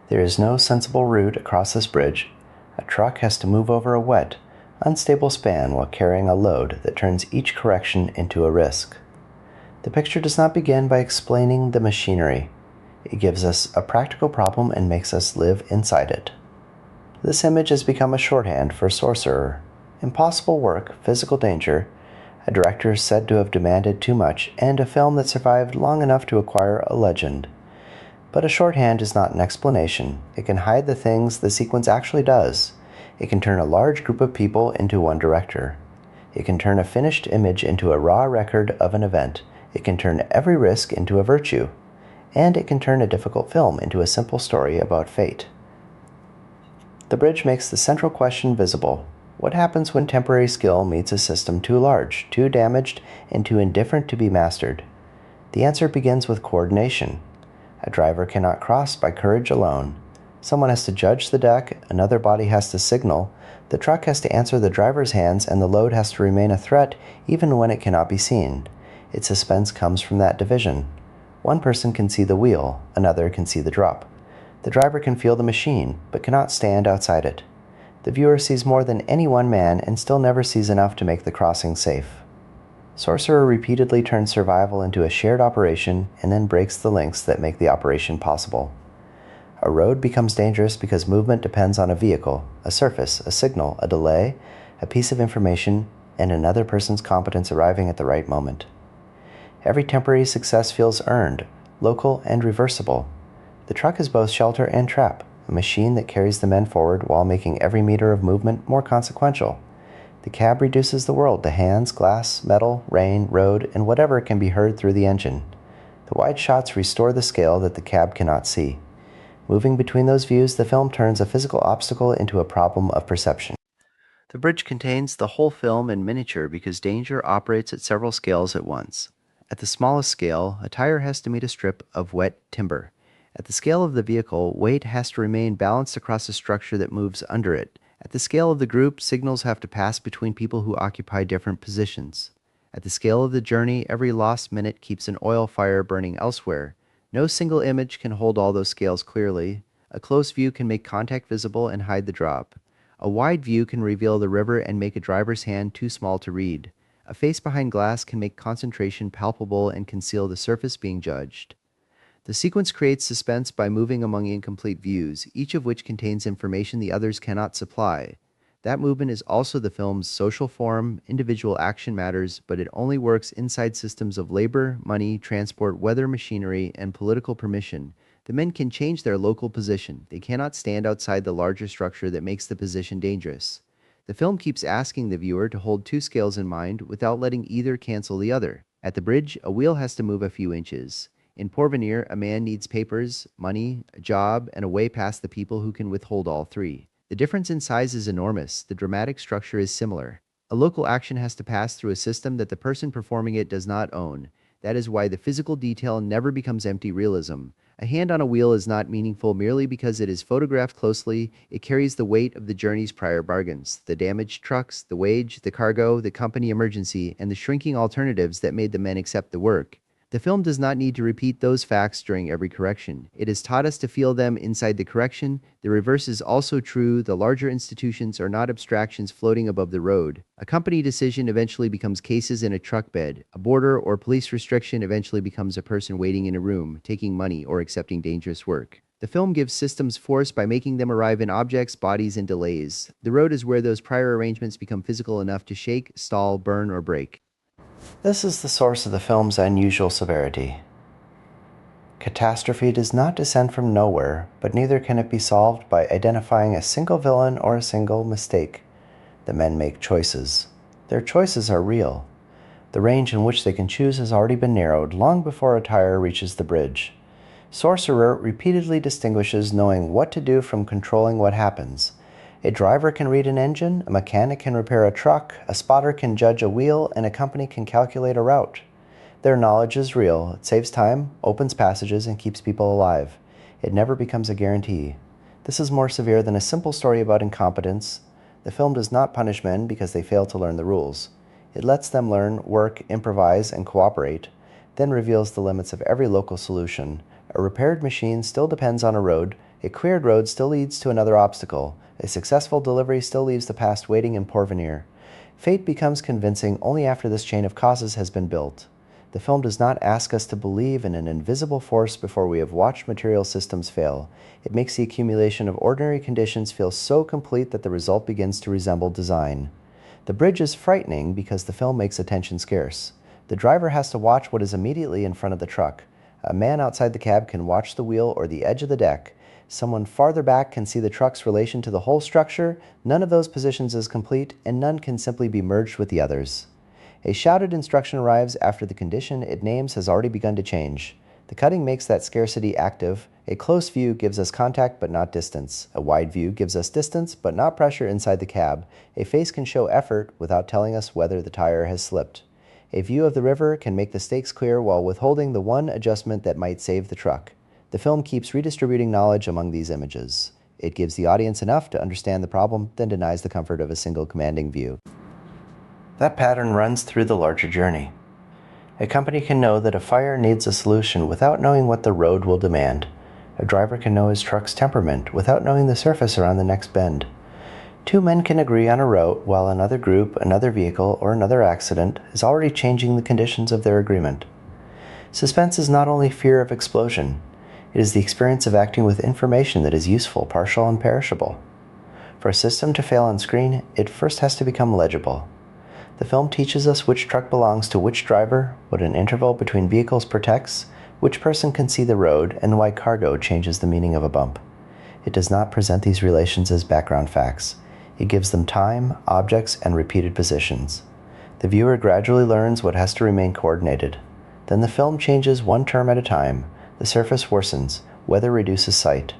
There is no sensible route across this bridge. A truck has to move over a wet, unstable span while carrying a load that turns each correction into a risk. The picture does not begin by explaining the machinery. It gives us a practical problem and makes us live inside it. This image has become a shorthand for Sorcerer. Impossible work, physical danger, a director said to have demanded too much, and a film that survived long enough to acquire a legend. But a shorthand is not an explanation. It can hide the things the sequence actually does. It can turn a large group of people into one director. It can turn a finished image into a raw record of an event. It can turn every risk into a virtue. And it can turn a difficult film into a simple story about fate. The bridge makes the central question visible. What happens when temporary skill meets a system too large, too damaged, and too indifferent to be mastered? The answer begins with coordination. A driver cannot cross by courage alone. Someone has to judge the deck, another body has to signal, the truck has to answer the driver's hands, and the load has to remain a threat even when it cannot be seen. Its suspense comes from that division. One person can see the wheel, another can see the drop. The driver can feel the machine, but cannot stand outside it. The viewer sees more than any one man and still never sees enough to make the crossing safe. Sorcerer repeatedly turns survival into a shared operation and then breaks the links that make the operation possible. A road becomes dangerous because movement depends on a vehicle, a surface, a signal, a delay, a piece of information, and another person's competence arriving at the right moment. Every temporary success feels earned, local, and reversible. The truck is both shelter and trap, a machine that carries the men forward while making every meter of movement more consequential. The cab reduces the world to hands, glass, metal, rain, road, and whatever can be heard through the engine. The wide shots restore the scale that the cab cannot see. Moving between those views, the film turns a physical obstacle into a problem of perception. The bridge contains the whole film in miniature because danger operates at several scales at once. At the smallest scale, a tire has to meet a strip of wet timber. At the scale of the vehicle, weight has to remain balanced across a structure that moves under it. At the scale of the group, signals have to pass between people who occupy different positions. At the scale of the journey, every lost minute keeps an oil fire burning elsewhere. No single image can hold all those scales clearly. A close view can make contact visible and hide the drop. A wide view can reveal the river and make a driver's hand too small to read. A face behind glass can make concentration palpable and conceal the surface being judged. The sequence creates suspense by moving among incomplete views, each of which contains information the others cannot supply. That movement is also the film's social form. Individual action matters, but it only works inside systems of labor, money, transport, weather machinery, and political permission. The men can change their local position. They cannot stand outside the larger structure that makes the position dangerous. The film keeps asking the viewer to hold two scales in mind without letting either cancel the other. At the bridge, a wheel has to move a few inches. In Porvenir, a man needs papers, money, a job, and a way past the people who can withhold all three. The difference in size is enormous. The dramatic structure is similar. A local action has to pass through a system that the person performing it does not own. That is why the physical detail never becomes empty realism. A hand on a wheel is not meaningful merely because it is photographed closely. It carries the weight of the journey's prior bargains, the damaged trucks, the wage, the cargo, the company emergency, and the shrinking alternatives that made the men accept the work. The film does not need to repeat those facts during every correction. It has taught us to feel them inside the correction. The reverse is also true. The larger institutions are not abstractions floating above the road. A company decision eventually becomes cases in a truck bed. A border or police restriction eventually becomes a person waiting in a room, taking money or accepting dangerous work. The film gives systems force by making them arrive in objects, bodies, and delays. The road is where those prior arrangements become physical enough to shake, stall, burn, or break. This is the source of the film's unusual severity. Catastrophe does not descend from nowhere, but neither can it be solved by identifying a single villain or a single mistake. The men make choices. Their choices are real. The range in which they can choose has already been narrowed long before a tire reaches the bridge. Sorcerer repeatedly distinguishes knowing what to do from controlling what happens. A driver can read an engine, a mechanic can repair a truck, a spotter can judge a wheel, and a company can calculate a route. Their knowledge is real. It saves time, opens passages, and keeps people alive. It never becomes a guarantee. This is more severe than a simple story about incompetence. The film does not punish men because they fail to learn the rules. It lets them learn, work, improvise, and cooperate, then reveals the limits of every local solution. A repaired machine still depends on a road, A cleared road still leads to another obstacle. A successful delivery still leaves the past waiting in Porvenir. Fate becomes convincing only after this chain of causes has been built. The film does not ask us to believe in an invisible force before we have watched material systems fail. It makes the accumulation of ordinary conditions feel so complete that the result begins to resemble design. The bridge is frightening because the film makes attention scarce. The driver has to watch what is immediately in front of the truck. A man outside the cab can watch the wheel or the edge of the deck. Someone farther back can see the truck's relation to the whole structure. None of those positions is complete, and none can simply be merged with the others. A shouted instruction arrives after the condition it names has already begun to change. The cutting makes that scarcity active. A close view gives us contact but not distance. A wide view gives us distance but not pressure inside the cab. A face can show effort without telling us whether the tire has slipped. A view of the river can make the stakes clear while withholding the one adjustment that might save the truck. The film keeps redistributing knowledge among these images. It gives the audience enough to understand the problem, then denies the comfort of a single commanding view. That pattern runs through the larger journey. A company can know that a fire needs a solution without knowing what the road will demand. A driver can know his truck's temperament without knowing the surface around the next bend. Two men can agree on a route while another group, another vehicle, or another accident is already changing the conditions of their agreement. Suspense is not only fear of explosion. It is the experience of acting with information that is useful, partial, and perishable. For a system to fail on screen, it first has to become legible. The film teaches us which truck belongs to which driver, what an interval between vehicles protects, which person can see the road, and why cargo changes the meaning of a bump. It does not present these relations as background facts. It gives them time, objects, and repeated positions. The viewer gradually learns what has to remain coordinated. Then the film changes one term at a time. The surface worsens, weather reduces sight.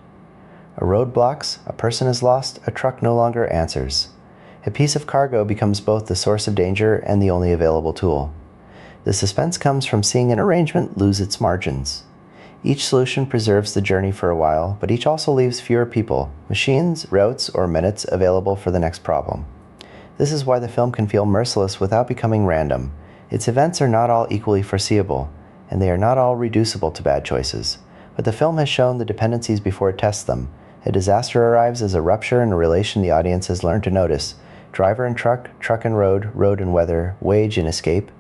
A road blocks, a person is lost, a truck no longer answers. A piece of cargo becomes both the source of danger and the only available tool. The suspense comes from seeing an arrangement lose its margins. Each solution preserves the journey for a while, but each also leaves fewer people, machines, routes, or minutes available for the next problem. This is why the film can feel merciless without becoming random. Its events are not all equally foreseeable, and they are not all reducible to bad choices. But the film has shown the dependencies before it tests them. A disaster arrives as a rupture in a relation the audience has learned to notice. Driver and truck, truck and road, road and weather, wage and escape,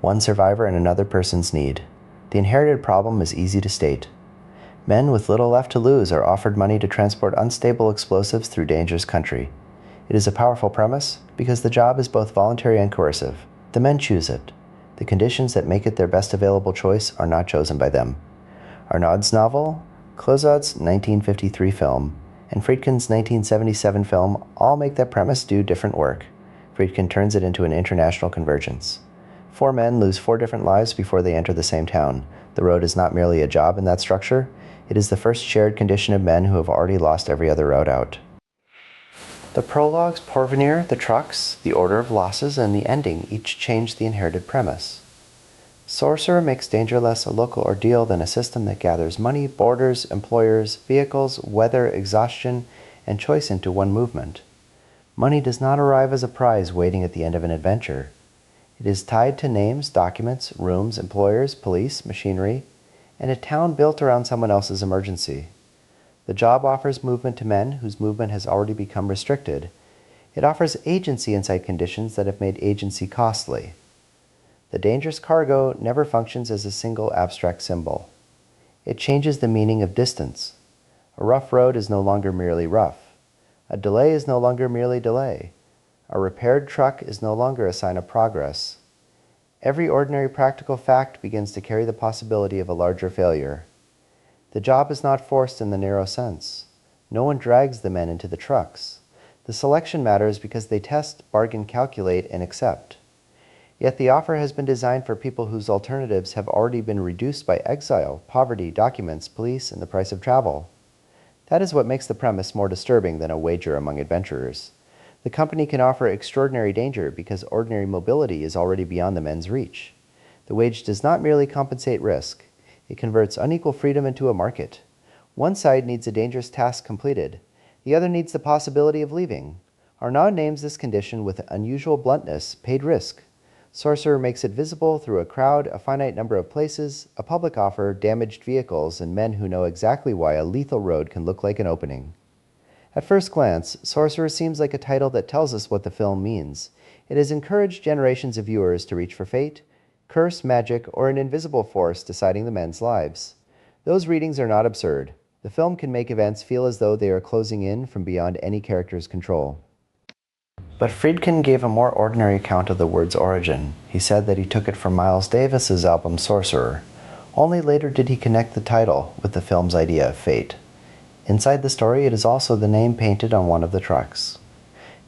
one survivor and another person's need. The inherited problem is easy to state. Men with little left to lose are offered money to transport unstable explosives through dangerous country. It is a powerful premise because the job is both voluntary and coercive. The men choose it. The conditions that make it their best available choice are not chosen by them. Arnaud's novel, Clouzot's 1953 film, and Friedkin's 1977 film all make that premise do different work. Friedkin turns it into an international convergence. 4 men lose 4 different lives before they enter the same town. The road is not merely a job in that structure. It is the first shared condition of men who have already lost every other road out. The prologues, Porvenir, the trucks, the order of losses, and the ending each change the inherited premise. Sorcerer makes danger less a local ordeal than a system that gathers money, borders, employers, vehicles, weather, exhaustion, and choice into one movement. Money does not arrive as a prize waiting at the end of an adventure. It is tied to names, documents, rooms, employers, police, machinery, and a town built around someone else's emergency. The job offers movement to men whose movement has already become restricted. It offers agency inside conditions that have made agency costly. The dangerous cargo never functions as a single abstract symbol. It changes the meaning of distance. A rough road is no longer merely rough. A delay is no longer merely delay. A repaired truck is no longer a sign of progress. Every ordinary practical fact begins to carry the possibility of a larger failure. The job is not forced in the narrow sense. No one drags the men into the trucks. The selection matters because they test, bargain, calculate, and accept. Yet the offer has been designed for people whose alternatives have already been reduced by exile, poverty, documents, police, and the price of travel. That is what makes the premise more disturbing than a wager among adventurers. The company can offer extraordinary danger because ordinary mobility is already beyond the men's reach. The wage does not merely compensate risk. It converts unequal freedom into a market. One side needs a dangerous task completed. The other needs the possibility of leaving. Arnaud names this condition with unusual bluntness, paid risk. Sorcerer makes it visible through a crowd, a finite number of places, a public offer, damaged vehicles, and men who know exactly why a lethal road can look like an opening. At first glance, Sorcerer seems like a title that tells us what the film means. It has encouraged generations of viewers to reach for fate, curse, magic, or an invisible force deciding the men's lives. Those readings are not absurd. The film can make events feel as though they are closing in from beyond any character's control. But Friedkin gave a more ordinary account of the word's origin. He said that he took it from Miles Davis's album Sorcerer. Only later did he connect the title with the film's idea of fate. Inside the story, it is also the name painted on one of the trucks.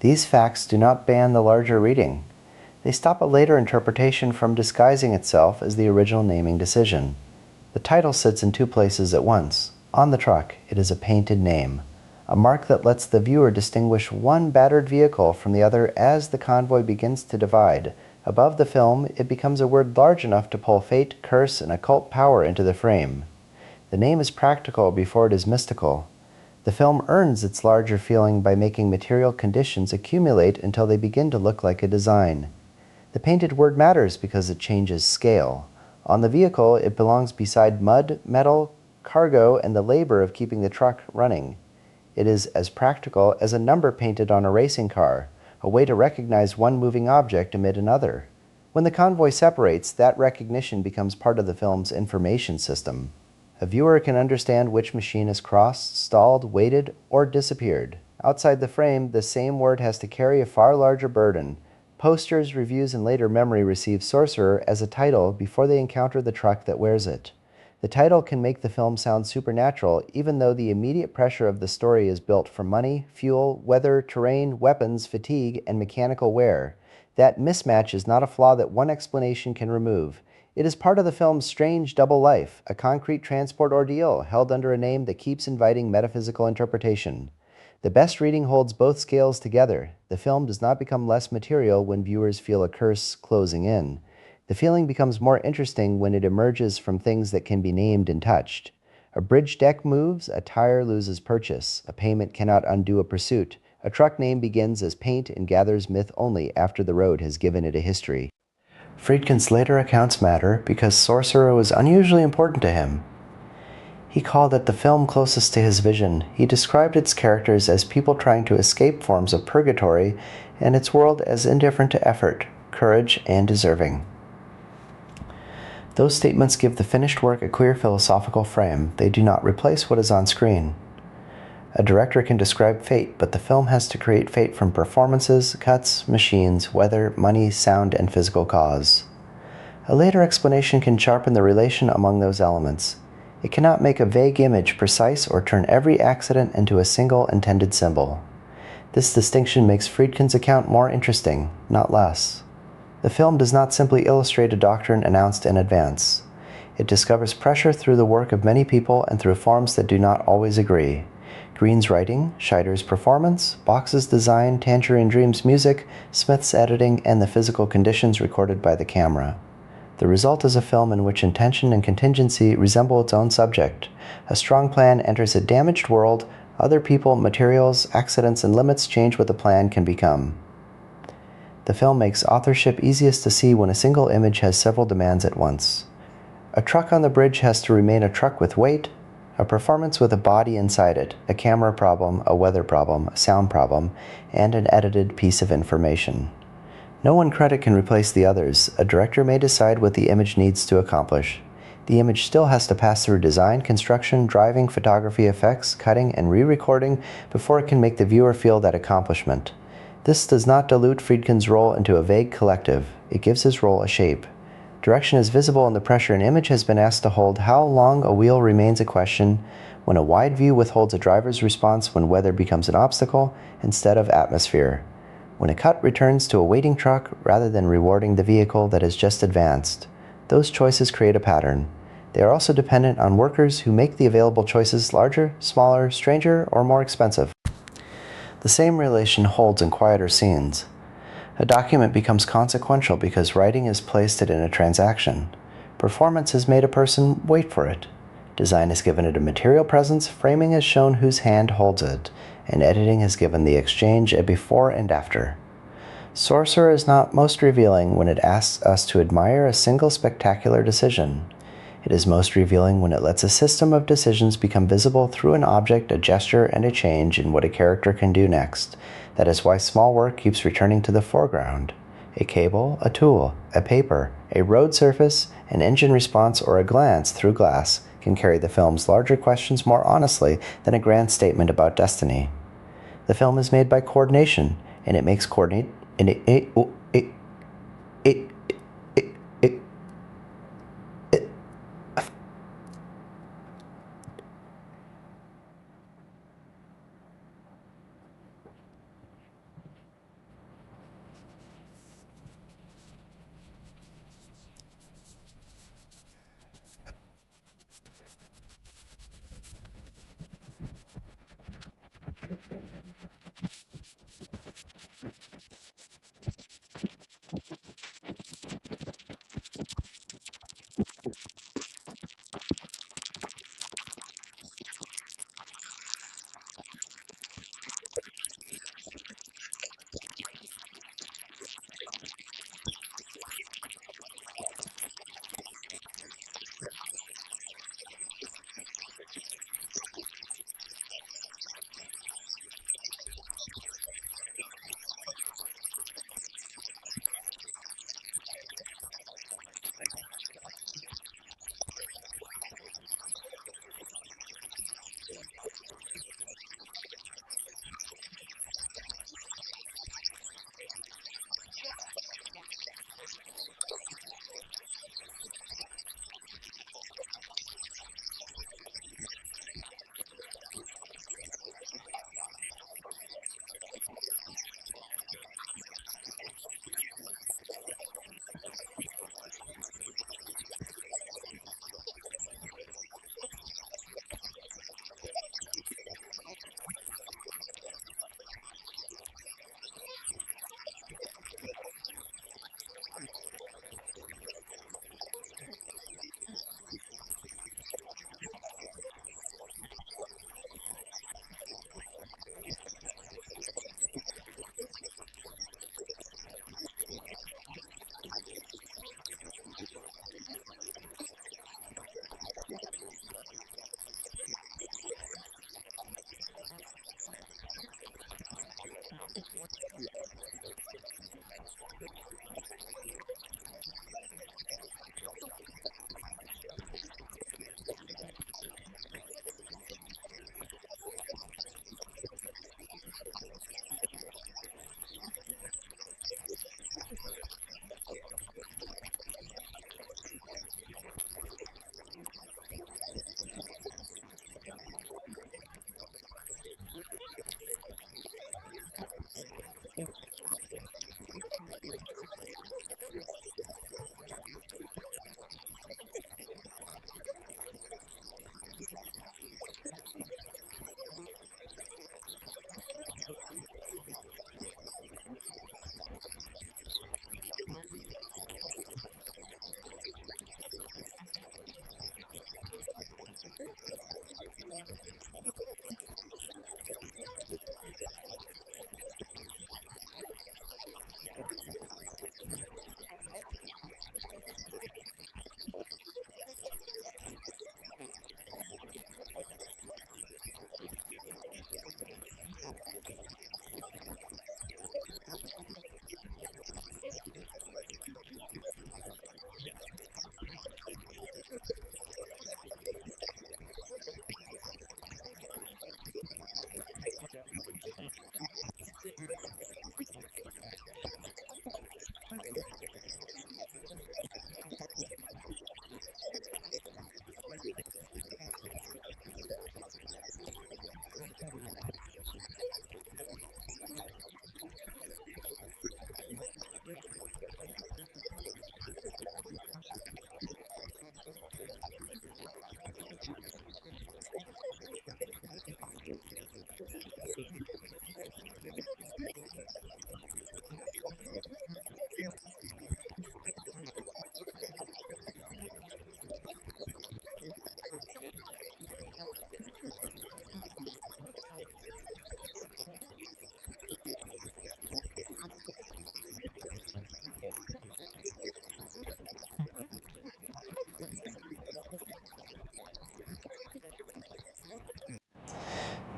These facts do not ban the larger reading. They stop a later interpretation from disguising itself as the original naming decision. The title sits in two places at once. On the truck, it is a painted name, a mark that lets the viewer distinguish one battered vehicle from the other as the convoy begins to divide. Above the film, it becomes a word large enough to pull fate, curse, and occult power into the frame. The name is practical before it is mystical. The film earns its larger feeling by making material conditions accumulate until they begin to look like a design. The painted word matters because it changes scale. On the vehicle, it belongs beside mud, metal, cargo, and the labor of keeping the truck running. It is as practical as a number painted on a racing car, a way to recognize one moving object amid another. When the convoy separates, that recognition becomes part of the film's information system. A viewer can understand which machine has crossed, stalled, waited, or disappeared. Outside the frame, the same word has to carry a far larger burden. Posters, reviews, and later memory receive Sorcerer as a title before they encounter the truck that wears it. The title can make the film sound supernatural, even though the immediate pressure of the story is built from money, fuel, weather, terrain, weapons, fatigue, and mechanical wear. That mismatch is not a flaw that one explanation can remove. It is part of the film's strange double life, a concrete transport ordeal held under a name that keeps inviting metaphysical interpretation. The best reading holds both scales together. The film does not become less material when viewers feel a curse closing in. The feeling becomes more interesting when it emerges from things that can be named and touched. A bridge deck moves, a tire loses purchase, a payment cannot undo a pursuit. A truck name begins as paint and gathers myth only after the road has given it a history. Friedkin's later accounts matter because Sorcerer was unusually important to him. He called it the film closest to his vision. He described its characters as people trying to escape forms of purgatory and its world as indifferent to effort, courage, and deserving. Those statements give the finished work a clear philosophical frame. They do not replace what is on screen. A director can describe fate, but the film has to create fate from performances, cuts, machines, weather, money, sound, and physical cause. A later explanation can sharpen the relation among those elements. It cannot make a vague image precise or turn every accident into a single intended symbol. This distinction makes Friedkin's account more interesting, not less. The film does not simply illustrate a doctrine announced in advance. It discovers pressure through the work of many people and through forms that do not always agree. Green's writing, Scheider's performance, Box's design, Tangerine Dream's music, Smith's editing, and the physical conditions recorded by the camera. The result is a film in which intention and contingency resemble its own subject. A strong plan enters a damaged world, other people, materials, accidents, and limits change what the plan can become. The film makes authorship easiest to see when a single image has several demands at once. A truck on the bridge has to remain a truck with weight, a performance with a body inside it, a camera problem, a weather problem, a sound problem, and an edited piece of information. No one credit can replace the others. A director may decide what the image needs to accomplish. The image still has to pass through design, construction, driving, photography, effects, cutting, and re-recording before it can make the viewer feel that accomplishment. This does not dilute Friedkin's role into a vague collective. It gives his role a shape. Direction is visible in the pressure an image has been asked to hold. How long a wheel remains a question when a wide view withholds a driver's response when weather becomes an obstacle instead of atmosphere. When a cut returns to a waiting truck rather than rewarding the vehicle that has just advanced. Those choices create a pattern. They are also dependent on workers who make the available choices larger, smaller, stranger, or more expensive. The same relation holds in quieter scenes. A document becomes consequential because writing has placed it in a transaction. Performance has made a person wait for it. Design has given it a material presence, framing has shown whose hand holds it, and editing has given the exchange a before and after. Sorcerer is not most revealing when it asks us to admire a single spectacular decision. It is most revealing when it lets a system of decisions become visible through an object, a gesture, and a change in what a character can do next. That is why small work keeps returning to the foreground. A cable, a tool, a paper, a road surface, an engine response, or a glance through glass can carry the film's larger questions more honestly than a grand statement about destiny. The film is made by coordination, and it makes coordinate and it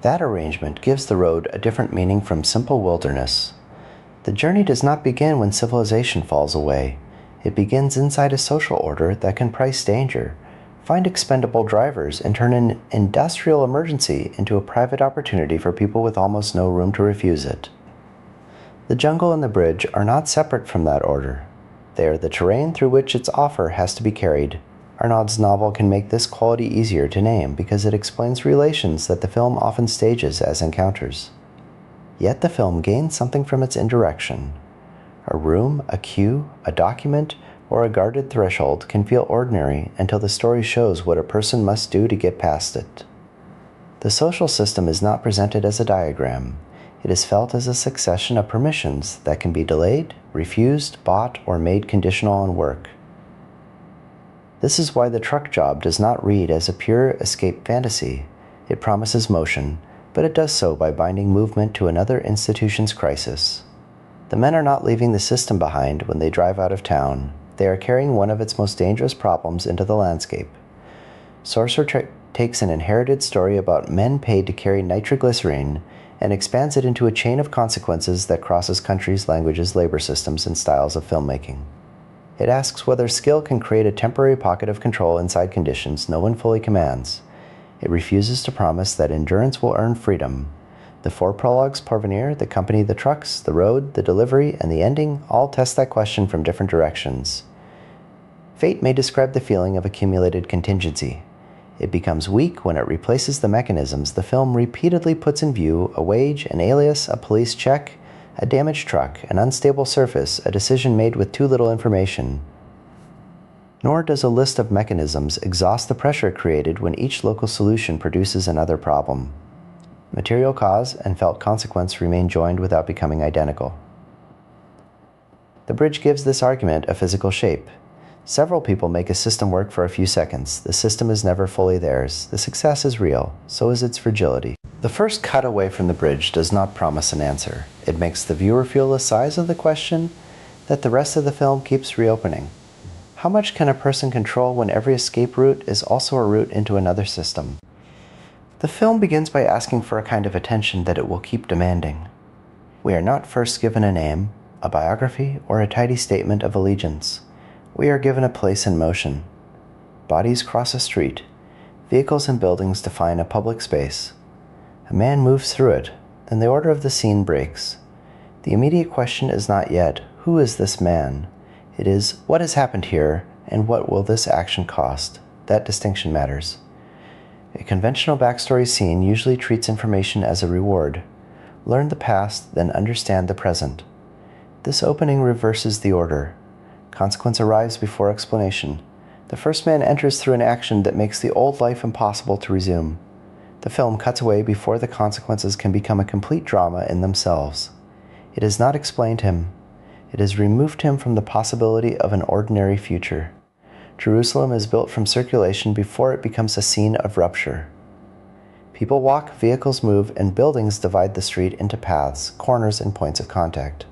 That arrangement gives the road a different meaning from simple wilderness. The journey does not begin when civilization falls away. It begins inside a social order that can price danger, find expendable drivers, and turn an industrial emergency into a private opportunity for people with almost no room to refuse it. The jungle and the bridge are not separate from that order. They are the terrain through which its offer has to be carried. Arnaud's novel can make this quality easier to name because it explains relations that the film often stages as encounters. Yet the film gains something from its indirection. A room, a queue, a document, or a guarded threshold can feel ordinary until the story shows what a person must do to get past it. The social system is not presented as a diagram. It is felt as a succession of permissions that can be delayed, refused, bought, or made conditional on work. This is why the truck job does not read as a pure escape fantasy. It promises motion, but it does so by binding movement to another institution's crisis. The men are not leaving the system behind when they drive out of town. They are carrying one of its most dangerous problems into the landscape. Sorcerer takes an inherited story about men paid to carry nitroglycerine and expands it into a chain of consequences that crosses countries, languages, labor systems, and styles of filmmaking. It asks whether skill can create a temporary pocket of control inside conditions no one fully commands. It refuses to promise that endurance will earn freedom. The 4 prologues, Porvenir, the company, the trucks, the road, the delivery, and the ending all test that question from different directions. Fate may describe the feeling of accumulated contingency. It becomes weak when it replaces the mechanisms the film repeatedly puts in view: a wage, an alias, a police check, a damaged truck, an unstable surface, a decision made with too little information. Nor does a list of mechanisms exhaust the pressure created when each local solution produces another problem. Material cause and felt consequence remain joined without becoming identical. The bridge gives this argument a physical shape. Several people make a system work for a few seconds. The system is never fully theirs. The success is real, so is its fragility. The first cut away from the bridge does not promise an answer. It makes the viewer feel the size of the question that the rest of the film keeps reopening. How much can a person control when every escape route is also a route into another system? The film begins by asking for a kind of attention that it will keep demanding. We are not first given a name, a biography, or a tidy statement of allegiance. We are given a place in motion. Bodies cross a street. Vehicles and buildings define a public space. A man moves through it, then the order of the scene breaks. The immediate question is not yet, who is this man? It is, what has happened here, and what will this action cost? That distinction matters. A conventional backstory scene usually treats information as a reward. Learn the past, then understand the present. This opening reverses the order. Consequence arrives before explanation. The first man enters through an action that makes the old life impossible to resume. The film cuts away before the consequences can become a complete drama in themselves. It has not explained him. It has removed him from the possibility of an ordinary future. Jerusalem is built from circulation before it becomes a scene of rupture. People walk, vehicles move, and buildings divide the street into paths, corners, and points of contact.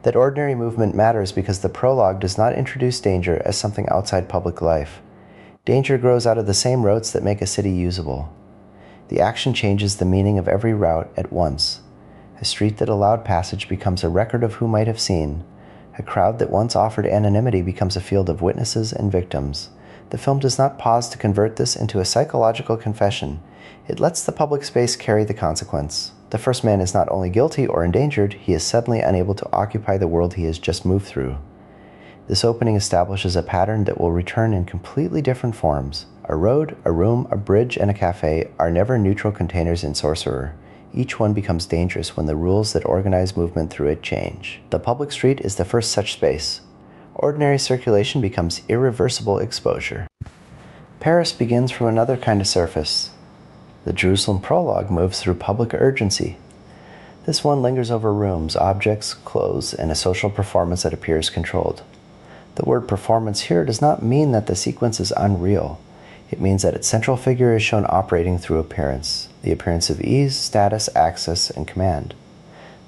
That ordinary movement matters because the prologue does not introduce danger as something outside public life. Danger grows out of the same roads that make a city usable. The action changes the meaning of every route at once. A street that allowed passage becomes a record of who might have seen. A crowd that once offered anonymity becomes a field of witnesses and victims. The film does not pause to convert this into a psychological confession. It lets the public space carry the consequence. The first man is not only guilty or endangered, he is suddenly unable to occupy the world he has just moved through. This opening establishes a pattern that will return in completely different forms. A road, a room, a bridge, and a cafe are never neutral containers in Sorcerer. Each one becomes dangerous when the rules that organize movement through it change. The public street is the first such space. Ordinary circulation becomes irreversible exposure. Paris begins from another kind of surface. The Jerusalem prologue moves through public urgency. This one lingers over rooms, objects, clothes, and a social performance that appears controlled. The word performance here does not mean that the sequence is unreal. It means that its central figure is shown operating through appearance, the appearance of ease, status, access, and command.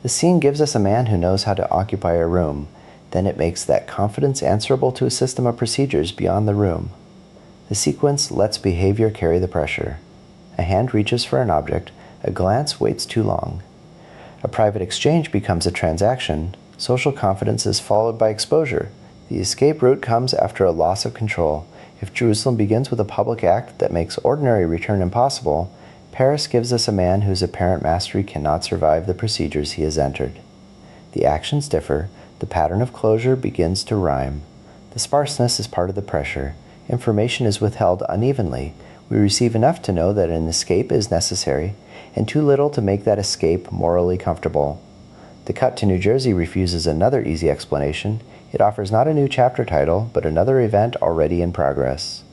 The scene gives us a man who knows how to occupy a room. Then it makes that confidence answerable to a system of procedures beyond the room. The sequence lets behavior carry the pressure. A hand reaches for an object, A glance waits too long. A private exchange becomes a transaction. Social confidence is followed by exposure. The escape route comes after a loss of control. If Jerusalem begins with a public act that makes ordinary return impossible, Paris gives us a man whose apparent mastery cannot survive the procedures he has entered. The actions differ. The pattern of closure begins to rhyme. The sparseness is part of the pressure. Information is withheld unevenly. We receive enough to know that an escape is necessary, and too little to make that escape morally comfortable. The cut to New Jersey refuses another easy explanation. It offers not a new chapter title, but another event already in progress.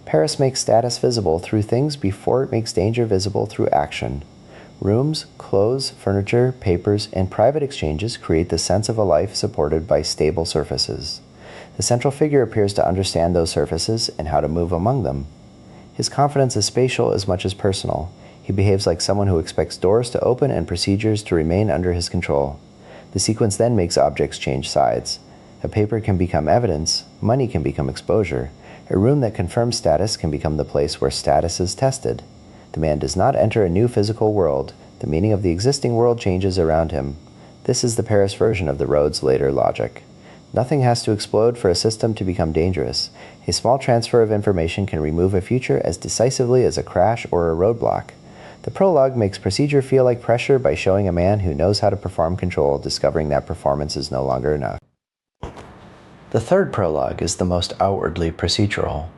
Paris makes status visible through things before it makes danger visible through action. Rooms, clothes, furniture, papers, and private exchanges create the sense of a life supported by stable surfaces. The central figure appears to understand those surfaces and how to move among them. His confidence is spatial as much as personal. He behaves like someone who expects doors to open and procedures to remain under his control. The sequence then makes objects change sides. A paper can become evidence, money can become exposure. A room that confirms status can become the place where status is tested. The man does not enter a new physical world. The meaning of the existing world changes around him. This is the Paris version of the Rhodes later logic. Nothing has to explode for a system to become dangerous. A small transfer of information can remove a future as decisively as a crash or a roadblock. The prologue makes procedure feel like pressure by showing a man who knows how to perform control, discovering that performance is no longer enough. The third prologue is the most outwardly procedural.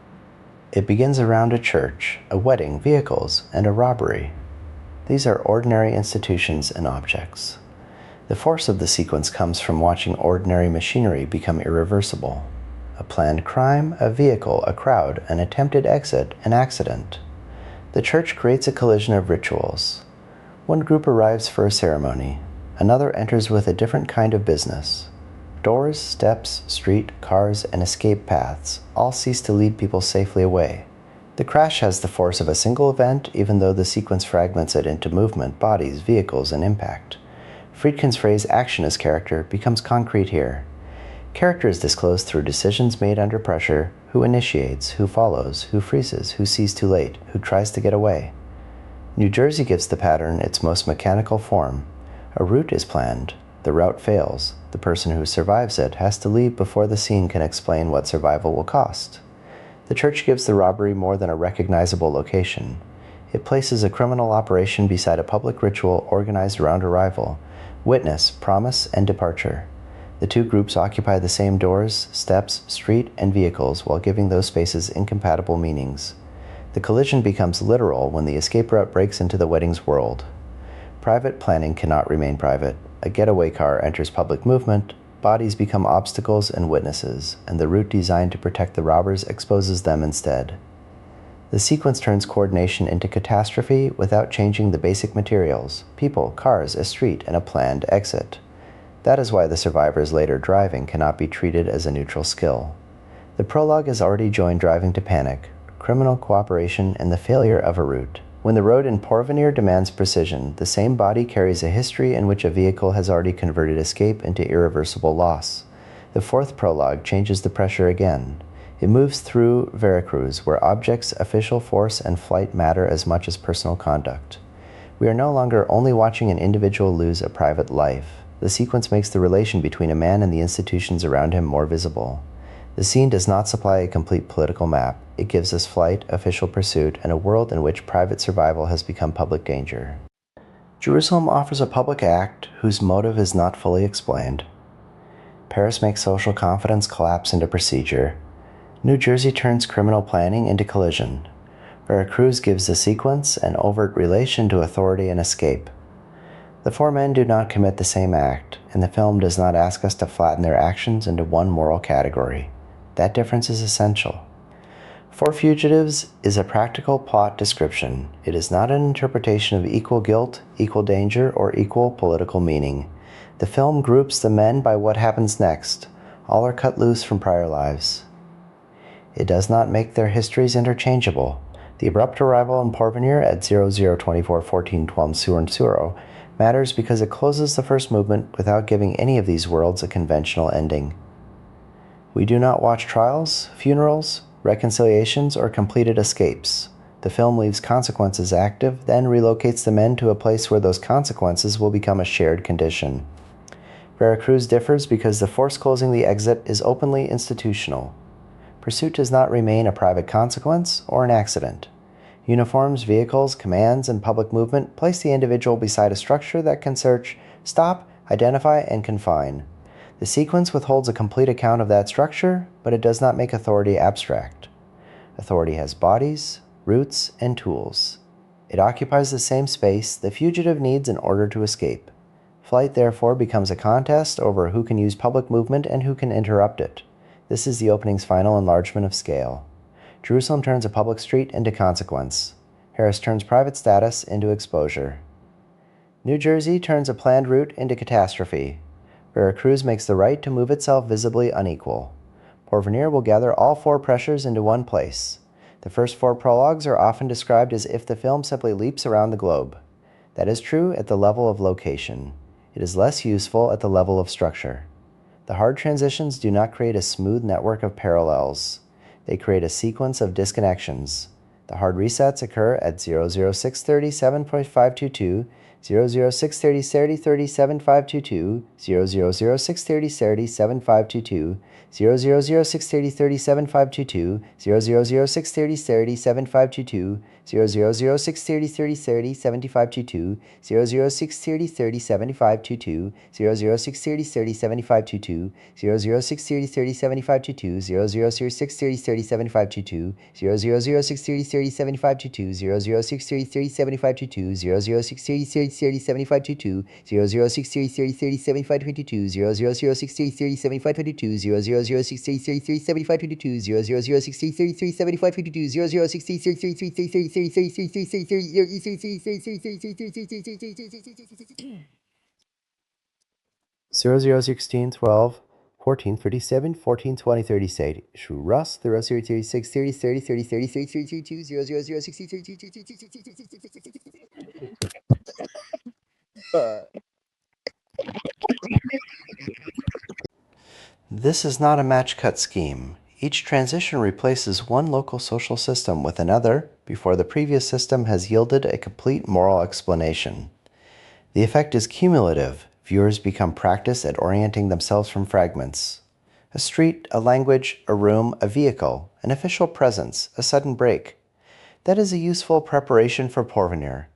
It begins around a church, a wedding, vehicles, and a robbery. These are ordinary institutions and objects. The force of the sequence comes from watching ordinary machinery become irreversible. A planned crime, a vehicle, a crowd, an attempted exit, an accident. The church creates a collision of rituals. One group arrives for a ceremony. Another enters with a different kind of business. Doors, steps, street, cars, and escape paths all cease to lead people safely away. The crash has the force of a single event, even though the sequence fragments it into movement, bodies, vehicles, and impact. Friedkin's phrase, action as character, becomes concrete here. Character is disclosed through decisions made under pressure, who initiates, who follows, who freezes, who sees too late, who tries to get away. New Jersey gives the pattern its most mechanical form. A route is planned. The route fails. The person who survives it has to leave before the scene can explain what survival will cost. The church gives the robbery more than a recognizable location. It places a criminal operation beside a public ritual organized around arrival, witness, promise, and departure. The two groups occupy the same doors, steps, street, and vehicles while giving those spaces incompatible meanings. The collision becomes literal when the escape route breaks into the wedding's world. Private planning cannot remain private. A getaway car enters public movement, bodies become obstacles and witnesses, and the route designed to protect the robbers exposes them instead. The sequence turns coordination into catastrophe without changing the basic materials: people, cars, a street, and a planned exit. That is why the survivor's later driving cannot be treated as a neutral skill. The prologue has already joined driving to panic, criminal cooperation, and the failure of a route. When the road in Porvenir demands precision, the same body carries a history in which a vehicle has already converted escape into irreversible loss. The fourth prologue changes the pressure again. It moves through Veracruz, where objects, official force, and flight matter as much as personal conduct. We are no longer only watching an individual lose a private life. The sequence makes the relation between a man and the institutions around him more visible. The scene does not supply a complete political map. It gives us flight, official pursuit, and a world in which private survival has become public danger. Jerusalem offers a public act whose motive is not fully explained. Paris makes social confidence collapse into procedure. New Jersey turns criminal planning into collision. Veracruz gives the sequence an overt relation to authority and escape. The four men do not commit the same act, and the film does not ask us to flatten their actions into one moral category. That difference is essential. For Fugitives is a practical plot description. It is not an interpretation of equal guilt, equal danger, or equal political meaning. The film groups the men by what happens next. All are cut loose from prior lives. It does not make their histories interchangeable. The abrupt arrival in Porvenir at 00241412 matters because it closes the first movement without giving any of these worlds a conventional ending. We do not watch trials, funerals, reconciliations, or completed escapes. The film leaves consequences active, then relocates the men to a place where those consequences will become a shared condition. Veracruz differs because the force closing the exit is openly institutional. Pursuit does not remain a private consequence or an accident. Uniforms, vehicles, commands, and public movement place the individual beside a structure that can search, stop, identify, and confine. The sequence withholds a complete account of that structure, but it does not make authority abstract. Authority has bodies, roots, and tools. It occupies the same space the fugitive needs in order to escape. Flight, therefore, becomes a contest over who can use public movement and who can interrupt it. This is the opening's final enlargement of scale. Jerusalem turns a public street into consequence. Paris turns private status into exposure. New Jersey turns a planned route into catastrophe. Veracruz makes the right to move itself visibly unequal. Porvenir will gather all four pressures into one place. The first four prologues are often described as if the film simply leaps around the globe. That is true at the level of location. It is less useful at the level of structure. The hard transitions do not create a smooth network of parallels. They create a sequence of disconnections. The hard resets occur at 00630-7.522, 00630-30-7.522, 000-630-30-7.522, 000-630-30-7.522, 000-630-30-7.522, 000-630-30-30-7522, 00630-30-7522, 00630-30-7522, 00630-30-7522, 00630-30-7522, 00630-30-7522, 00630-30-7522, 00630-30-7522, 00630-30-7522, 00630-30-7522, 00630-30-7522, 00630-30-7522, 0016 12 14 37 14 20 37 Russ 0036 30 30 30 30 30 32 00060 This is not a match-cut scheme. Each transition replaces one local social system with another before the previous system has yielded a complete moral explanation. The effect is cumulative. Viewers become practiced at orienting themselves from fragments. A street, a language, a room, a vehicle, an official presence, a sudden break. That is a useful preparation for Porvenir.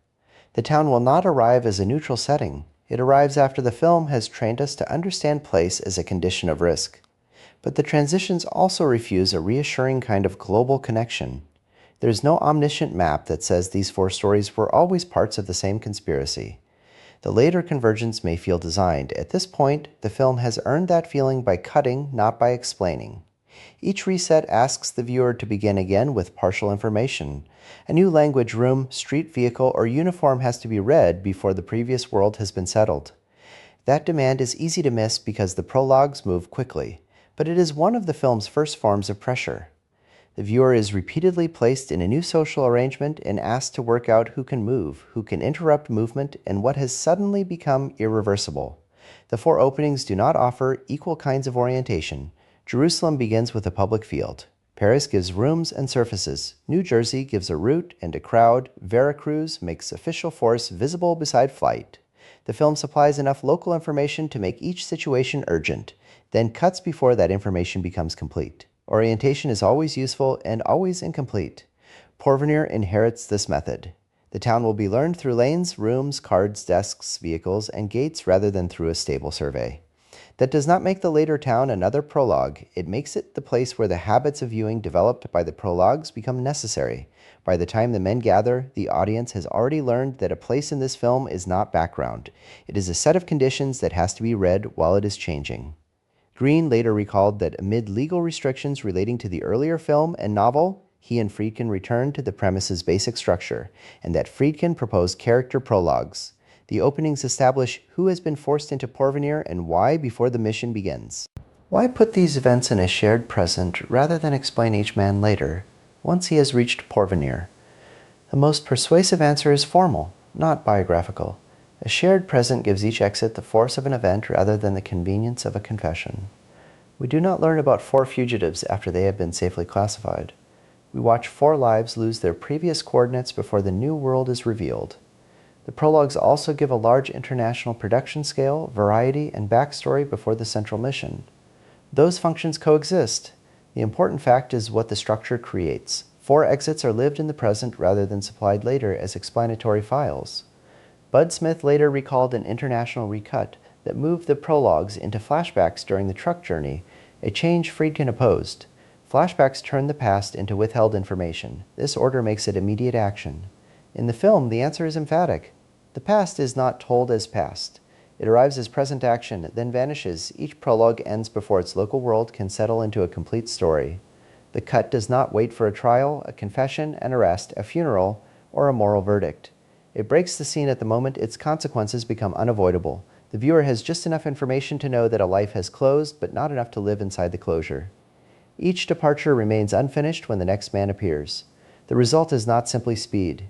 The town will not arrive as a neutral setting. It arrives after the film has trained us to understand place as a condition of risk. But the transitions also refuse a reassuring kind of global connection. There is no omniscient map that says these four stories were always parts of the same conspiracy. The later convergence may feel designed. At this point, the film has earned that feeling by cutting, not by explaining. Each reset asks the viewer to begin again with partial information. A new language, room, street, vehicle, or uniform has to be read before the previous world has been settled. That demand is easy to miss because the prologues move quickly, but it is one of the film's first forms of pressure. The viewer is repeatedly placed in a new social arrangement and asked to work out who can move, who can interrupt movement, and what has suddenly become irreversible. The four openings do not offer equal kinds of orientation. Jerusalem begins with a public field. Paris gives rooms and surfaces. New Jersey gives a route and a crowd. Veracruz makes official force visible beside flight. The film supplies enough local information to make each situation urgent, then cuts before that information becomes complete. Orientation is always useful and always incomplete. Porvenir inherits this method. The town will be learned through lanes, rooms, cards, desks, vehicles, and gates rather than through a stable survey. That does not make the later town another prologue. It makes it the place where the habits of viewing developed by the prologues become necessary. By the time the men gather, the audience has already learned that a place in this film is not background. It is a set of conditions that has to be read while it is changing. Green later recalled that amid legal restrictions relating to the earlier film and novel, he and Friedkin returned to the premise's basic structure, and that Friedkin proposed character prologues. The openings establish who has been forced into Porvenir and why before the mission begins. Why put these events in a shared present rather than explain each man later, once he has reached Porvenir? The most persuasive answer is formal, not biographical. A shared present gives each exit the force of an event rather than the convenience of a confession. We do not learn about four fugitives after they have been safely classified. We watch 4 lives lose their previous coordinates before the new world is revealed. The prologues also give a large international production scale, variety, and backstory before the central mission. Those functions coexist. The important fact is what the structure creates. 4 exits are lived in the present rather than supplied later as explanatory files. Bud Smith later recalled an international recut that moved the prologues into flashbacks during the truck journey, a change Friedkin opposed. Flashbacks turn the past into withheld information. This order makes it immediate action. In the film, the answer is emphatic. The past is not told as past. It arrives as present action, then vanishes. Each prologue ends before its local world can settle into a complete story. The cut does not wait for a trial, a confession, an arrest, a funeral, or a moral verdict. It breaks the scene at the moment its consequences become unavoidable. The viewer has just enough information to know that a life has closed, but not enough to live inside the closure. Each departure remains unfinished when the next man appears. The result is not simply speed.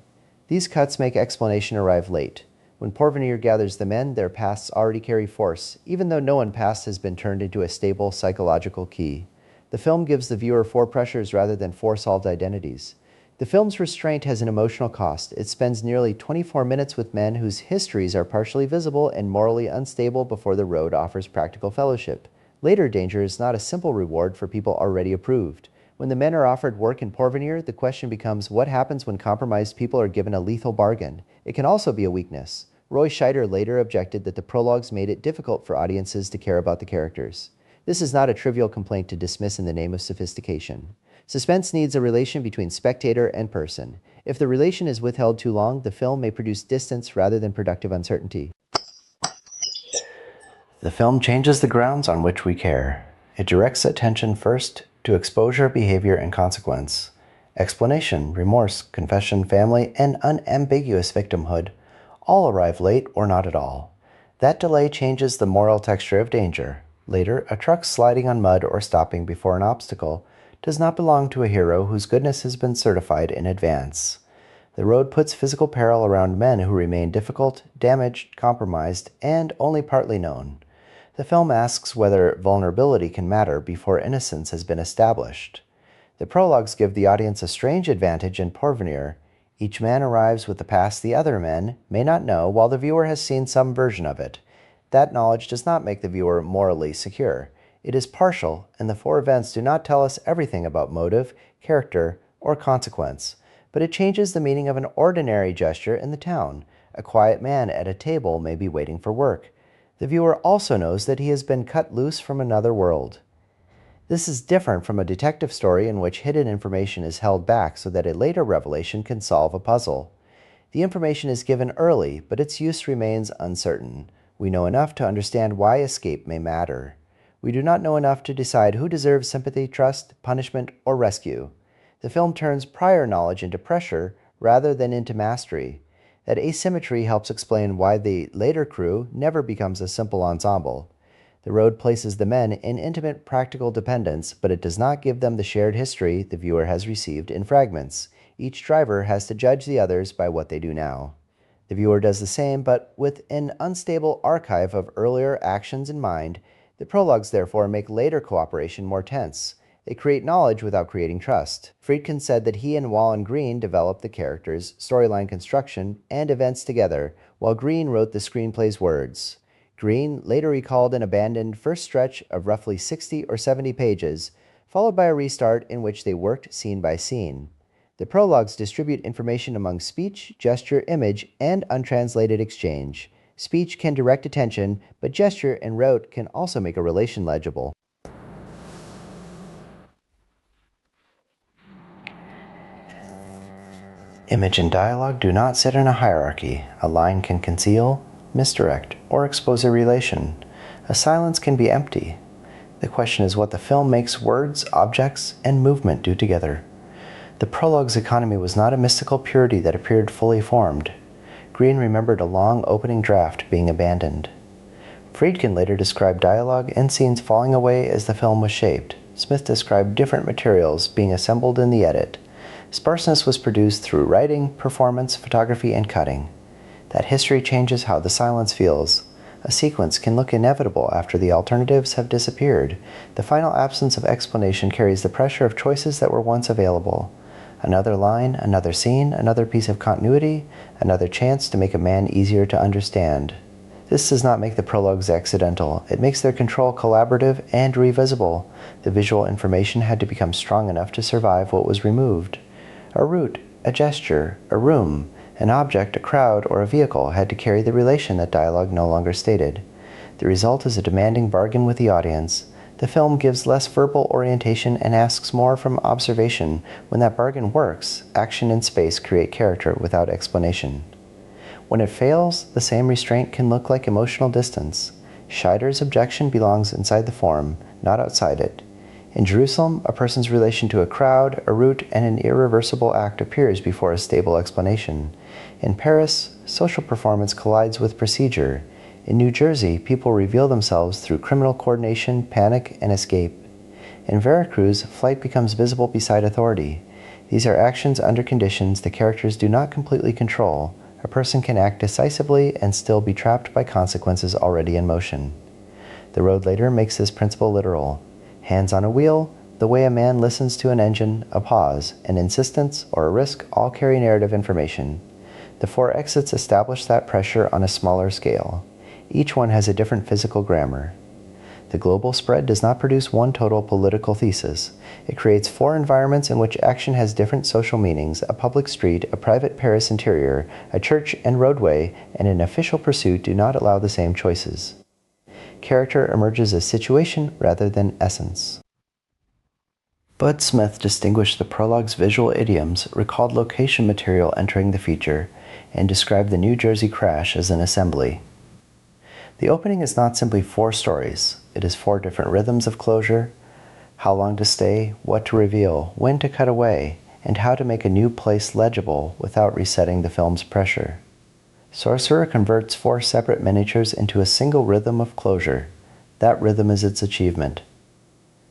These cuts make explanation arrive late. When Porvenir gathers the men, their pasts already carry force, even though no one past has been turned into a stable psychological key. The film gives the viewer 4 pressures rather than 4 solved identities. The film's restraint has an emotional cost. It spends nearly 24 minutes with men whose histories are partially visible and morally unstable before the road offers practical fellowship. Later danger is not a simple reward for people already approved. When the men are offered work in Porvenir, the question becomes what happens when compromised people are given a lethal bargain. It can also be a weakness. Roy Scheider later objected that the prologues made it difficult for audiences to care about the characters. This is not a trivial complaint to dismiss in the name of sophistication. Suspense needs a relation between spectator and person. If the relation is withheld too long, the film may produce distance rather than productive uncertainty. The film changes the grounds on which we care. It directs attention first to exposure, behavior, and consequence. Explanation, remorse, confession, family, and unambiguous victimhood all arrive late or not at all. That delay changes the moral texture of danger. Later, a truck sliding on mud or stopping before an obstacle does not belong to a hero whose goodness has been certified in advance. The road puts physical peril around men who remain difficult, damaged, compromised, and only partly known. The film asks whether vulnerability can matter before innocence has been established. The prologues give the audience a strange advantage in Porvenir. Each man arrives with the past the other men may not know, while the viewer has seen some version of it. That knowledge does not make the viewer morally secure. It is partial, and the 4 events do not tell us everything about motive, character, or consequence. But it changes the meaning of an ordinary gesture in the town. A quiet man at a table may be waiting for work. The viewer also knows that he has been cut loose from another world. This is different from a detective story in which hidden information is held back so that a later revelation can solve a puzzle. The information is given early, but its use remains uncertain. We know enough to understand why escape may matter. We do not know enough to decide who deserves sympathy, trust, punishment, or rescue. The film turns prior knowledge into pressure rather than into mastery. That asymmetry helps explain why the later crew never becomes a simple ensemble. The road places the men in intimate practical dependence, but it does not give them the shared history the viewer has received in fragments. Each driver has to judge the others by what they do now. The viewer does the same, but with an unstable archive of earlier actions in mind. The prologues, therefore, make later cooperation more tense. They create knowledge without creating trust. Friedkin said that he and Walon Green developed the characters, storyline construction, and events together, while Green wrote the screenplay's words. Green later recalled an abandoned first stretch of roughly 60 or 70 pages, followed by a restart in which they worked scene by scene. The prologues distribute information among speech, gesture, image, and untranslated exchange. Speech can direct attention, but gesture and rote can also make a relation legible. Image and dialogue do not sit in a hierarchy. A line can conceal, misdirect, or expose a relation. A silence can be empty. The question is what the film makes words, objects, and movement do together. The prologue's economy was not a mystical purity that appeared fully formed. Green remembered a long opening draft being abandoned. Friedkin later described dialogue and scenes falling away as the film was shaped. Smith described different materials being assembled in the edit. Sparseness was produced through writing, performance, photography, and cutting. That history changes how the silence feels. A sequence can look inevitable after the alternatives have disappeared. The final absence of explanation carries the pressure of choices that were once available. Another line, another scene, another piece of continuity, another chance to make a man easier to understand. This does not make the prologues accidental. It makes their control collaborative and revisible. The visual information had to become strong enough to survive what was removed. A route, a gesture, a room, an object, a crowd, or a vehicle had to carry the relation that dialogue no longer stated. The result is a demanding bargain with the audience. The film gives less verbal orientation and asks more from observation. When that bargain works, action and space create character without explanation. When it fails, the same restraint can look like emotional distance. Scheider's objection belongs inside the form, not outside it. In Jerusalem, a person's relation to a crowd, a route, and an irreversible act appears before a stable explanation. In Paris, social performance collides with procedure. In New Jersey, people reveal themselves through criminal coordination, panic, and escape. In Veracruz, flight becomes visible beside authority. These are actions under conditions the characters do not completely control. A person can act decisively and still be trapped by consequences already in motion. The road later makes this principle literal. Hands on a wheel, the way a man listens to an engine, a pause, an insistence, or a risk all carry narrative information. The 4 exits establish that pressure on a smaller scale. Each one has a different physical grammar. The global spread does not produce one total political thesis. It creates 4 environments in which action has different social meanings: a public street, a private Paris interior, a church and roadway, and an official pursuit do not allow the same choices. Character emerges as situation rather than essence. Bud Smith distinguished the prologue's visual idioms, recalled location material entering the feature, and described the New Jersey crash as an assembly. The opening is not simply 4 stories. It is 4 different rhythms of closure: how long to stay, what to reveal, when to cut away, and how to make a new place legible without resetting the film's pressure. Sorcerer converts 4 separate miniatures into a single rhythm of closure. That rhythm is its achievement.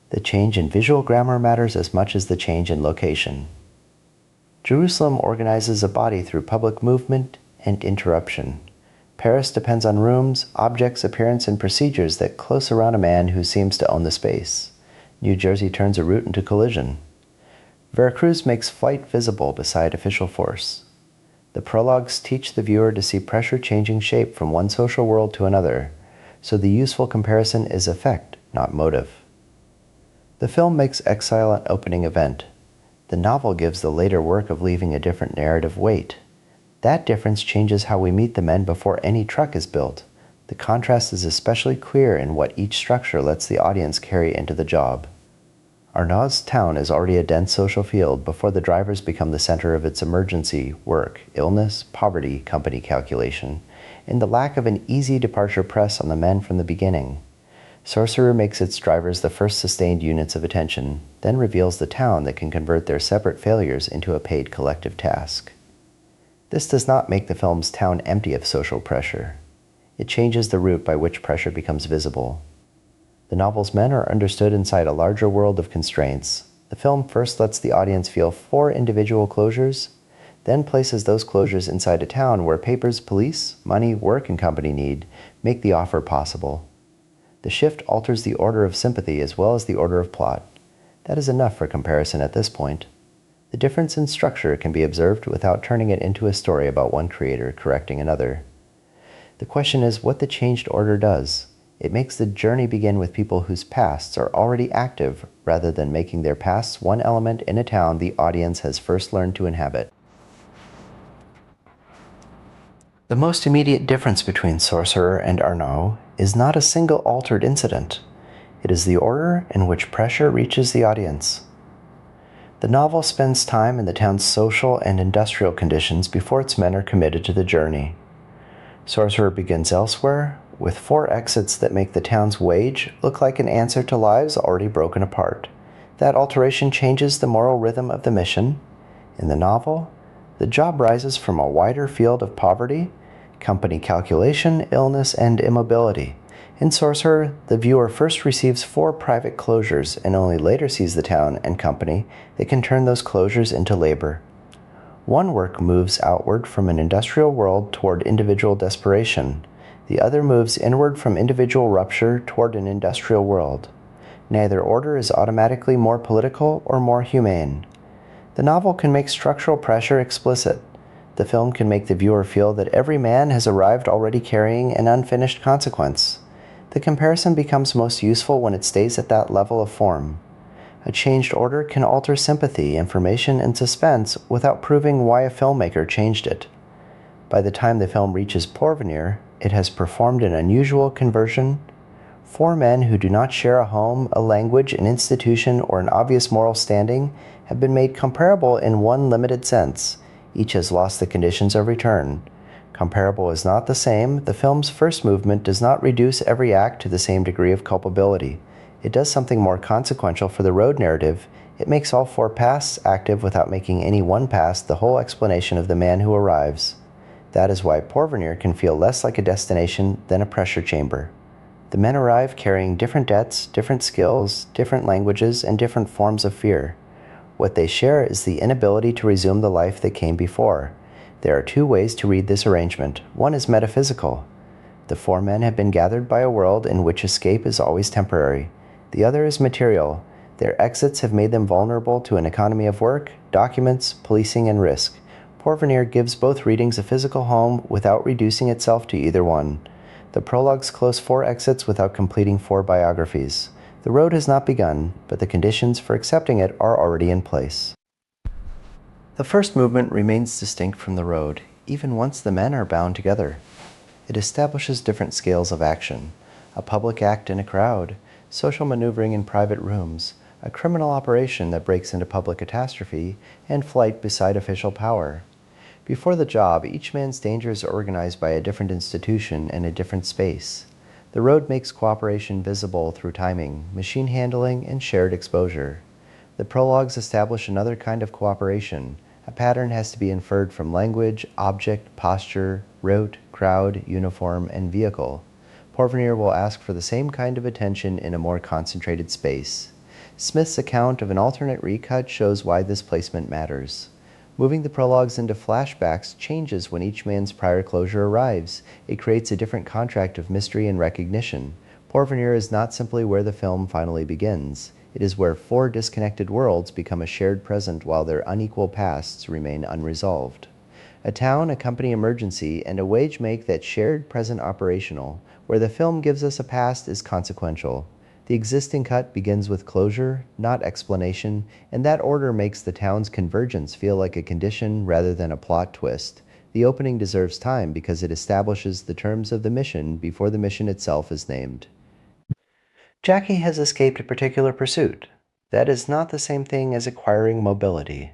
The change in visual grammar matters as much as the change in location. Jerusalem organizes a body through public movement and interruption. Paris depends on rooms, objects, appearance, and procedures that close around a man who seems to own the space. New Jersey turns a route into collision. Veracruz makes flight visible beside official force. The prologues teach the viewer to see pressure changing shape from one social world to another, so the useful comparison is effect, not motive. The film makes exile an opening event. The novel gives the later work of leaving a different narrative weight. That difference changes how we meet the men before any truck is built. The contrast is especially clear in what each structure lets the audience carry into the job. Arnaud's town is already a dense social field before the drivers become the center of its emergency, work, illness, poverty, company calculation, and the lack of an easy departure press on the men from the beginning. Sorcerer makes its drivers the first sustained units of attention, then reveals the town that can convert their separate failures into a paid collective task. This does not make the film's town empty of social pressure. It changes the route by which pressure becomes visible. The novel's men are understood inside a larger world of constraints. The film first lets the audience feel 4 individual closures, then places those closures inside a town where papers, police, money, work, and company need make the offer possible. The shift alters the order of sympathy as well as the order of plot. That is enough for comparison at this point. The difference in structure can be observed without turning it into a story about one creator correcting another. The question is what the changed order does. It makes the journey begin with people whose pasts are already active, rather than making their pasts one element in a town the audience has first learned to inhabit. The most immediate difference between Sorcerer and Arnaud is not a single altered incident. It is the order in which pressure reaches the audience. The novel spends time in the town's social and industrial conditions before its men are committed to the journey. Sorcerer begins elsewhere, with 4 exits that make the town's wage look like an answer to lives already broken apart. That alteration changes the moral rhythm of the mission. In the novel, the job rises from a wider field of poverty, company calculation, illness, and immobility. In Sorcerer, the viewer first receives 4 private closures and only later sees the town and company that can turn those closures into labor. One work moves outward from an industrial world toward individual desperation. The other moves inward from individual rupture toward an industrial world. Neither order is automatically more political or more humane. The novel can make structural pressure explicit. The film can make the viewer feel that every man has arrived already carrying an unfinished consequence. The comparison becomes most useful when it stays at that level of form. A changed order can alter sympathy, information, and suspense without proving why a filmmaker changed it. By the time the film reaches Porvenir, it has performed an unusual conversion. Four men who do not share a home, a language, an institution, or an obvious moral standing have been made comparable in one limited sense. Each has lost the conditions of return. Comparable is not the same. The film's first movement does not reduce every act to the same degree of culpability. It does something more consequential for the road narrative. It makes all four pasts active without making any one past the whole explanation of the man who arrives. That is why Porvenir can feel less like a destination than a pressure chamber. The men arrive carrying different debts, different skills, different languages, and different forms of fear. What they share is the inability to resume the life that came before. There are two ways to read this arrangement. One is metaphysical. The four men have been gathered by a world in which escape is always temporary. The other is material. Their exits have made them vulnerable to an economy of work, documents, policing, and risk. Porvenir gives both readings a physical home without reducing itself to either one. The prologues close four exits without completing four biographies. The road has not begun, but the conditions for accepting it are already in place. The first movement remains distinct from the road, even once the men are bound together. It establishes different scales of action: a public act in a crowd, social maneuvering in private rooms, a criminal operation that breaks into public catastrophe, and flight beside official power. Before the job, each man's dangers are organized by a different institution and a different space. The road makes cooperation visible through timing, machine handling, and shared exposure. The prologues establish another kind of cooperation. A pattern has to be inferred from language, object, posture, route, crowd, uniform, and vehicle. Porvenir will ask for the same kind of attention in a more concentrated space. Smith's account of an alternate recut shows why this placement matters. Moving the prologues into flashbacks changes when each man's prior closure arrives. It creates a different contract of mystery and recognition. Porvenir is not simply where the film finally begins. It is where four disconnected worlds become a shared present while their unequal pasts remain unresolved. A town, a company emergency, and a wage make that shared present operational. Where the film gives us a past is consequential. The existing cut begins with closure, not explanation, and that order makes the town's convergence feel like a condition rather than a plot twist. The opening deserves time because it establishes the terms of the mission before the mission itself is named. Jackie has escaped a particular pursuit. That is not the same thing as acquiring mobility.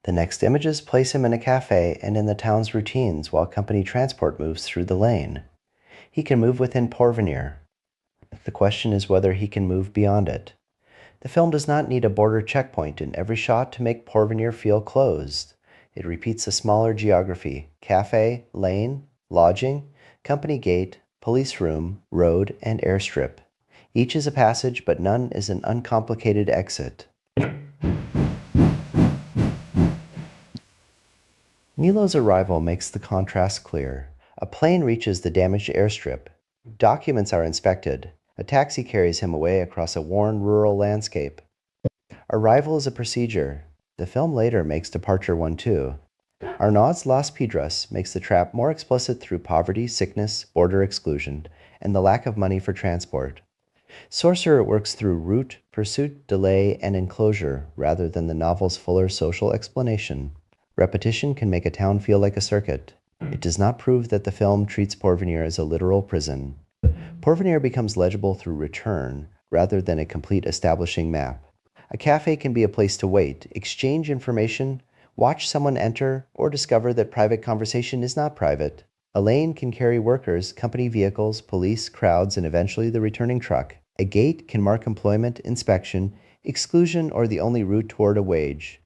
The next images place him in a cafe and in the town's routines while company transport moves through the lane. He can move within Porvenir. The question is whether he can move beyond it. The film does not need a border checkpoint in every shot to make Porvenir feel closed. It repeats a smaller geography: cafe, lane, lodging, company gate, police room, road, and airstrip. Each is a passage, but none is an uncomplicated exit. Nilo's arrival makes the contrast clear. A plane reaches the damaged airstrip. Documents are inspected. A taxi carries him away across a worn rural landscape. Arrival is a procedure. The film later makes departure one too. Arnaud's Las Piedras makes the trap more explicit through poverty, sickness, border exclusion, and the lack of money for transport. Sorcerer works through route, pursuit, delay, and enclosure rather than the novel's fuller social explanation. Repetition can make a town feel like a circuit. It does not prove that the film treats Porvenir as a literal prison. Porvenir becomes legible through return, rather than a complete establishing map. A cafe can be a place to wait, exchange information, watch someone enter, or discover that private conversation is not private. A lane can carry workers, company vehicles, police, crowds, and eventually the returning truck. A gate can mark employment, inspection, exclusion, or the only route toward a wage.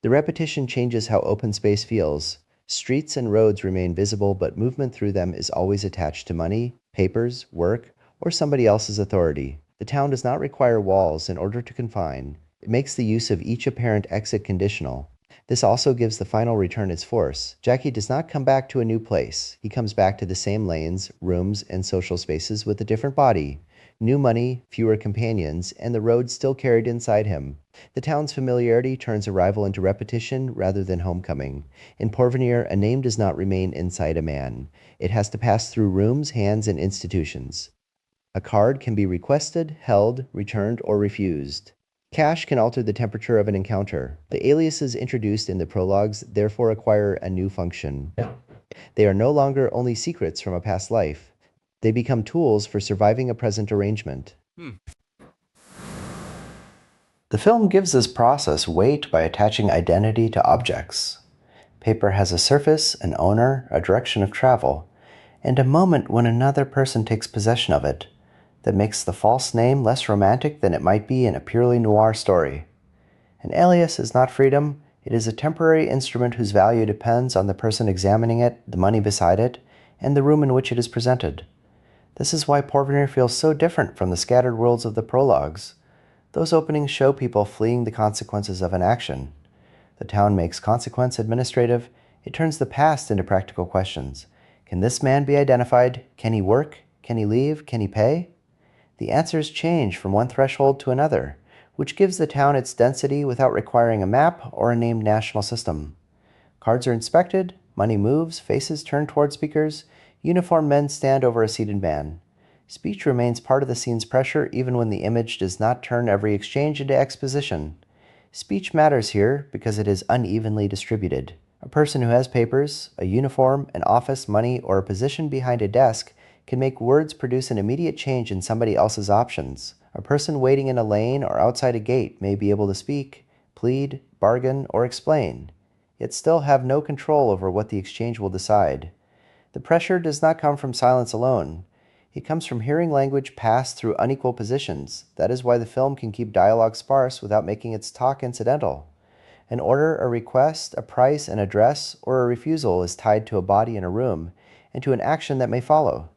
The repetition changes how open space feels. Streets and roads remain visible, but movement through them is always attached to money, papers, work, or somebody else's authority. The town does not require walls in order to confine. It makes the use of each apparent exit conditional. This also gives the final return its force. Jackie does not come back to a new place. He comes back to the same lanes, rooms, and social spaces with a different body. New money, fewer companions, and the road still carried inside him. The town's familiarity turns arrival into repetition rather than homecoming. In Porvenir, a name does not remain inside a man. It has to pass through rooms, hands, and institutions. A card can be requested, held, returned, or refused. Cash can alter the temperature of an encounter. The aliases introduced in the prologues therefore acquire a new function. They are no longer only secrets from a past life. They become tools for surviving a present arrangement. The film gives this process weight by attaching identity to objects. Paper has a surface, an owner, a direction of travel, and a moment when another person takes possession of it that makes the false name less romantic than it might be in a purely noir story. An alias is not freedom, it is a temporary instrument whose value depends on the person examining it, the money beside it, and the room in which it is presented. This is why Porvenir feels so different from the scattered worlds of the prologues. Those openings show people fleeing the consequences of an action. The town makes consequence administrative. It turns the past into practical questions. Can this man be identified? Can he work? Can he leave? Can he pay? The answers change from one threshold to another, which gives the town its density without requiring a map or a named national system. Cards are inspected, money moves, faces turn toward speakers, uniformed men stand over a seated man. Speech remains part of the scene's pressure even when the image does not turn every exchange into exposition. Speech matters here because it is unevenly distributed. A person who has papers, a uniform, an office, money, or a position behind a desk can make words produce an immediate change in somebody else's options. A person waiting in a lane or outside a gate may be able to speak, plead, bargain, or explain, yet still have no control over what the exchange will decide. The pressure does not come from silence alone. It comes from hearing language pass through unequal positions. That is why the film can keep dialogue sparse without making its talk incidental. An order, a request, a price, an address, or a refusal is tied to a body in a room and to an action that may follow.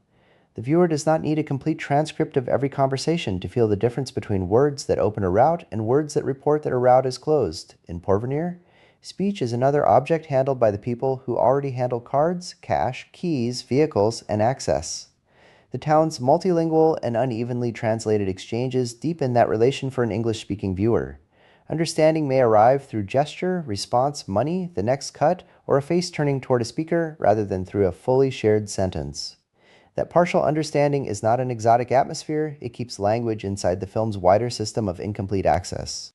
The viewer does not need a complete transcript of every conversation to feel the difference between words that open a route and words that report that a route is closed. In Porvenir, speech is another object handled by the people who already handle cards, cash, keys, vehicles, and access. The town's multilingual and unevenly translated exchanges deepen that relation for an English-speaking viewer. Understanding may arrive through gesture, response, money, the next cut, or a face turning toward a speaker rather than through a fully shared sentence. That partial understanding is not an exotic atmosphere, it keeps language inside the film's wider system of incomplete access.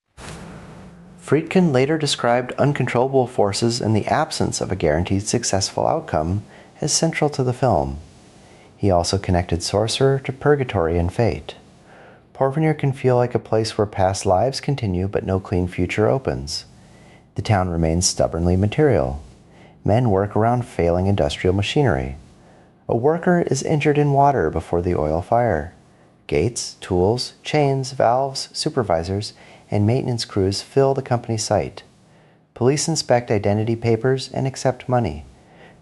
Friedkin later described uncontrollable forces and the absence of a guaranteed successful outcome as central to the film. He also connected Sorcerer to purgatory and fate. Porvenir can feel like a place where past lives continue but no clean future opens. The town remains stubbornly material. Men work around failing industrial machinery. A worker is injured in water before the oil fire. Gates, tools, chains, valves, supervisors, and maintenance crews fill the company site. Police inspect identity papers and accept money.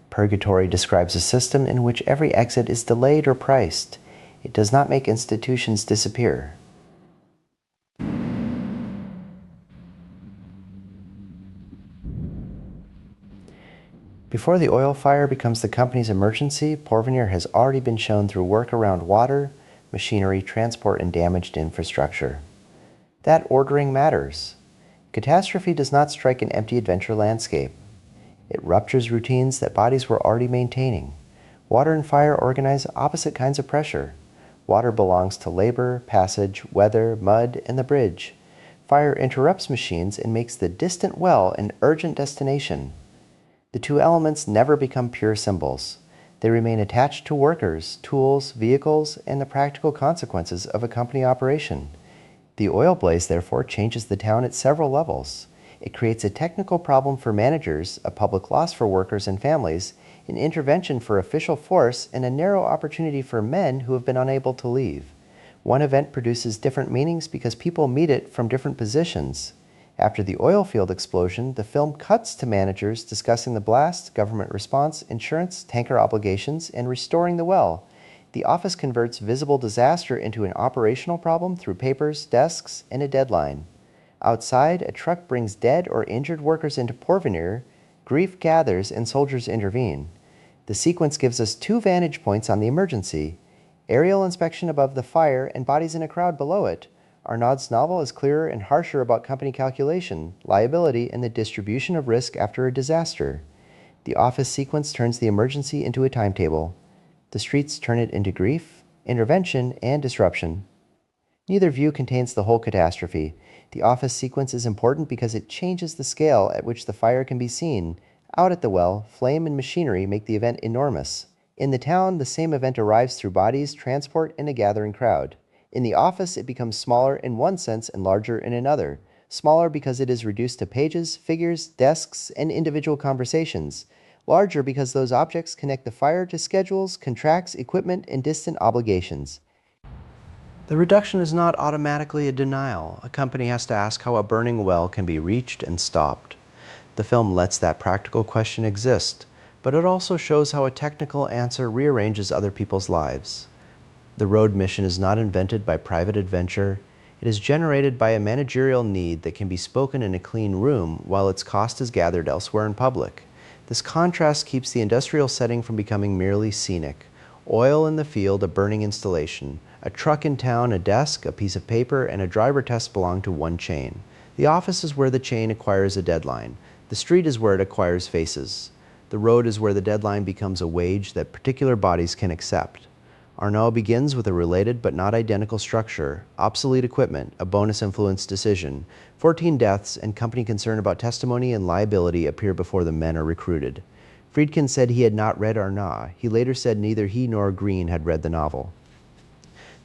Purgatory describes a system in which every exit is delayed or priced. It does not make institutions disappear. Before the oil fire becomes the company's emergency, Porvenir has already been shown through work around water, machinery, transport, and damaged infrastructure. That ordering matters. Catastrophe does not strike an empty adventure landscape. It ruptures routines that bodies were already maintaining. Water and fire organize opposite kinds of pressure. Water belongs to labor, passage, weather, mud, and the bridge. Fire interrupts machines and makes the distant well an urgent destination. The two elements never become pure symbols. They remain attached to workers, tools, vehicles, and the practical consequences of a company operation. The oil blaze, therefore, changes the town at several levels. It creates a technical problem for managers, a public loss for workers and families, an intervention for official force, and a narrow opportunity for men who have been unable to leave. One event produces different meanings because people meet it from different positions. After the oil field explosion, the film cuts to managers discussing the blast, government response, insurance, tanker obligations, and restoring the well. The office converts visible disaster into an operational problem through papers, desks, and a deadline. Outside, a truck brings dead or injured workers into Porvenir, grief gathers, and soldiers intervene. The sequence gives us two vantage points on the emergency. Aerial inspection above the fire and bodies in a crowd below it. Arnaud's novel is clearer and harsher about company calculation, liability, and the distribution of risk after a disaster. The office sequence turns the emergency into a timetable. The streets turn it into grief, intervention, and disruption. Neither view contains the whole catastrophe. The office sequence is important because it changes the scale at which the fire can be seen. Out at the well, flame and machinery make the event enormous. In the town, the same event arrives through bodies, transport, and a gathering crowd. In the office, it becomes smaller in one sense and larger in another. Smaller because it is reduced to pages, figures, desks, and individual conversations. Larger because those objects connect the fire to schedules, contracts, equipment, and distant obligations. The reduction is not automatically a denial. A company has to ask how a burning well can be reached and stopped. The film lets that practical question exist, but it also shows how a technical answer rearranges other people's lives. The road mission is not invented by private adventure. It is generated by a managerial need that can be spoken in a clean room while its cost is gathered elsewhere in public. This contrast keeps the industrial setting from becoming merely scenic. Oil in the field, a burning installation. A truck in town, a desk, a piece of paper, and a driver test belong to one chain. The office is where the chain acquires a deadline. The street is where it acquires faces. The road is where the deadline becomes a wage that particular bodies can accept. Arnaud begins with a related but not identical structure, obsolete equipment, a bonus-influenced decision. 14 deaths and company concern about testimony and liability appear before the men are recruited. Friedkin said he had not read Arnaud. He later said neither he nor Green had read the novel.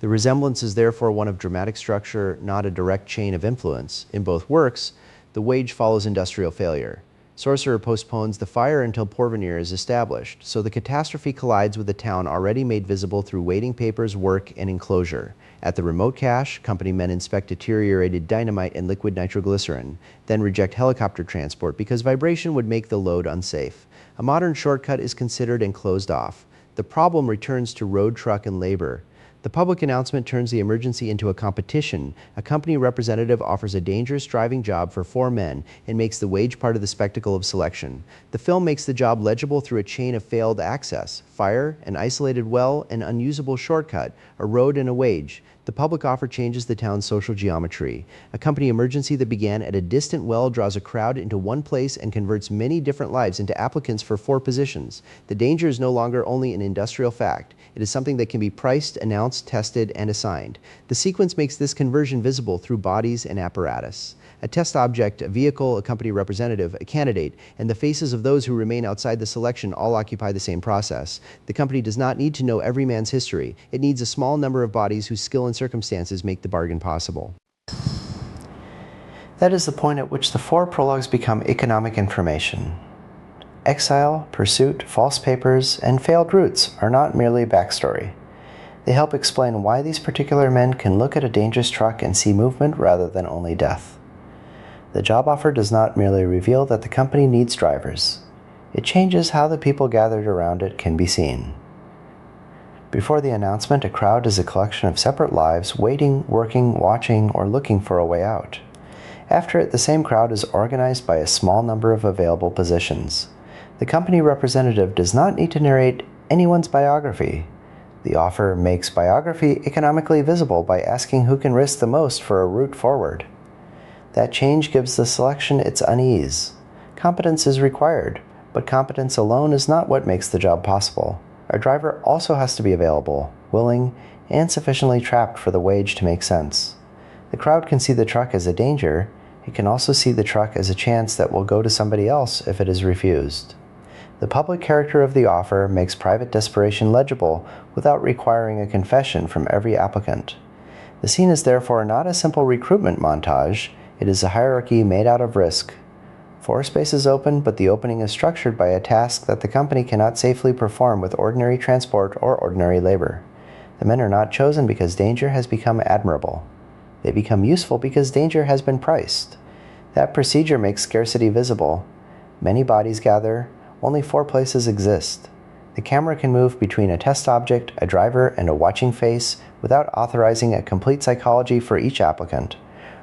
The resemblance is therefore one of dramatic structure, not a direct chain of influence. In both works, the wage follows industrial failure. Sorcerer postpones the fire until Porvenir is established, so the catastrophe collides with the town already made visible through waiting papers, work, and enclosure. At the remote cache, company men inspect deteriorated dynamite and liquid nitroglycerin, then reject helicopter transport because vibration would make the load unsafe. A modern shortcut is considered and closed off. The problem returns to road, truck, and labor. The public announcement turns the emergency into a competition. A company representative offers a dangerous driving job for 4 men and makes the wage part of the spectacle of selection. The film makes the job legible through a chain of failed access: fire, an isolated well, an unusable shortcut, a road, and a wage. The public offer changes the town's social geometry. A company emergency that began at a distant well draws a crowd into one place and converts many different lives into applicants for 4 positions. The danger is no longer only an industrial fact. It is something that can be priced, announced, tested, and assigned. The sequence makes this conversion visible through bodies and apparatus. A test object, a vehicle, a company representative, a candidate, and the faces of those who remain outside the selection all occupy the same process. The company does not need to know every man's history. It needs a small number of bodies whose skill and circumstances make the bargain possible. That is the point at which the 4 prologues become economic information. Exile, pursuit, false papers, and failed routes are not merely backstory. They help explain why these particular men can look at a dangerous truck and see movement rather than only death. The job offer does not merely reveal that the company needs drivers. It changes how the people gathered around it can be seen. Before the announcement, a crowd is a collection of separate lives waiting, working, watching, or looking for a way out. After it, the same crowd is organized by a small number of available positions. The company representative does not need to narrate anyone's biography. The offer makes biography economically visible by asking who can risk the most for a route forward. That change gives the selection its unease. Competence is required, but competence alone is not what makes the job possible. A driver also has to be available, willing, and sufficiently trapped for the wage to make sense. The crowd can see the truck as a danger. It can also see the truck as a chance that will go to somebody else if it is refused. The public character of the offer makes private desperation legible without requiring a confession from every applicant. The scene is therefore not a simple recruitment montage. It is a hierarchy made out of risk. 4 spaces open, but the opening is structured by a task that the company cannot safely perform with ordinary transport or ordinary labor. The men are not chosen because danger has become admirable. They become useful because danger has been priced. That procedure makes scarcity visible. Many bodies gather, only 4 places exist. The camera can move between a test object, a driver, and a watching face without authorizing a complete psychology for each applicant.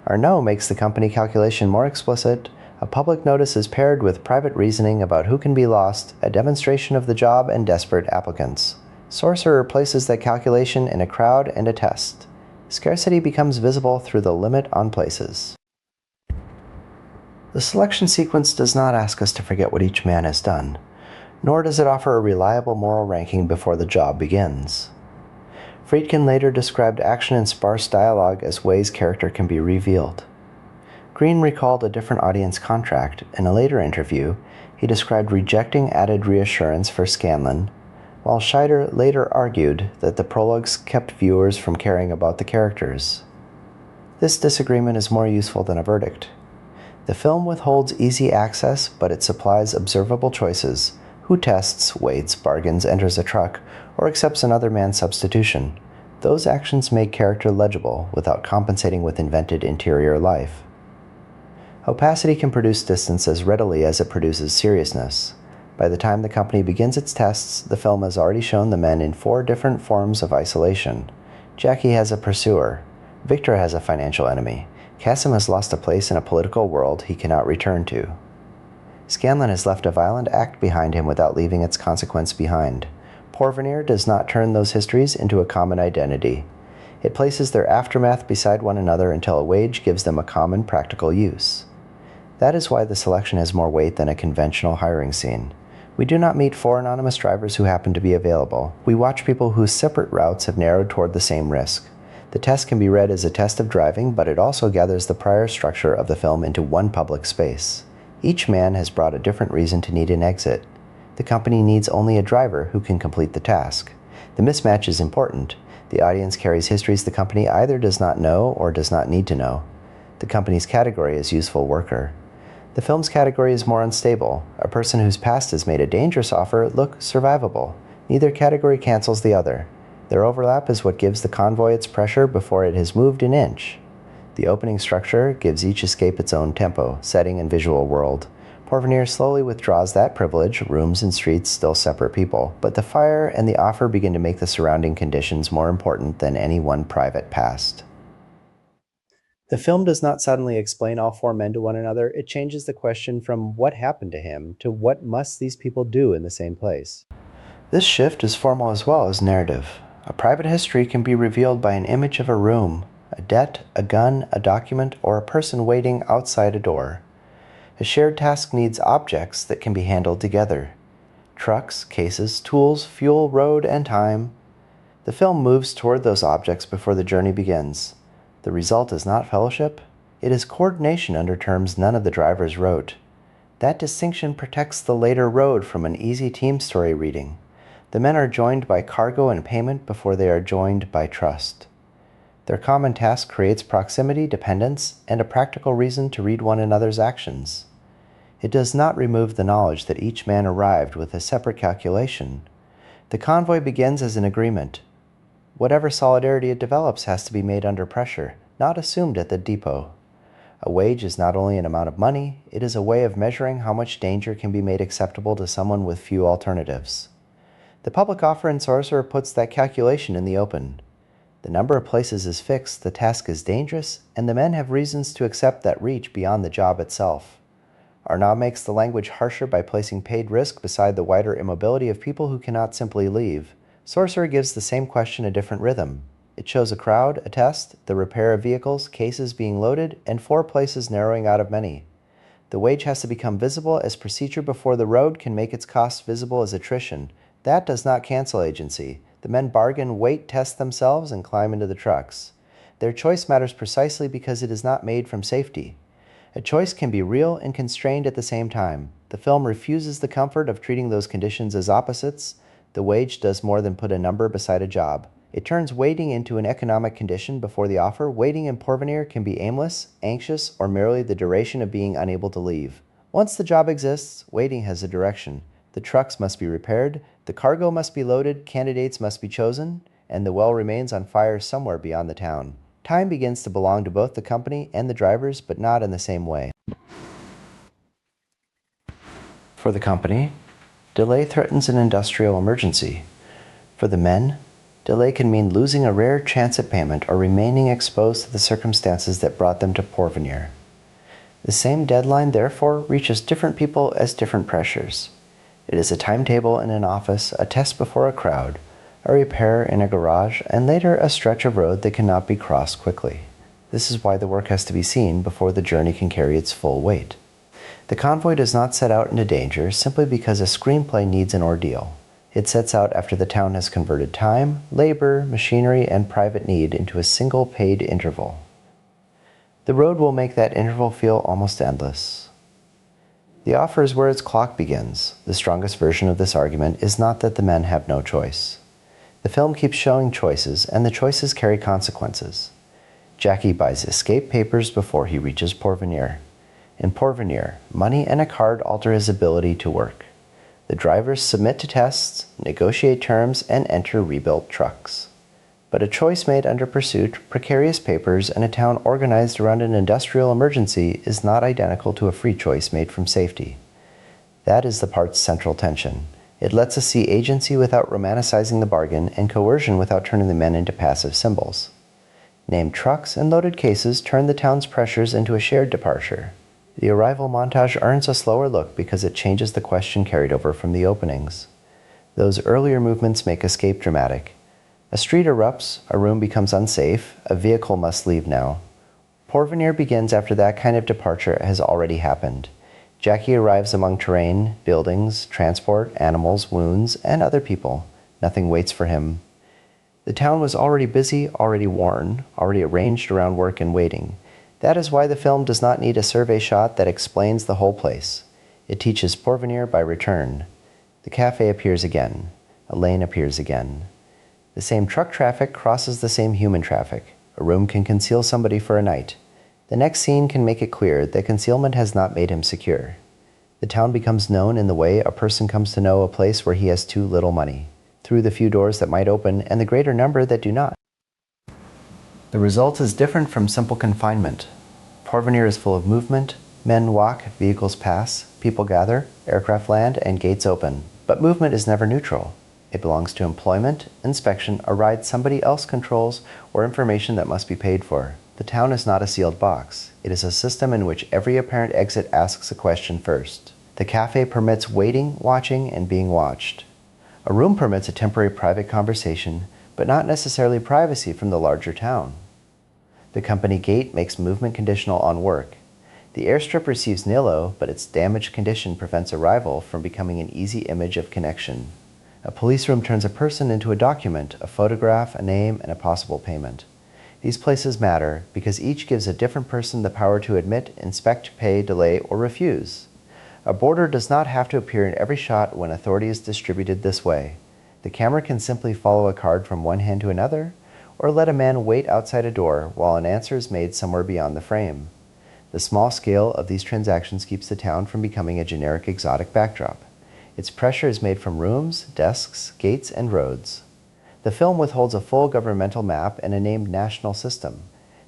Arnaud makes the company calculation more explicit. A public notice is paired with private reasoning about who can be lost, a demonstration of the job and desperate applicants. Sorcerer places that calculation in a crowd and a test. Scarcity becomes visible through the limit on places. The selection sequence does not ask us to forget what each man has done, nor does it offer a reliable moral ranking before the job begins. Friedkin later described action and sparse dialogue as ways character can be revealed. Green recalled a different audience contract. In a later interview, he described rejecting added reassurance for Scanlon, while Scheider later argued that the prologues kept viewers from caring about the characters. This disagreement is more useful than a verdict. The film withholds easy access, but it supplies observable choices: who tests, waits, bargains, enters a truck, or accepts another man's substitution. Those actions make character legible without compensating with invented interior life. Opacity can produce distance as readily as it produces seriousness. By the time the company begins its tests, the film has already shown the men in 4 different forms of isolation. Jackie has a pursuer. Victor has a financial enemy. Kasim has lost a place in a political world he cannot return to. Scanlon has left a violent act behind him without leaving its consequence behind. Porvenir does not turn those histories into a common identity. It places their aftermath beside one another until a wage gives them a common practical use. That is why the selection has more weight than a conventional hiring scene. We do not meet 4 anonymous drivers who happen to be available. We watch people whose separate routes have narrowed toward the same risk. The test can be read as a test of driving, but it also gathers the prior structure of the film into one public space. Each man has brought a different reason to need an exit. The company needs only a driver who can complete the task. The mismatch is important. The audience carries histories the company either does not know or does not need to know. The company's category is useful worker. The film's category is more unstable. A person whose past has made a dangerous offer look survivable. Neither category cancels the other. Their overlap is what gives the convoy its pressure before it has moved an inch. The opening structure gives each escape its own tempo, setting, and visual world. Porvenir slowly withdraws that privilege, rooms and streets still separate people, but the fire and the offer begin to make the surrounding conditions more important than any one private past. The film does not suddenly explain all 4 men to one another. It changes the question from what happened to him to what must these people do in the same place. This shift is formal as well as narrative. A private history can be revealed by an image of a room, a debt, a gun, a document, or a person waiting outside a door. A shared task needs objects that can be handled together. Trucks, cases, tools, fuel, road, and time. The film moves toward those objects before the journey begins. The result is not fellowship. It is coordination under terms none of the drivers wrote. That distinction protects the later road from an easy team story reading. The men are joined by cargo and payment before they are joined by trust. Their common task creates proximity, dependence, and a practical reason to read one another's actions. It does not remove the knowledge that each man arrived with a separate calculation. The convoy begins as an agreement. Whatever solidarity it develops has to be made under pressure, not assumed at the depot. A wage is not only an amount of money, it is a way of measuring how much danger can be made acceptable to someone with few alternatives. The public offer in Sorcerer puts that calculation in the open. The number of places is fixed, the task is dangerous, and the men have reasons to accept that reach beyond the job itself. Arnaud makes the language harsher by placing paid risk beside the wider immobility of people who cannot simply leave. Sorcerer gives the same question a different rhythm. It shows a crowd, a test, the repair of vehicles, cases being loaded, and 4 places narrowing out of many. The wage has to become visible as procedure before the road can make its costs visible as attrition. That does not cancel agency. The men bargain, wait, test themselves, and climb into the trucks. Their choice matters precisely because it is not made from safety. A choice can be real and constrained at the same time. The film refuses the comfort of treating those conditions as opposites. The wage does more than put a number beside a job. It turns waiting into an economic condition before the offer. Waiting in Porvenir can be aimless, anxious, or merely the duration of being unable to leave. Once the job exists, waiting has a direction. The trucks must be repaired, the cargo must be loaded, candidates must be chosen, and the well remains on fire somewhere beyond the town. Time begins to belong to both the company and the drivers, but not in the same way. For the company, delay threatens an industrial emergency. For the men, delay can mean losing a rare chance at payment or remaining exposed to the circumstances that brought them to Porvenir. The same deadline, therefore, reaches different people as different pressures. It is a timetable in an office, a test before a crowd, a repair in a garage, and later a stretch of road that cannot be crossed quickly. This is why the work has to be seen before the journey can carry its full weight. The convoy does not set out into danger simply because a screenplay needs an ordeal. It sets out after the town has converted time, labor, machinery, and private need into a single paid interval. The road will make that interval feel almost endless. The offer is where its clock begins. The strongest version of this argument is not that the men have no choice. The film keeps showing choices, and the choices carry consequences. Jackie buys escape papers before he reaches Porvenir. In Porvenir, money and a card alter his ability to work. The drivers submit to tests, negotiate terms, and enter rebuilt trucks. But a choice made under pursuit, precarious papers, and a town organized around an industrial emergency is not identical to a free choice made from safety. That is the part's central tension. It lets us see agency without romanticizing the bargain and coercion without turning the men into passive symbols. Named trucks and loaded cases turn the town's pressures into a shared departure. The arrival montage earns a slower look because it changes the question carried over from the openings. Those earlier movements make escape dramatic. A street erupts, a room becomes unsafe, a vehicle must leave now. Porvenir begins after that kind of departure has already happened. Jackie arrives among terrain, buildings, transport, animals, wounds, and other people. Nothing waits for him. The town was already busy, already worn, already arranged around work and waiting. That is why the film does not need a survey shot that explains the whole place. It teaches Porvenir by return. The cafe appears again. A lane appears again. The same truck traffic crosses the same human traffic. A room can conceal somebody for a night. The next scene can make it clear that concealment has not made him secure. The town becomes known in the way a person comes to know a place where he has too little money, through the few doors that might open and the greater number that do not. The result is different from simple confinement. Porvenir is full of movement. Men walk, vehicles pass, people gather, aircraft land, and gates open. But movement is never neutral. It belongs to employment, inspection, a ride somebody else controls, or information that must be paid for. The town is not a sealed box. It is a system in which every apparent exit asks a question first. The cafe permits waiting, watching, and being watched. A room permits a temporary private conversation, but not necessarily privacy from the larger town. The company gate makes movement conditional on work. The airstrip receives Nilo, but its damaged condition prevents arrival from becoming an easy image of connection. A police room turns a person into a document, a photograph, a name, and a possible payment. These places matter because each gives a different person the power to admit, inspect, pay, delay, or refuse. A border does not have to appear in every shot when authority is distributed this way. The camera can simply follow a card from one hand to another, or let a man wait outside a door while an answer is made somewhere beyond the frame. The small scale of these transactions keeps the town from becoming a generic exotic backdrop. Its pressure is made from rooms, desks, gates, and roads. The film withholds a full governmental map and a named national system.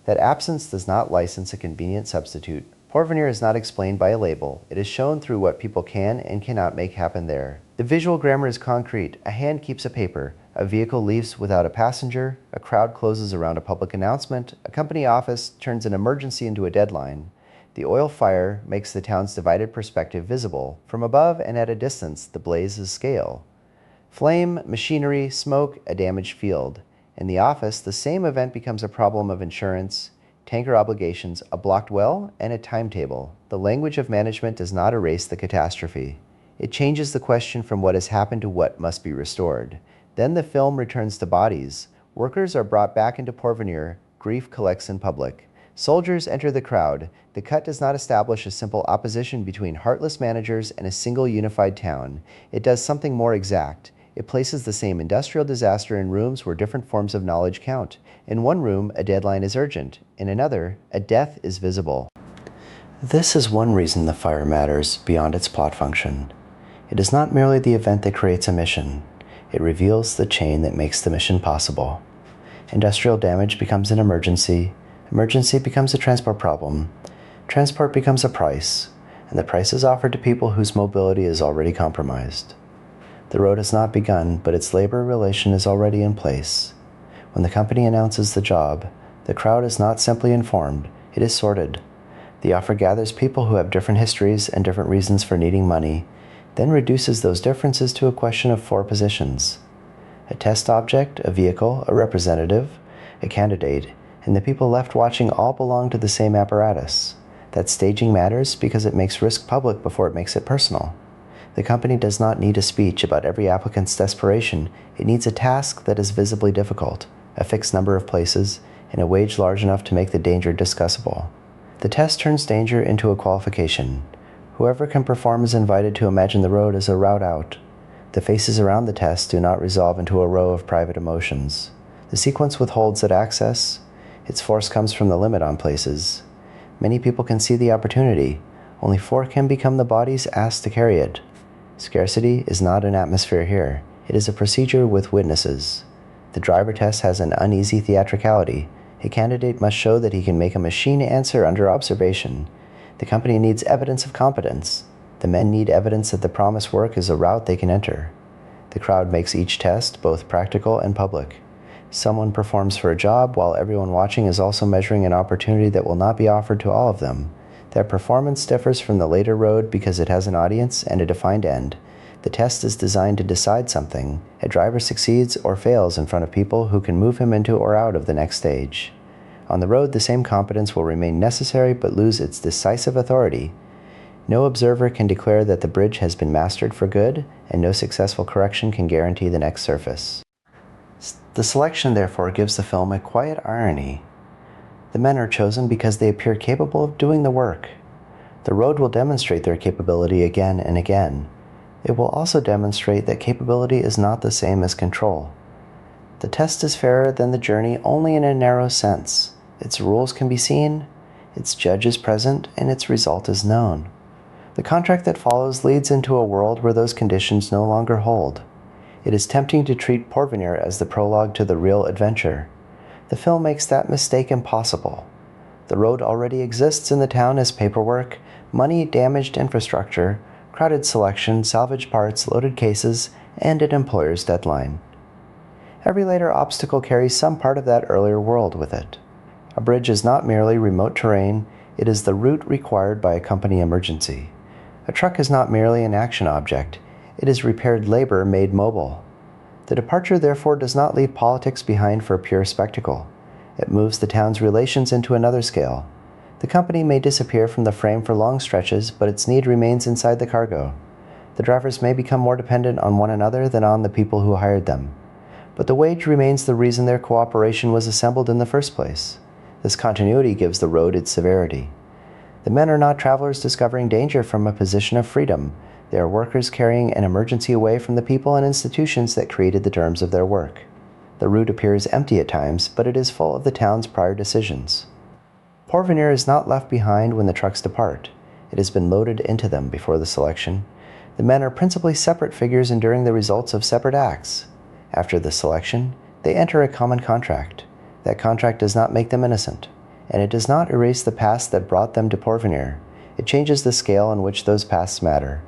That absence does not license a convenient substitute. Porvenir is not explained by a label. It is shown through what people can and cannot make happen there. The visual grammar is concrete. A hand keeps a paper. A vehicle leaves without a passenger. A crowd closes around a public announcement. A company office turns an emergency into a deadline. The oil fire makes the town's divided perspective visible. From above and at a distance, the blazes scale. Flame, machinery, smoke, a damaged field. In the office, the same event becomes a problem of insurance, tanker obligations, a blocked well, and a timetable. The language of management does not erase the catastrophe. It changes the question from what has happened to what must be restored. Then the film returns to bodies. Workers are brought back into Porvenir. Grief collects in public. Soldiers enter the crowd. The cut does not establish a simple opposition between heartless managers and a single unified town. It does something more exact. It places the same industrial disaster in rooms where different forms of knowledge count. In one room, a deadline is urgent. In another, a death is visible. This is one reason the fire matters beyond its plot function. It is not merely the event that creates a mission. It reveals the chain that makes the mission possible. Industrial damage becomes an emergency. Emergency becomes a transport problem. Transport becomes a price, and the price is offered to people whose mobility is already compromised. The road has not begun, but its labor relation is already in place. When the company announces the job, the crowd is not simply informed, it is sorted. The offer gathers people who have different histories and different reasons for needing money, then reduces those differences to a question of four positions. A test object, a vehicle, a representative, a candidate, and the people left watching all belong to the same apparatus. That staging matters because it makes risk public before it makes it personal. The company does not need a speech about every applicant's desperation. It needs a task that is visibly difficult, a fixed number of places, and a wage large enough to make the danger discussable. The test turns danger into a qualification. Whoever can perform is invited to imagine the road as a route out. The faces around the test do not resolve into a row of private emotions. The sequence withholds that access. Its force comes from the limit on places. Many people can see the opportunity. Only 4 can become the bodies asked to carry it. Scarcity is not an atmosphere here. It is a procedure with witnesses. The driver test has an uneasy theatricality. A candidate must show that he can make a machine answer under observation. The company needs evidence of competence. The men need evidence that the promised work is a route they can enter. The crowd makes each test both practical and public. Someone performs for a job while everyone watching is also measuring an opportunity that will not be offered to all of them. That performance differs from the later road because it has an audience and a defined end. The test is designed to decide something. A driver succeeds or fails in front of people who can move him into or out of the next stage. On the road, the same competence will remain necessary but lose its decisive authority. No observer can declare that the bridge has been mastered for good, and no successful correction can guarantee the next surface. The selection, therefore, gives the film a quiet irony. The men are chosen because they appear capable of doing the work. The road will demonstrate their capability again and again. It will also demonstrate that capability is not the same as control. The test is fairer than the journey only in a narrow sense. Its rules can be seen, its judge is present, and its result is known. The contract that follows leads into a world where those conditions no longer hold. It is tempting to treat Porvenir as the prologue to the real adventure. The film makes that mistake impossible. The road already exists in the town as paperwork, money, damaged infrastructure, crowded selection, salvaged parts, loaded cases, and an employer's deadline. Every later obstacle carries some part of that earlier world with it. A bridge is not merely remote terrain, it is the route required by a company emergency. A truck is not merely an action object, it is repaired labor made mobile. The departure therefore does not leave politics behind for a pure spectacle. It moves the town's relations into another scale. The company may disappear from the frame for long stretches, but its need remains inside the cargo. The drivers may become more dependent on one another than on the people who hired them. But the wage remains the reason their cooperation was assembled in the first place. This continuity gives the road its severity. The men are not travelers discovering danger from a position of freedom. They are workers carrying an emergency away from the people and institutions that created the terms of their work. The route appears empty at times, but it is full of the town's prior decisions. Porvenir is not left behind when the trucks depart. It has been loaded into them before the selection. The men are principally separate figures enduring the results of separate acts. After the selection, they enter a common contract. That contract does not make them innocent, and it does not erase the past that brought them to Porvenir. It changes the scale on which those pasts matter.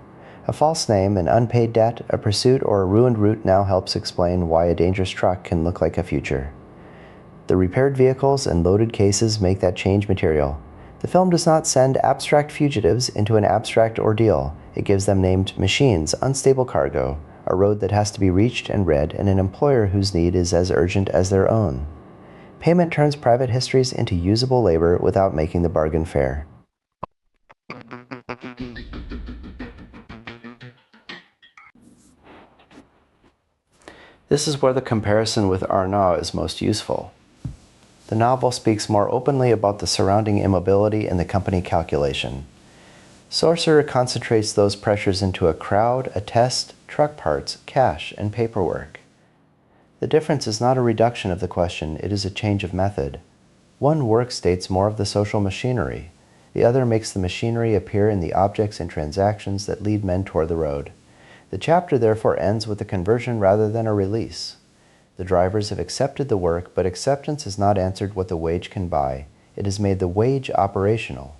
A false name, an unpaid debt, a pursuit, or a ruined route now helps explain why a dangerous truck can look like a future. The repaired vehicles and loaded cases make that change material. The film does not send abstract fugitives into an abstract ordeal. It gives them named machines, unstable cargo, a road that has to be reached and read, and an employer whose need is as urgent as their own. Payment turns private histories into usable labor without making the bargain fair. This is where the comparison with Arnaud is most useful. The novel speaks more openly about the surrounding immobility in the company calculation. Sorcerer concentrates those pressures into a crowd, a test, truck parts, cash, and paperwork. The difference is not a reduction of the question, it is a change of method. One work states more of the social machinery. The other makes the machinery appear in the objects and transactions that lead men toward the road. The chapter therefore ends with a conversion rather than a release. The drivers have accepted the work, but acceptance has not answered what the wage can buy. It has made the wage operational.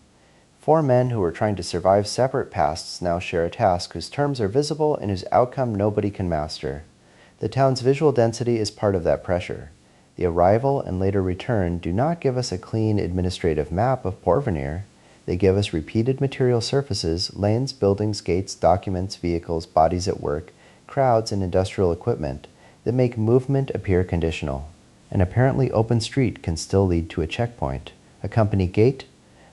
4 men who were trying to survive separate pasts now share a task whose terms are visible and whose outcome nobody can master. The town's visual density is part of that pressure. The arrival and later return do not give us a clean administrative map of Porvenir. They give us repeated material surfaces, lanes, buildings, gates, documents, vehicles, bodies at work, crowds, and industrial equipment, that make movement appear conditional. An apparently open street can still lead to a checkpoint, a company gate,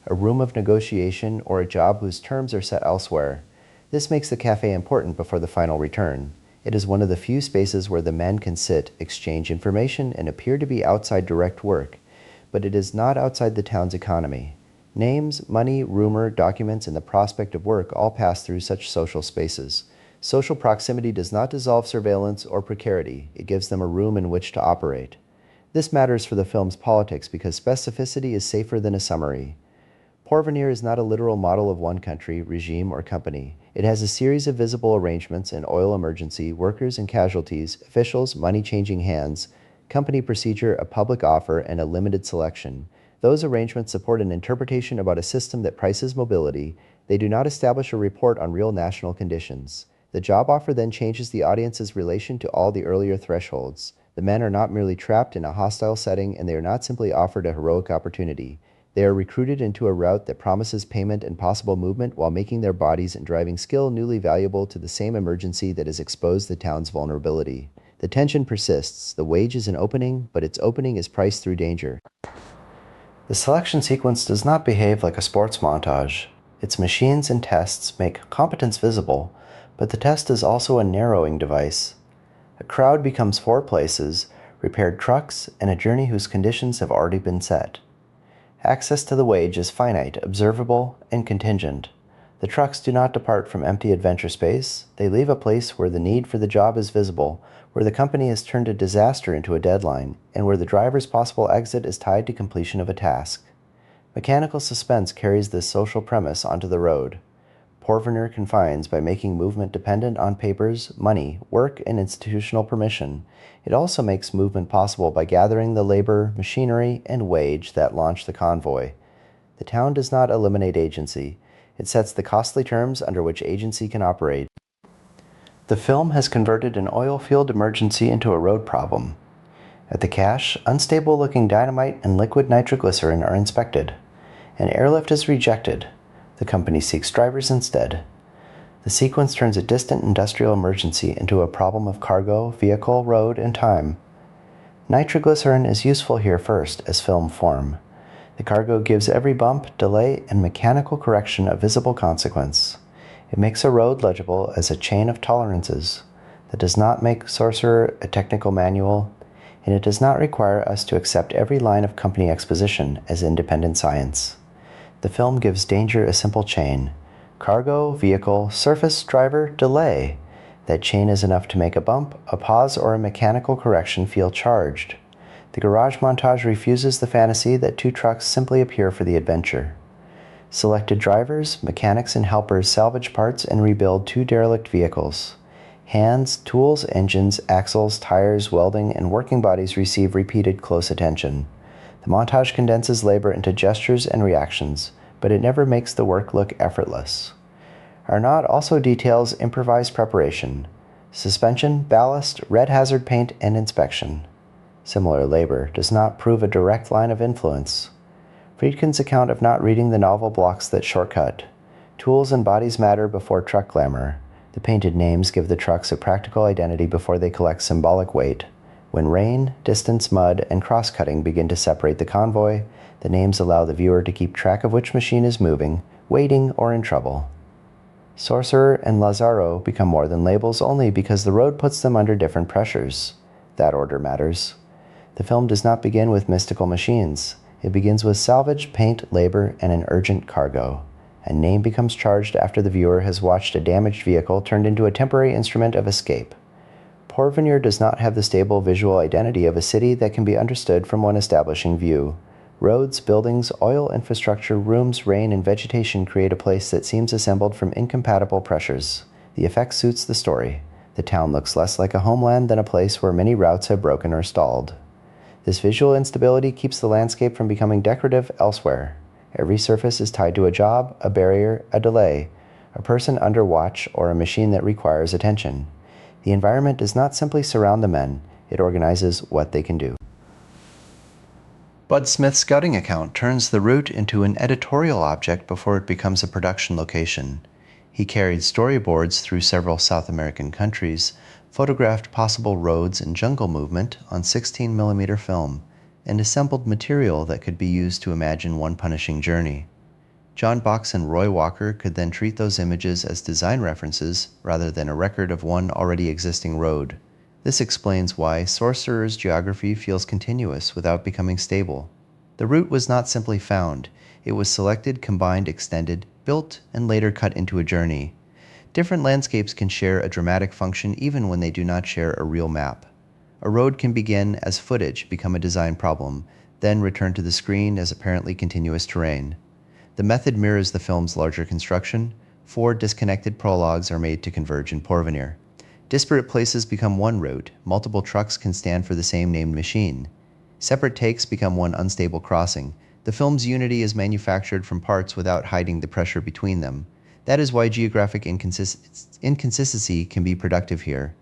a room of negotiation, or a job whose terms are set elsewhere. This makes the cafe important before the final return. It is one of the few spaces where the men can sit, exchange information, and appear to be outside direct work, but it is not outside the town's economy. Names, money, rumor, documents, and the prospect of work all pass through such social spaces. Social proximity does not dissolve surveillance or precarity. It gives them a room in which to operate. This matters for the film's politics because specificity is safer than a summary. Porvenir is not a literal model of one country, regime, or company. It has a series of visible arrangements in oil emergency, workers and casualties, officials, money changing hands, company procedure, a public offer, and a limited selection. Those arrangements support an interpretation about a system that prices mobility. They do not establish a report on real national conditions. The job offer then changes the audience's relation to all the earlier thresholds. The men are not merely trapped in a hostile setting, and they are not simply offered a heroic opportunity. They are recruited into a route that promises payment and possible movement while making their bodies and driving skill newly valuable to the same emergency that has exposed the town's vulnerability. The tension persists. The wage is an opening, but its opening is priced through danger. The selection sequence does not behave like a sports montage. Its machines and tests make competence visible, but the test is also a narrowing device. A crowd becomes 4 places, repaired trucks, and a journey whose conditions have already been set. Access to the wage is finite, observable, and contingent. The trucks do not depart from empty adventure space. They leave a place where the need for the job is visible, where the company has turned a disaster into a deadline, and where the driver's possible exit is tied to completion of a task. Mechanical suspense carries this social premise onto the road. Porvenir confines by making movement dependent on papers, money, work, and institutional permission. It also makes movement possible by gathering the labor, machinery, and wage that launch the convoy. The town does not eliminate agency. It sets the costly terms under which agency can operate. The film has converted an oil field emergency into a road problem. At the cache, unstable-looking dynamite and liquid nitroglycerin are inspected. An airlift is rejected. The company seeks drivers instead. The sequence turns a distant industrial emergency into a problem of cargo, vehicle, road, and time. Nitroglycerin is useful here first as film form. The cargo gives every bump, delay, and mechanical correction a visible consequence. It makes a road legible as a chain of tolerances. That does not make Sorcerer a technical manual, and it does not require us to accept every line of company exposition as independent science. The film gives danger a simple chain. Cargo, vehicle, surface, driver, delay. That chain is enough to make a bump, a pause, or a mechanical correction feel charged. The garage montage refuses the fantasy that 2 trucks simply appear for the adventure. Selected drivers, mechanics, and helpers salvage parts and rebuild 2 derelict vehicles. Hands, tools, engines, axles, tires, welding, and working bodies receive repeated close attention. The montage condenses labor into gestures and reactions, but it never makes the work look effortless. Arnaud also details improvised preparation, suspension, ballast, red hazard paint, and inspection. Similar labor does not prove a direct line of influence. Friedkin's account of not reading the novel blocks that shortcut. Tools and bodies matter before truck glamour. The painted names give the trucks a practical identity before they collect symbolic weight. When rain, distance, mud, and cross-cutting begin to separate the convoy, the names allow the viewer to keep track of which machine is moving, waiting, or in trouble. Sorcerer and Lazaro become more than labels only because the road puts them under different pressures. That order matters. The film does not begin with mystical machines. It begins with salvage, paint, labor, and an urgent cargo. A name becomes charged after the viewer has watched a damaged vehicle turned into a temporary instrument of escape. Porvenir does not have the stable visual identity of a city that can be understood from one establishing view. Roads, buildings, oil infrastructure, rooms, rain, and vegetation create a place that seems assembled from incompatible pressures. The effect suits the story. The town looks less like a homeland than a place where many routes have broken or stalled. This visual instability keeps the landscape from becoming decorative elsewhere. Every surface is tied to a job, a barrier, a delay, a person under watch, or a machine that requires attention. The environment does not simply surround the men, it organizes what they can do. Bud Smith's scouting account turns the route into an editorial object before it becomes a production location. He carried storyboards through several South American countries, photographed possible roads and jungle movement on 16mm film, and assembled material that could be used to imagine one punishing journey. John Box and Roy Walker could then treat those images as design references rather than a record of one already existing road. This explains why Sorcerer's geography feels continuous without becoming stable. The route was not simply found, it was selected, combined, extended, built, and later cut into a journey. Different landscapes can share a dramatic function even when they do not share a real map. A road can begin as footage, become a design problem, then return to the screen as apparently continuous terrain. The method mirrors the film's larger construction. 4 disconnected prologues are made to converge in Porvenir. Disparate places become one route, multiple trucks can stand for the same named machine. Separate takes become one unstable crossing. The film's unity is manufactured from parts without hiding the pressure between them. That is why geographic inconsistency can be productive here.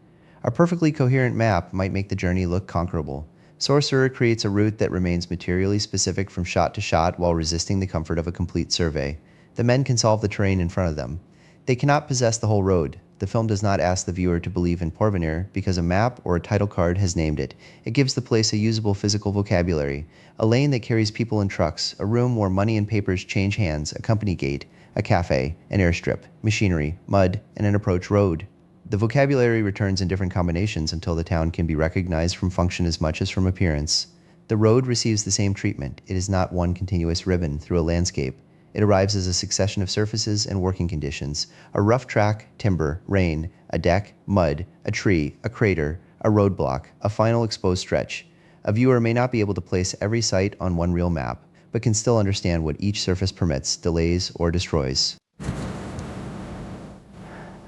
A perfectly coherent map might make the journey look conquerable. Sorcerer creates a route that remains materially specific from shot to shot while resisting the comfort of a complete survey. The men can solve the terrain in front of them. They cannot possess the whole road. The film does not ask the viewer to believe in Porvenir because a map or a title card has named it. It gives the place a usable physical vocabulary, a lane that carries people and trucks, a room where money and papers change hands, a company gate, a cafe, an airstrip, machinery, mud, and an approach road. The vocabulary returns in different combinations until the town can be recognized from function as much as from appearance. The road receives the same treatment. It is not one continuous ribbon through a landscape. It arrives as a succession of surfaces and working conditions: a rough track, timber, rain, a deck, mud, a tree, a crater, a roadblock, a final exposed stretch. A viewer may not be able to place every site on one real map, but can still understand what each surface permits, delays, or destroys.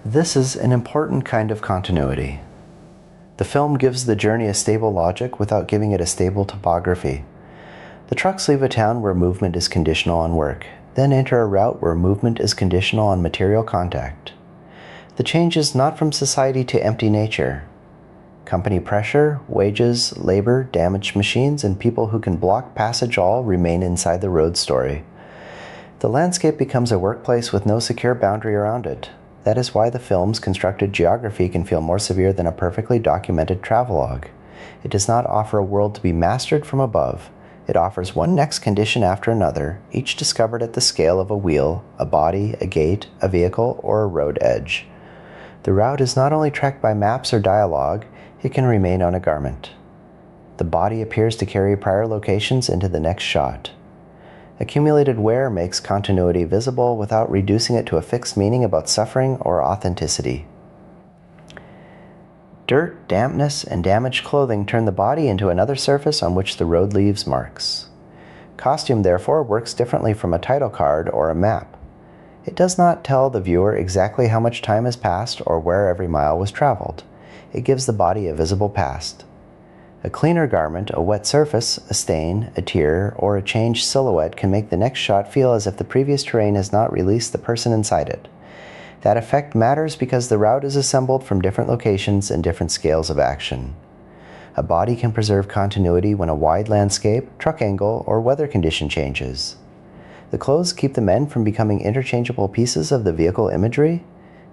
This is an important kind of continuity. The film gives the journey a stable logic without giving it a stable topography. The trucks leave a town where movement is conditional on work, then enter a route where movement is conditional on material contact. The change is not from society to empty nature. Company pressure, wages, labor, damaged machines, and people who can block passage all remain inside the road story. The landscape becomes a workplace with no secure boundary around it. That is why the film's constructed geography can feel more severe than a perfectly documented travelogue. It does not offer a world to be mastered from above. It offers one next condition after another, each discovered at the scale of a wheel, a body, a gate, a vehicle, or a road edge. The route is not only tracked by maps or dialogue, it can remain on a garment. The body appears to carry prior locations into the next shot. Accumulated wear makes continuity visible without reducing it to a fixed meaning about suffering or authenticity. Dirt, dampness, and damaged clothing turn the body into another surface on which the road leaves marks. Costume, therefore, works differently from a title card or a map. It does not tell the viewer exactly how much time has passed or where every mile was traveled. It gives the body a visible past. A cleaner garment, a wet surface, a stain, a tear, or a changed silhouette can make the next shot feel as if the previous terrain has not released the person inside it. That effect matters because the route is assembled from different locations and different scales of action. A body can preserve continuity when a wide landscape, truck angle, or weather condition changes. The clothes keep the men from becoming interchangeable pieces of the vehicle imagery.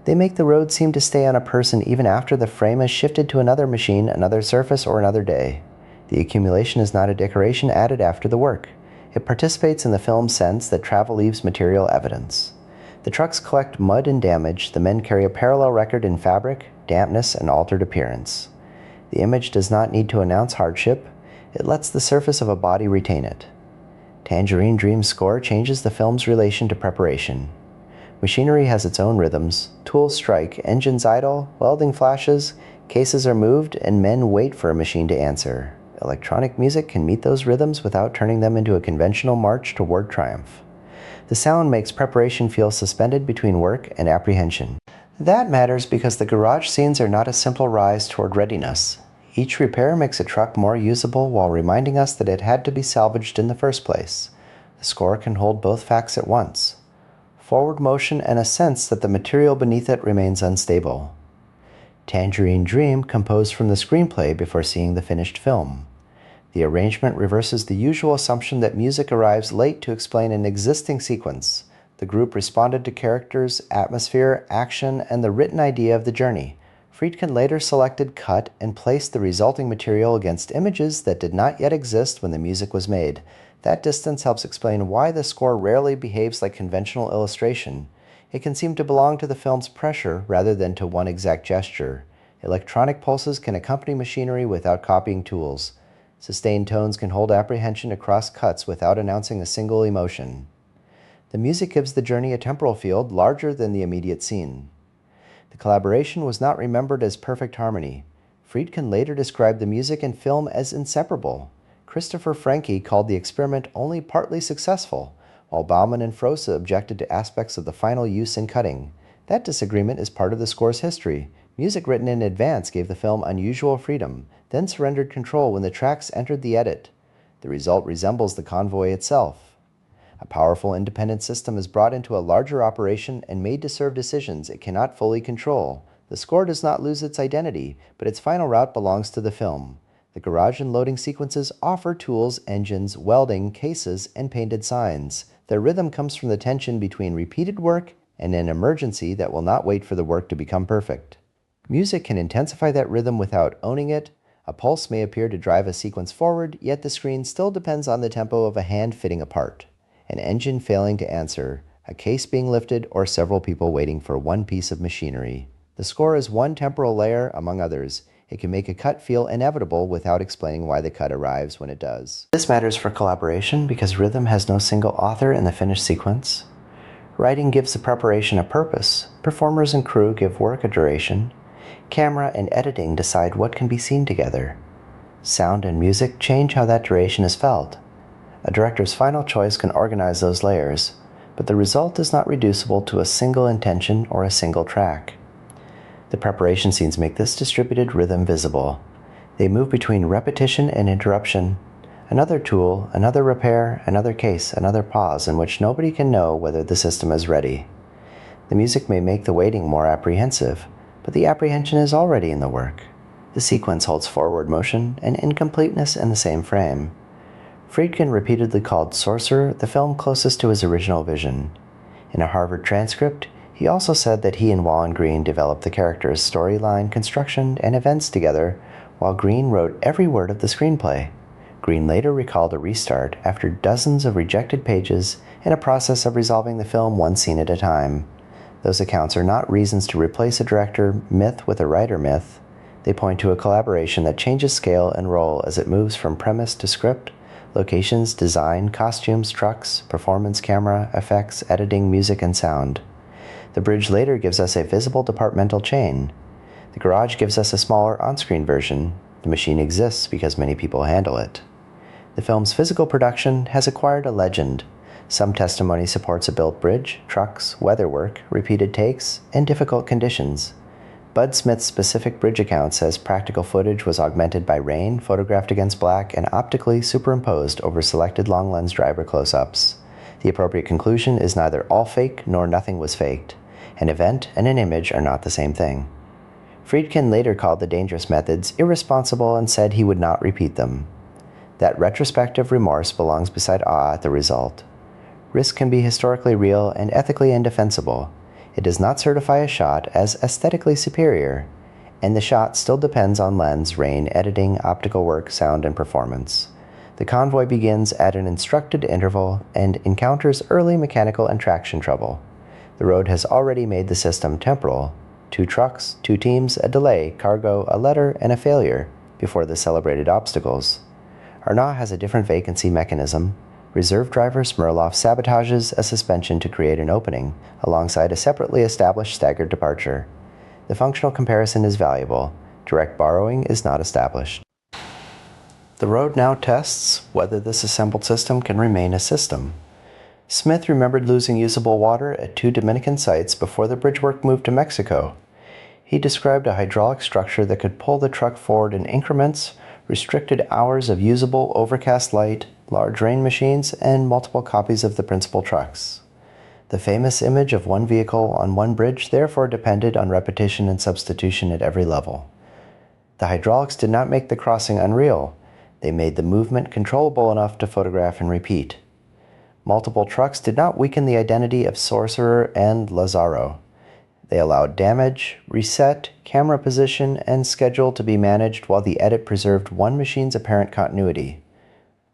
They make the road seem to stay on a person even after the frame has shifted to another machine, another surface, or another day. The accumulation is not a decoration added after the work. It participates in the film's sense that travel leaves material evidence. The trucks collect mud and damage. The men carry a parallel record in fabric, dampness, and altered appearance. The image does not need to announce hardship. It lets the surface of a body retain it. Tangerine Dream's score changes the film's relation to preparation. Machinery has its own rhythms. Tools strike, engines idle, welding flashes, cases are moved, and men wait for a machine to answer. Electronic music can meet those rhythms without turning them into a conventional march toward triumph. The sound makes preparation feel suspended between work and apprehension. That matters because the garage scenes are not a simple rise toward readiness. Each repair makes a truck more usable while reminding us that it had to be salvaged in the first place. The score can hold both facts at once: forward motion and a sense that the material beneath it remains unstable. Tangerine Dream composed from the screenplay before seeing the finished film. The arrangement reverses the usual assumption that music arrives late to explain an existing sequence. The group responded to characters, atmosphere, action, and the written idea of the journey. Friedkin later selected, cut, and placed the resulting material against images that did not yet exist when the music was made. That distance helps explain why the score rarely behaves like conventional illustration. It can seem to belong to the film's pressure rather than to one exact gesture. Electronic pulses can accompany machinery without copying tools. Sustained tones can hold apprehension across cuts without announcing a single emotion. The music gives the journey a temporal field larger than the immediate scene. The collaboration was not remembered as perfect harmony. Friedkin later described the music and film as inseparable. Christopher Franke called the experiment only partly successful, while Bauman and Froese objected to aspects of the final use in cutting. That disagreement is part of the score's history. Music written in advance gave the film unusual freedom, then surrendered control when the tracks entered the edit. The result resembles the convoy itself. A powerful independent system is brought into a larger operation and made to serve decisions it cannot fully control. The score does not lose its identity, but its final route belongs to the film. The garage and loading sequences offer tools, engines, welding, cases, and painted signs. Their rhythm comes from the tension between repeated work and an emergency that will not wait for the work to become perfect. Music can intensify that rhythm without owning it. A pulse may appear to drive a sequence forward, yet the screen still depends on the tempo of a hand fitting a part, an engine failing to answer, a case being lifted, or several people waiting for one piece of machinery. The score is one temporal layer among others. It can make a cut feel inevitable without explaining why the cut arrives when it does. This matters for collaboration because rhythm has no single author in the finished sequence. Writing gives the preparation a purpose. Performers and crew give work a duration. Camera and editing decide what can be seen together. Sound and music change how that duration is felt. A director's final choice can organize those layers, but the result is not reducible to a single intention or a single track. The preparation scenes make this distributed rhythm visible. They move between repetition and interruption. Another tool, another repair, another case, another pause in which nobody can know whether the system is ready. The music may make the waiting more apprehensive, but the apprehension is already in the work. The sequence holds forward motion and incompleteness in the same frame. Friedkin repeatedly called Sorcerer the film closest to his original vision. In a Harvard transcript, he also said that he and Walon Green developed the characters' storyline, construction, and events together, while Green wrote every word of the screenplay. Green later recalled a restart after dozens of rejected pages in a process of resolving the film one scene at a time. Those accounts are not reasons to replace a director myth with a writer myth. They point to a collaboration that changes scale and role as it moves from premise to script, locations, design, costumes, trucks, performance, camera, effects, editing, music, and sound. The bridge later gives us a visible departmental chain. The garage gives us a smaller on-screen version. The machine exists because many people handle it. The film's physical production has acquired a legend. Some testimony supports a built bridge, trucks, weatherwork, repeated takes, and difficult conditions. Bud Smith's specific bridge account says practical footage was augmented by rain, photographed against black, and optically superimposed over selected long-lens driver close-ups. The appropriate conclusion is neither all fake nor nothing was faked. An event and an image are not the same thing. Friedkin later called the dangerous methods irresponsible and said he would not repeat them. That retrospective remorse belongs beside awe at the result. Risk can be historically real and ethically indefensible. It does not certify a shot as aesthetically superior, and the shot still depends on lens, rain, editing, optical work, sound, and performance. The convoy begins at an instructed interval and encounters early mechanical and traction trouble. The road has already made the system temporal. 2 trucks, 2 teams, a delay, cargo, a letter, and a failure before the celebrated obstacles. Arnaud has a different vacancy mechanism. Reserve driver Smurloff sabotages a suspension to create an opening, alongside a separately established staggered departure. The functional comparison is valuable. Direct borrowing is not established. The road now tests whether this assembled system can remain a system. Smith remembered losing usable water at 2 Dominican sites before the bridge work moved to Mexico. He described a hydraulic structure that could pull the truck forward in increments, restricted hours of usable overcast light, large rain machines, and multiple copies of the principal trucks. The famous image of one vehicle on one bridge therefore depended on repetition and substitution at every level. The hydraulics did not make the crossing unreal. They made the movement controllable enough to photograph and repeat. Multiple trucks did not weaken the identity of Sorcerer and Lazaro. They allowed damage, reset, camera position, and schedule to be managed while the edit preserved one machine's apparent continuity.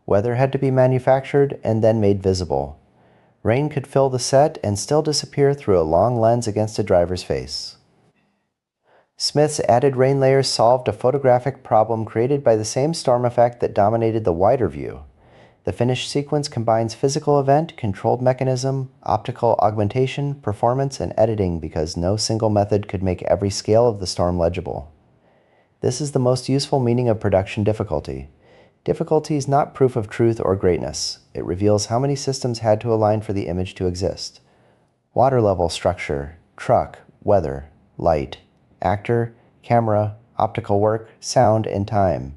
Weather had to be manufactured and then made visible. Rain could fill the set and still disappear through a long lens against a driver's face. Smith's added rain layers solved a photographic problem created by the same storm effect that dominated the wider view. The finished sequence combines physical event, controlled mechanism, optical augmentation, performance, and editing because no single method could make every scale of the storm legible. This is the most useful meaning of production difficulty. Difficulty is not proof of truth or greatness. It reveals how many systems had to align for the image to exist. Water level, structure, truck, weather, light, actor, camera, optical work, sound, and time.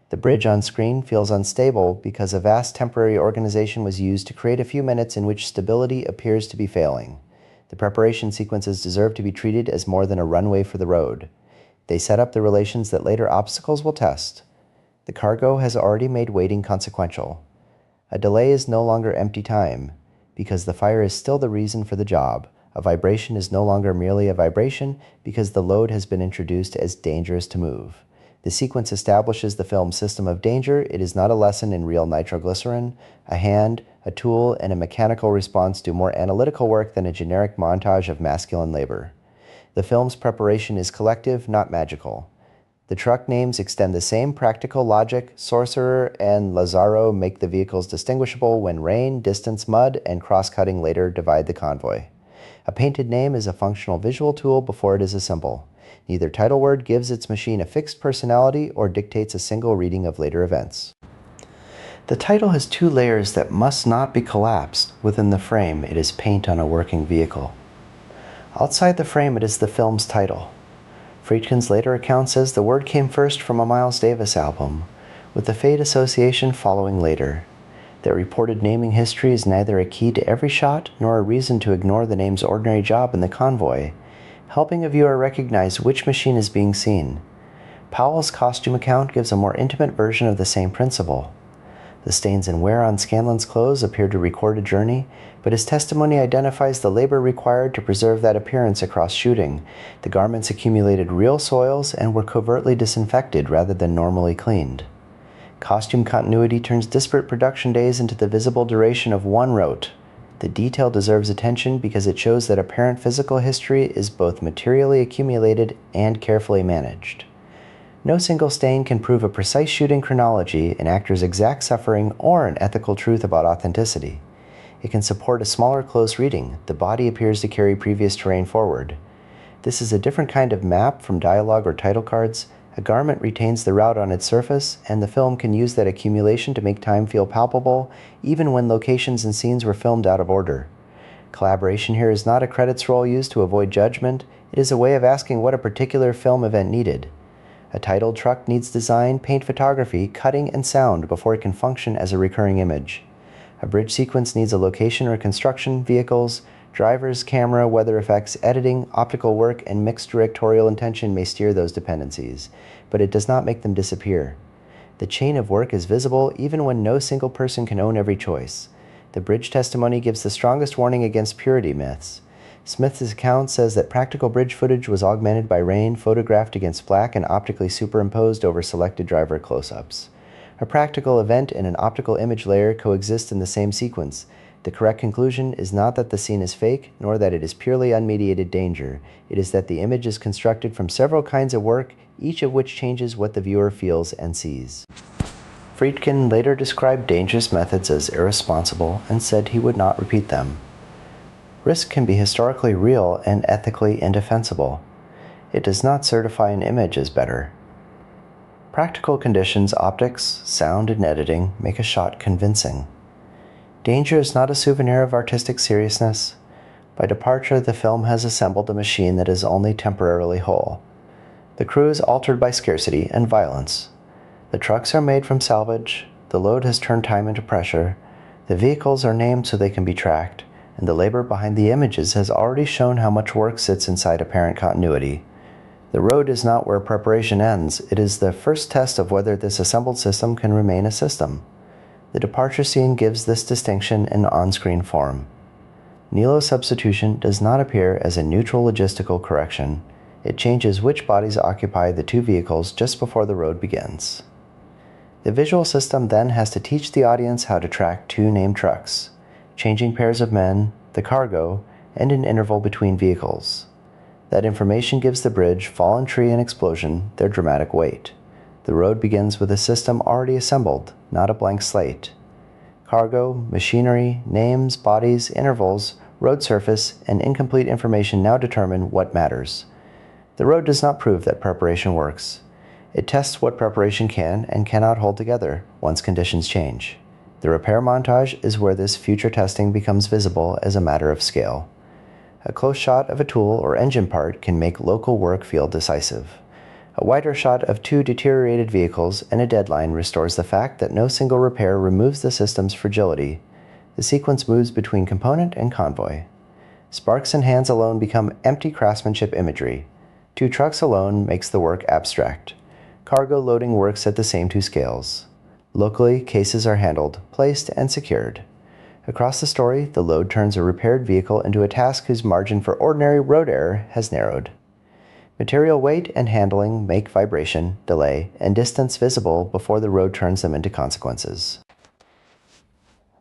The bridge on screen feels unstable because a vast temporary organization was used to create a few minutes in which stability appears to be failing. The preparation sequences deserve to be treated as more than a runway for the road. They set up the relations that later obstacles will test. The cargo has already made waiting consequential. A delay is no longer empty time, because the fire is still the reason for the job. A vibration is no longer merely a vibration because the load has been introduced as dangerous to move. The sequence establishes the film's system of danger. It is not a lesson in real nitroglycerin. A hand, a tool, and a mechanical response do more analytical work than a generic montage of masculine labor. The film's preparation is collective, not magical. The truck names extend the same practical logic. Sorcerer and Lazaro make the vehicles distinguishable when rain, distance, mud, and cross-cutting later divide the convoy. A painted name is a functional visual tool before it is a symbol. Neither title word gives its machine a fixed personality or dictates a single reading of later events. The title has two layers that must not be collapsed. Within the frame, it is paint on a working vehicle. Outside the frame, it is the film's title. Friedkin's later account says the word came first from a Miles Davis album, with the Fade association following later. That reported naming history is neither a key to every shot nor a reason to ignore the name's ordinary job in the convoy, helping a viewer recognize which machine is being seen. Powell's costume account gives a more intimate version of the same principle. The stains and wear on Scanlon's clothes appear to record a journey, but his testimony identifies the labor required to preserve that appearance across shooting. The garments accumulated real soils and were covertly disinfected rather than normally cleaned. Costume continuity turns disparate production days into the visible duration of one rote. The detail deserves attention because it shows that apparent physical history is both materially accumulated and carefully managed. No single stain can prove a precise shooting chronology, an actor's exact suffering, or an ethical truth about authenticity. It can support a smaller close reading. The body appears to carry previous terrain forward. This is a different kind of map from dialogue or title cards. A garment retains the route on its surface, and the film can use that accumulation to make time feel palpable, even when locations and scenes were filmed out of order. Collaboration here is not a credits roll used to avoid judgment. It is a way of asking what a particular film event needed. A titled truck needs design, paint photography, cutting, and sound before it can function as a recurring image. A bridge sequence needs a location or construction, vehicles, drivers, camera, weather effects, editing, optical work, and mixed directorial intention may steer those dependencies, but it does not make them disappear. The chain of work is visible even when no single person can own every choice. The bridge testimony gives the strongest warning against purity myths. Smith's account says that practical bridge footage was augmented by rain, photographed against black, and optically superimposed over selected driver close-ups. A practical event and an optical image layer coexist in the same sequence. The correct conclusion is not that the scene is fake, nor that it is purely unmediated danger. It is that the image is constructed from several kinds of work, each of which changes what the viewer feels and sees. Friedkin later described dangerous methods as irresponsible and said he would not repeat them. Risk can be historically real and ethically indefensible. It does not certify an image as better. Practical conditions, optics, sound, and editing make a shot convincing. Danger is not a souvenir of artistic seriousness. By departure, the film has assembled a machine that is only temporarily whole. The crew is altered by scarcity and violence. The trucks are made from salvage, the load has turned time into pressure, the vehicles are named so they can be tracked, and the labor behind the images has already shown how much work sits inside apparent continuity. The road is not where preparation ends, it is the first test of whether this assembled system can remain a system. The departure scene gives this distinction an on-screen form. Nilo substitution does not appear as a neutral logistical correction. It changes which bodies occupy the two vehicles just before the road begins. The visual system then has to teach the audience how to track two named trucks, changing pairs of men, the cargo, and an interval between vehicles. That information gives the bridge, fallen tree, and explosion their dramatic weight. The road begins with a system already assembled, not a blank slate. Cargo, machinery, names, bodies, intervals, road surface, and incomplete information now determine what matters. The road does not prove that preparation works. It tests what preparation can and cannot hold together once conditions change. The repair montage is where this future testing becomes visible as a matter of scale. A close shot of a tool or engine part can make local work feel decisive. A wider shot of two deteriorated vehicles and a deadline restores the fact that no single repair removes the system's fragility. The sequence moves between component and convoy. Sparks and hands alone become empty craftsmanship imagery. Two trucks alone makes the work abstract. Cargo loading works at the same two scales. Locally, cases are handled, placed, and secured. Across the story, the load turns a repaired vehicle into a task whose margin for ordinary road error has narrowed. Material weight and handling make vibration, delay, and distance visible before the road turns them into consequences.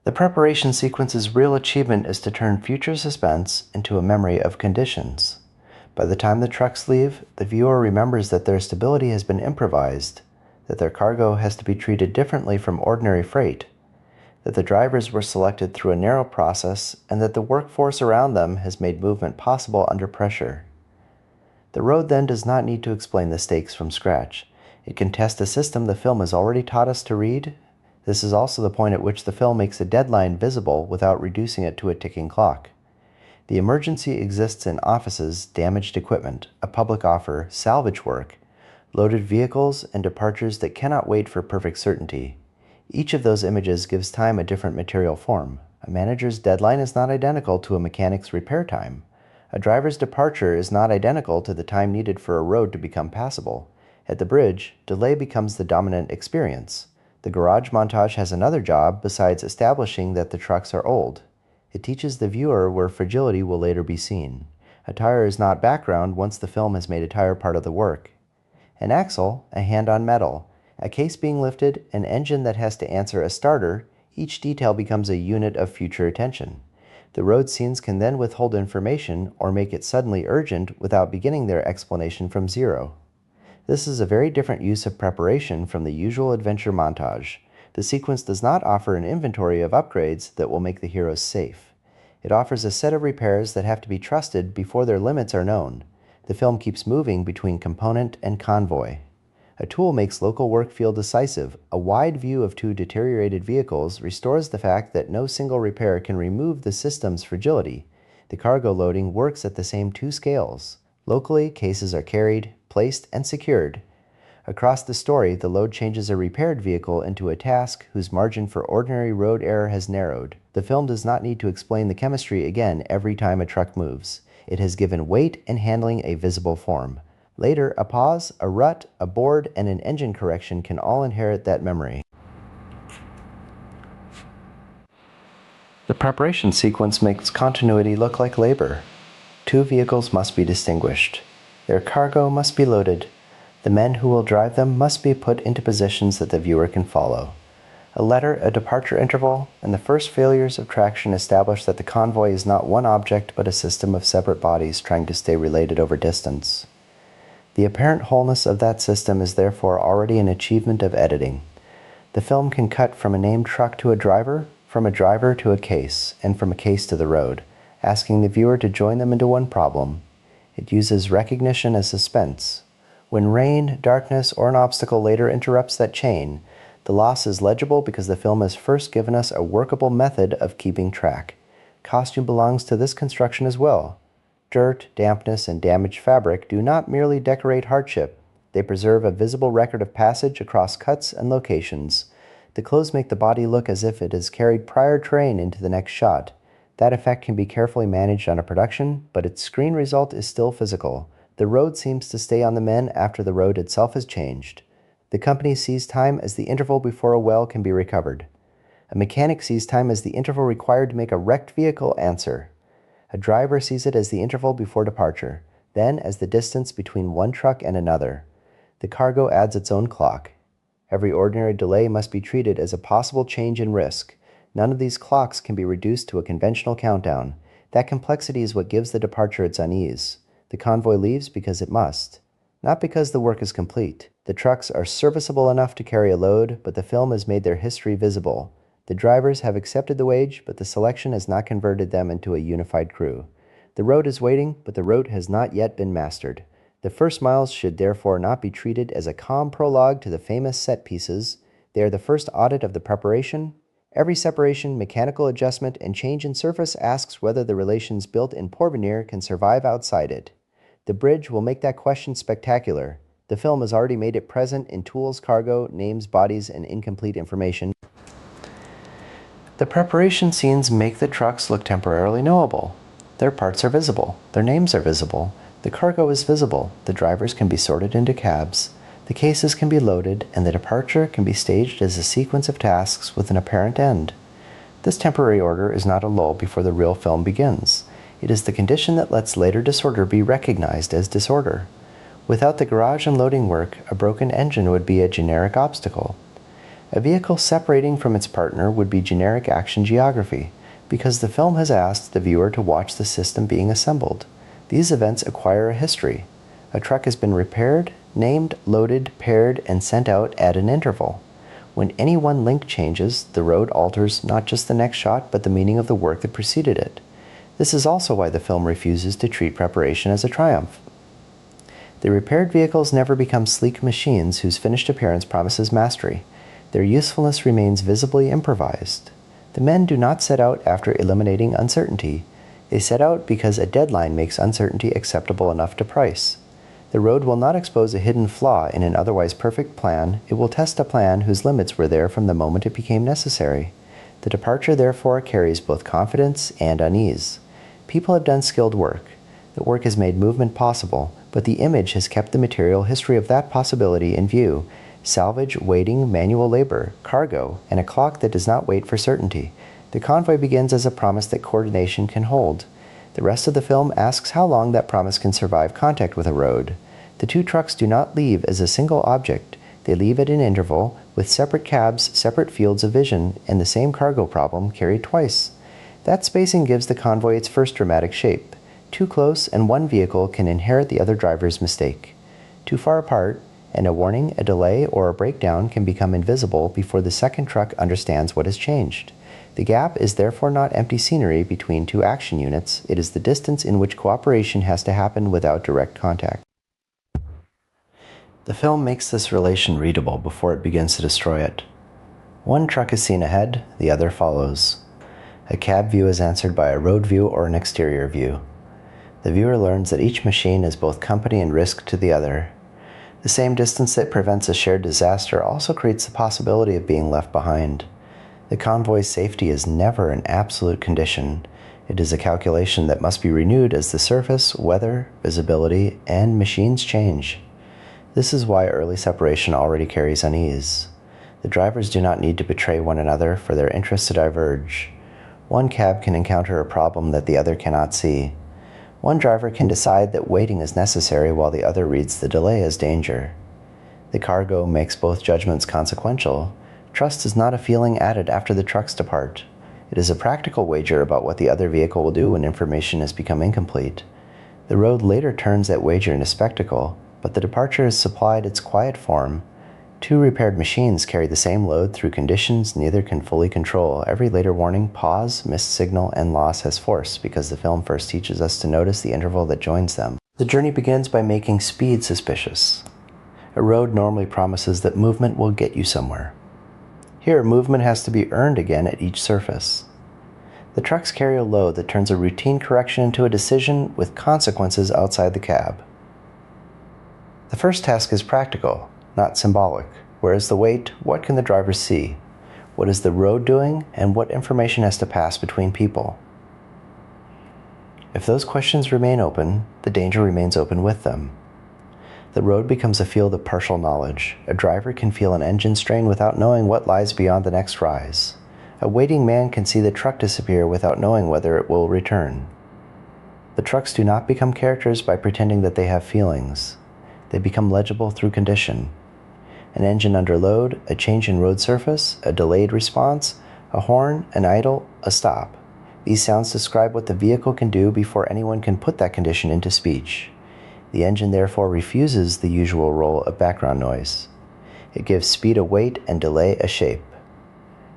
The preparation sequence's real achievement is to turn future suspense into a memory of conditions. By the time the trucks leave, the viewer remembers that their stability has been improvised, that their cargo has to be treated differently from ordinary freight, that the drivers were selected through a narrow process, and that the workforce around them has made movement possible under pressure. The road then does not need to explain the stakes from scratch. It can test a system the film has already taught us to read. This is also the point at which the film makes a deadline visible without reducing it to a ticking clock. The emergency exists in offices, damaged equipment, a public offer, salvage work, loaded vehicles, and departures that cannot wait for perfect certainty. Each of those images gives time a different material form. A manager's deadline is not identical to a mechanic's repair time. A driver's departure is not identical to the time needed for a road to become passable. At the bridge, delay becomes the dominant experience. The garage montage has another job besides establishing that the trucks are old. It teaches the viewer where fragility will later be seen. A tire is not background once the film has made a tire part of the work. An axle, a hand on metal, a case being lifted, an engine that has to answer a starter, each detail becomes a unit of future attention. The road scenes can then withhold information or make it suddenly urgent without beginning their explanation from zero. This is a very different use of preparation from the usual adventure montage. The sequence does not offer an inventory of upgrades that will make the heroes safe. It offers a set of repairs that have to be trusted before their limits are known. The film keeps moving between component and convoy. A tool makes local work feel decisive. A wide view of two deteriorated vehicles restores the fact that no single repair can remove the system's fragility. The cargo loading works at the same two scales. Locally, cases are carried, placed, and secured. Across the story, the load changes a repaired vehicle into a task whose margin for ordinary road error has narrowed. The film does not need to explain the chemistry again every time a truck moves. It has given weight and handling a visible form. Later, a pause, a rut, a board, and an engine correction can all inherit that memory. The preparation sequence makes continuity look like labor. Two vehicles must be distinguished. Their cargo must be loaded. The men who will drive them must be put into positions that the viewer can follow. A letter, a departure interval, and the first failures of traction establish that the convoy is not one object but a system of separate bodies trying to stay related over distance. The apparent wholeness of that system is therefore already an achievement of editing. The film can cut from a named truck to a driver, from a driver to a case, and from a case to the road, asking the viewer to join them into one problem. It uses recognition as suspense. When rain, darkness, or an obstacle later interrupts that chain, the loss is legible because the film has first given us a workable method of keeping track. Costume belongs to this construction as well. Dirt, dampness, and damaged fabric do not merely decorate hardship. They preserve a visible record of passage across cuts and locations. The clothes make the body look as if it has carried prior terrain into the next shot. That effect can be carefully managed on a production, but its screen result is still physical. The road seems to stay on the men after the road itself has changed. The company sees time as the interval before a well can be recovered. A mechanic sees time as the interval required to make a wrecked vehicle answer. A driver sees it as the interval before departure, then as the distance between one truck and another. The cargo adds its own clock. Every ordinary delay must be treated as a possible change in risk. None of these clocks can be reduced to a conventional countdown. That complexity is what gives the departure its unease. The convoy leaves because it must, not because the work is complete. The trucks are serviceable enough to carry a load, but the film has made their history visible. The drivers have accepted the wage, but the selection has not converted them into a unified crew. The road is waiting, but the road has not yet been mastered. The first miles should therefore not be treated as a calm prologue to the famous set pieces. They are the first audit of the preparation. Every separation, mechanical adjustment, and change in surface asks whether the relations built in Porvenir can survive outside it. The bridge will make that question spectacular. The film has already made it present in tools, cargo, names, bodies, and incomplete information. The preparation scenes make the trucks look temporarily knowable. Their parts are visible. Their names are visible. The cargo is visible. The drivers can be sorted into cabs. The cases can be loaded, and the departure can be staged as a sequence of tasks with an apparent end. This temporary order is not a lull before the real film begins. It is the condition that lets later disorder be recognized as disorder. Without the garage and loading work, a broken engine would be a generic obstacle. A vehicle separating from its partner would be generic action geography, because the film has asked the viewer to watch the system being assembled. These events acquire a history. A truck has been repaired, named, loaded, paired, and sent out at an interval. When any one link changes, the road alters not just the next shot, but the meaning of the work that preceded it. This is also why the film refuses to treat preparation as a triumph. The repaired vehicles never become sleek machines whose finished appearance promises mastery. Their usefulness remains visibly improvised. The men do not set out after eliminating uncertainty. They set out because a deadline makes uncertainty acceptable enough to price. The road will not expose a hidden flaw in an otherwise perfect plan. It will test a plan whose limits were there from the moment it became necessary. The departure, therefore, carries both confidence and unease. People have done skilled work. The work has made movement possible, but the image has kept the material history of that possibility in view. Salvage, waiting, manual labor, cargo, and a clock that does not wait for certainty. The convoy begins as a promise that coordination can hold. The rest of the film asks how long that promise can survive contact with a road. The two trucks do not leave as a single object. They leave at an interval, with separate cabs, separate fields of vision, and the same cargo problem carried twice. That spacing gives the convoy its first dramatic shape. Too close, and one vehicle can inherit the other driver's mistake. Too far apart, and a warning, a delay, or a breakdown can become invisible before the second truck understands what has changed. The gap is therefore not empty scenery between two action units. It is the distance in which cooperation has to happen without direct contact. The film makes this relation readable before it begins to destroy it. One truck is seen ahead, the other follows. A cab view is answered by a road view or an exterior view. The viewer learns that each machine is both company and risk to the other. The same distance that prevents a shared disaster also creates the possibility of being left behind. The convoy's safety is never an absolute condition. It is a calculation that must be renewed as the surface, weather, visibility, and machines change. This is why early separation already carries unease. The drivers do not need to betray one another for their interests to diverge. One cab can encounter a problem that the other cannot see. One driver can decide that waiting is necessary while the other reads the delay as danger. The cargo makes both judgments consequential. Trust is not a feeling added after the trucks depart. It is a practical wager about what the other vehicle will do when information has become incomplete. The road later turns that wager into spectacle, but the departure has supplied its quiet form. Two repaired machines carry the same load through conditions neither can fully control. Every later warning, pause, missed signal, and loss has force, because the film first teaches us to notice the interval that joins them. The journey begins by making speed suspicious. A road normally promises that movement will get you somewhere. Here, movement has to be earned again at each surface. The trucks carry a load that turns a routine correction into a decision with consequences outside the cab. The first task is practical, not symbolic. Where is the weight? What can the driver see? What is the road doing? And what information has to pass between people? If those questions remain open, the danger remains open with them. The road becomes a field of partial knowledge. A driver can feel an engine strain without knowing what lies beyond the next rise. A waiting man can see the truck disappear without knowing whether it will return. The trucks do not become characters by pretending that they have feelings. They become legible through condition. An engine under load, a change in road surface, a delayed response, a horn, an idle, a stop. These sounds describe what the vehicle can do before anyone can put that condition into speech. The engine therefore refuses the usual role of background noise. It gives speed a weight and delay a shape.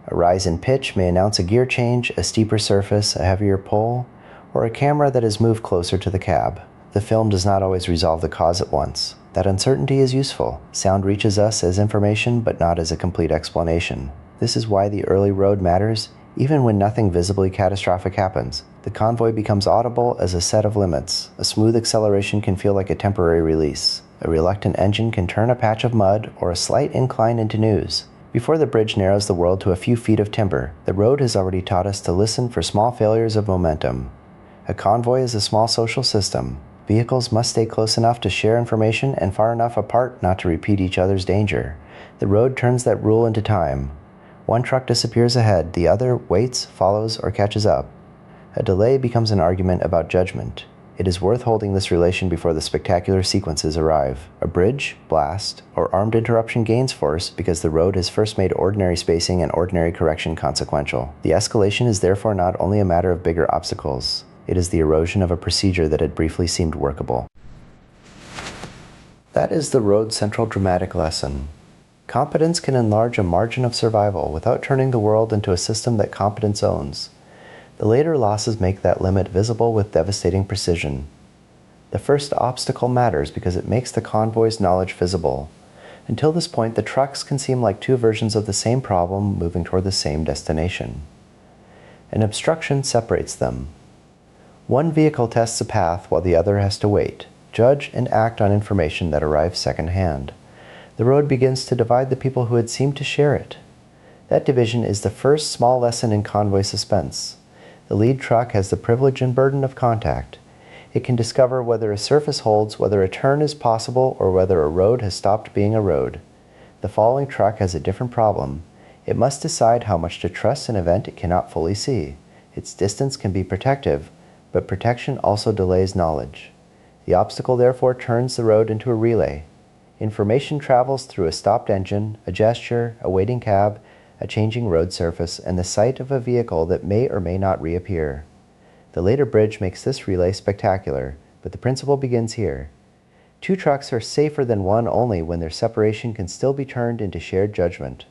A rise in pitch may announce a gear change, a steeper surface, a heavier pull, or a camera that is moved closer to the cab. The film does not always resolve the cause at once. That uncertainty is useful. Sound reaches us as information, but not as a complete explanation. This is why the early road matters, even when nothing visibly catastrophic happens. The convoy becomes audible as a set of limits. A smooth acceleration can feel like a temporary release. A reluctant engine can turn a patch of mud or a slight incline into news. Before the bridge narrows the world to a few feet of timber, the road has already taught us to listen for small failures of momentum. A convoy is a small social system. Vehicles must stay close enough to share information and far enough apart not to repeat each other's danger. The road turns that rule into time. One truck disappears ahead, the other waits, follows, or catches up. A delay becomes an argument about judgment. It is worth holding this relation before the spectacular sequences arrive. A bridge, blast, or armed interruption gains force because the road has first made ordinary spacing and ordinary correction consequential. The escalation is therefore not only a matter of bigger obstacles. It is the erosion of a procedure that had briefly seemed workable. That is the road's central dramatic lesson. Competence can enlarge a margin of survival without turning the world into a system that competence owns. The later losses make that limit visible with devastating precision. The first obstacle matters because it makes the convoy's knowledge visible. Until this point, the trucks can seem like two versions of the same problem moving toward the same destination. An obstruction separates them. One vehicle tests a path while the other has to wait, judge, and act on information that arrives secondhand. The road begins to divide the people who had seemed to share it. That division is the first small lesson in convoy suspense. The lead truck has the privilege and burden of contact. It can discover whether a surface holds, whether a turn is possible, or whether a road has stopped being a road. The following truck has a different problem. It must decide how much to trust an event it cannot fully see. Its distance can be protective, but protection also delays knowledge. The obstacle therefore turns the road into a relay. Information travels through a stopped engine, a gesture, a waiting cab, a changing road surface, and the sight of a vehicle that may or may not reappear. The later bridge makes this relay spectacular, but the principle begins here. Two trucks are safer than one only when their separation can still be turned into shared judgment.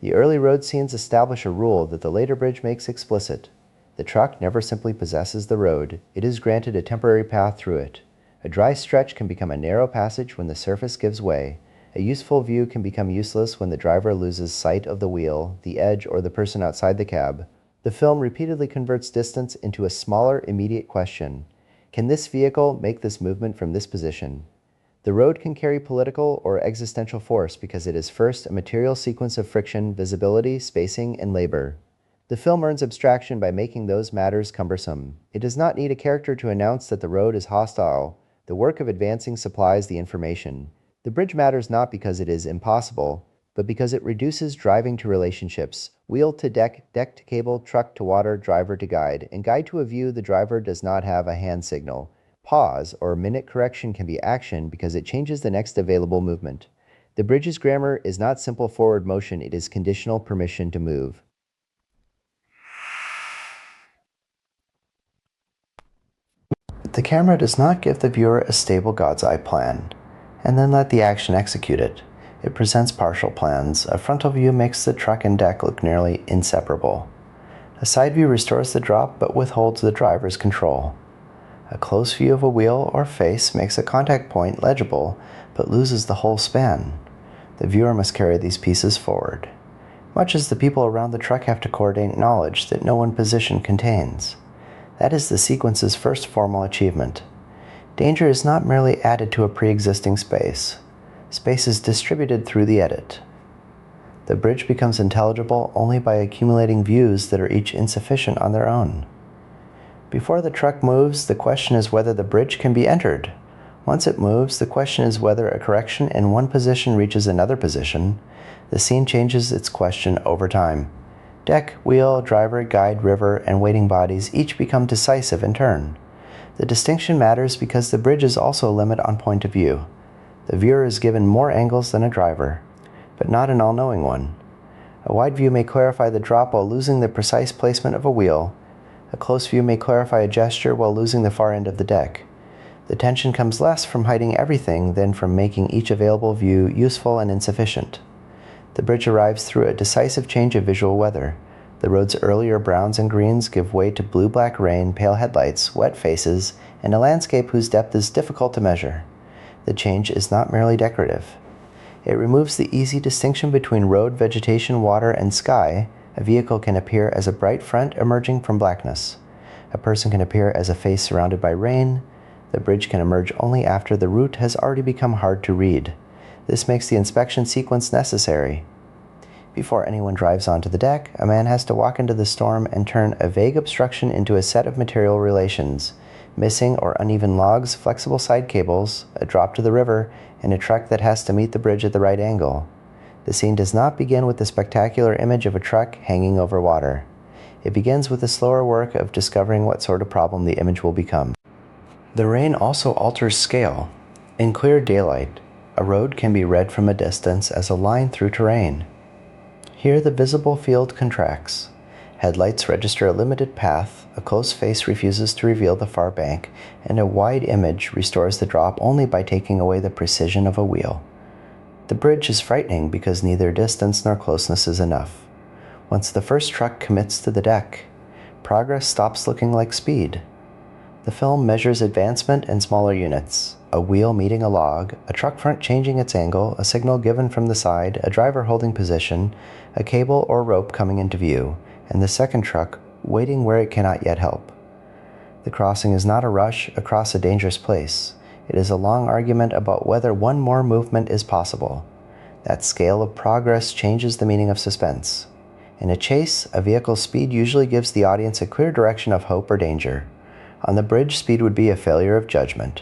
The early road scenes establish a rule that the later bridge makes explicit. The truck never simply possesses the road, it is granted a temporary path through it. A dry stretch can become a narrow passage when the surface gives way. A useful view can become useless when the driver loses sight of the wheel, the edge, or the person outside the cab. The film repeatedly converts distance into a smaller, immediate question. Can this vehicle make this movement from this position? The road can carry political or existential force because it is first a material sequence of friction, visibility, spacing, and labor. The film earns abstraction by making those matters cumbersome. It does not need a character to announce that the road is hostile. The work of advancing supplies the information. The bridge matters not because it is impossible, but because it reduces driving to relationships, wheel to deck, deck to cable, truck to water, driver to guide, and guide to a view the driver does not have a hand signal. Pause or minute correction can be action because it changes the next available movement. The bridge's grammar is not simple forward motion, it is conditional permission to move. The camera does not give the viewer a stable God's eye plan, and then let the action execute it. It presents partial plans. A frontal view makes the truck and deck look nearly inseparable. A side view restores the drop but withholds the driver's control. A close view of a wheel or face makes a contact point legible but loses the whole span. The viewer must carry these pieces forward. Much as the people around the truck have to coordinate knowledge that no one position contains. That is the sequence's first formal achievement. Danger is not merely added to a pre-existing space. Space is distributed through the edit. The bridge becomes intelligible only by accumulating views that are each insufficient on their own. Before the truck moves, the question is whether the bridge can be entered. Once it moves, the question is whether a correction in one position reaches another position. The scene changes its question over time. Deck, wheel, driver, guide, river, and waiting bodies each become decisive in turn. The distinction matters because the bridge is also a limit on point of view. The viewer is given more angles than a driver, but not an all-knowing one. A wide view may clarify the drop while losing the precise placement of a wheel. A close view may clarify a gesture while losing the far end of the deck. The tension comes less from hiding everything than from making each available view useful and insufficient. The bridge arrives through a decisive change of visual weather. The road's earlier browns and greens give way to blue-black rain, pale headlights, wet faces, and a landscape whose depth is difficult to measure. The change is not merely decorative. It removes the easy distinction between road, vegetation, water, and sky. A vehicle can appear as a bright front emerging from blackness. A person can appear as a face surrounded by rain. The bridge can emerge only after the route has already become hard to read. This makes the inspection sequence necessary. Before anyone drives onto the deck, a man has to walk into the storm and turn a vague obstruction into a set of material relations: missing or uneven logs, flexible side cables, a drop to the river, and a truck that has to meet the bridge at the right angle. The scene does not begin with the spectacular image of a truck hanging over water. It begins with the slower work of discovering what sort of problem the image will become. The rain also alters scale. In clear daylight, a road can be read from a distance as a line through terrain. Here the visible field contracts. Headlights register a limited path, a close face refuses to reveal the far bank, and a wide image restores the drop only by taking away the precision of a wheel. The bridge is frightening because neither distance nor closeness is enough. Once the first truck commits to the deck, progress stops looking like speed. The film measures advancement in smaller units: a wheel meeting a log, a truck front changing its angle, a signal given from the side, a driver holding position, a cable or rope coming into view, and the second truck waiting where it cannot yet help. The crossing is not a rush across a dangerous place. It is a long argument about whether one more movement is possible. That scale of progress changes the meaning of suspense. In a chase, a vehicle's speed usually gives the audience a clear direction of hope or danger. On the bridge, speed would be a failure of judgment.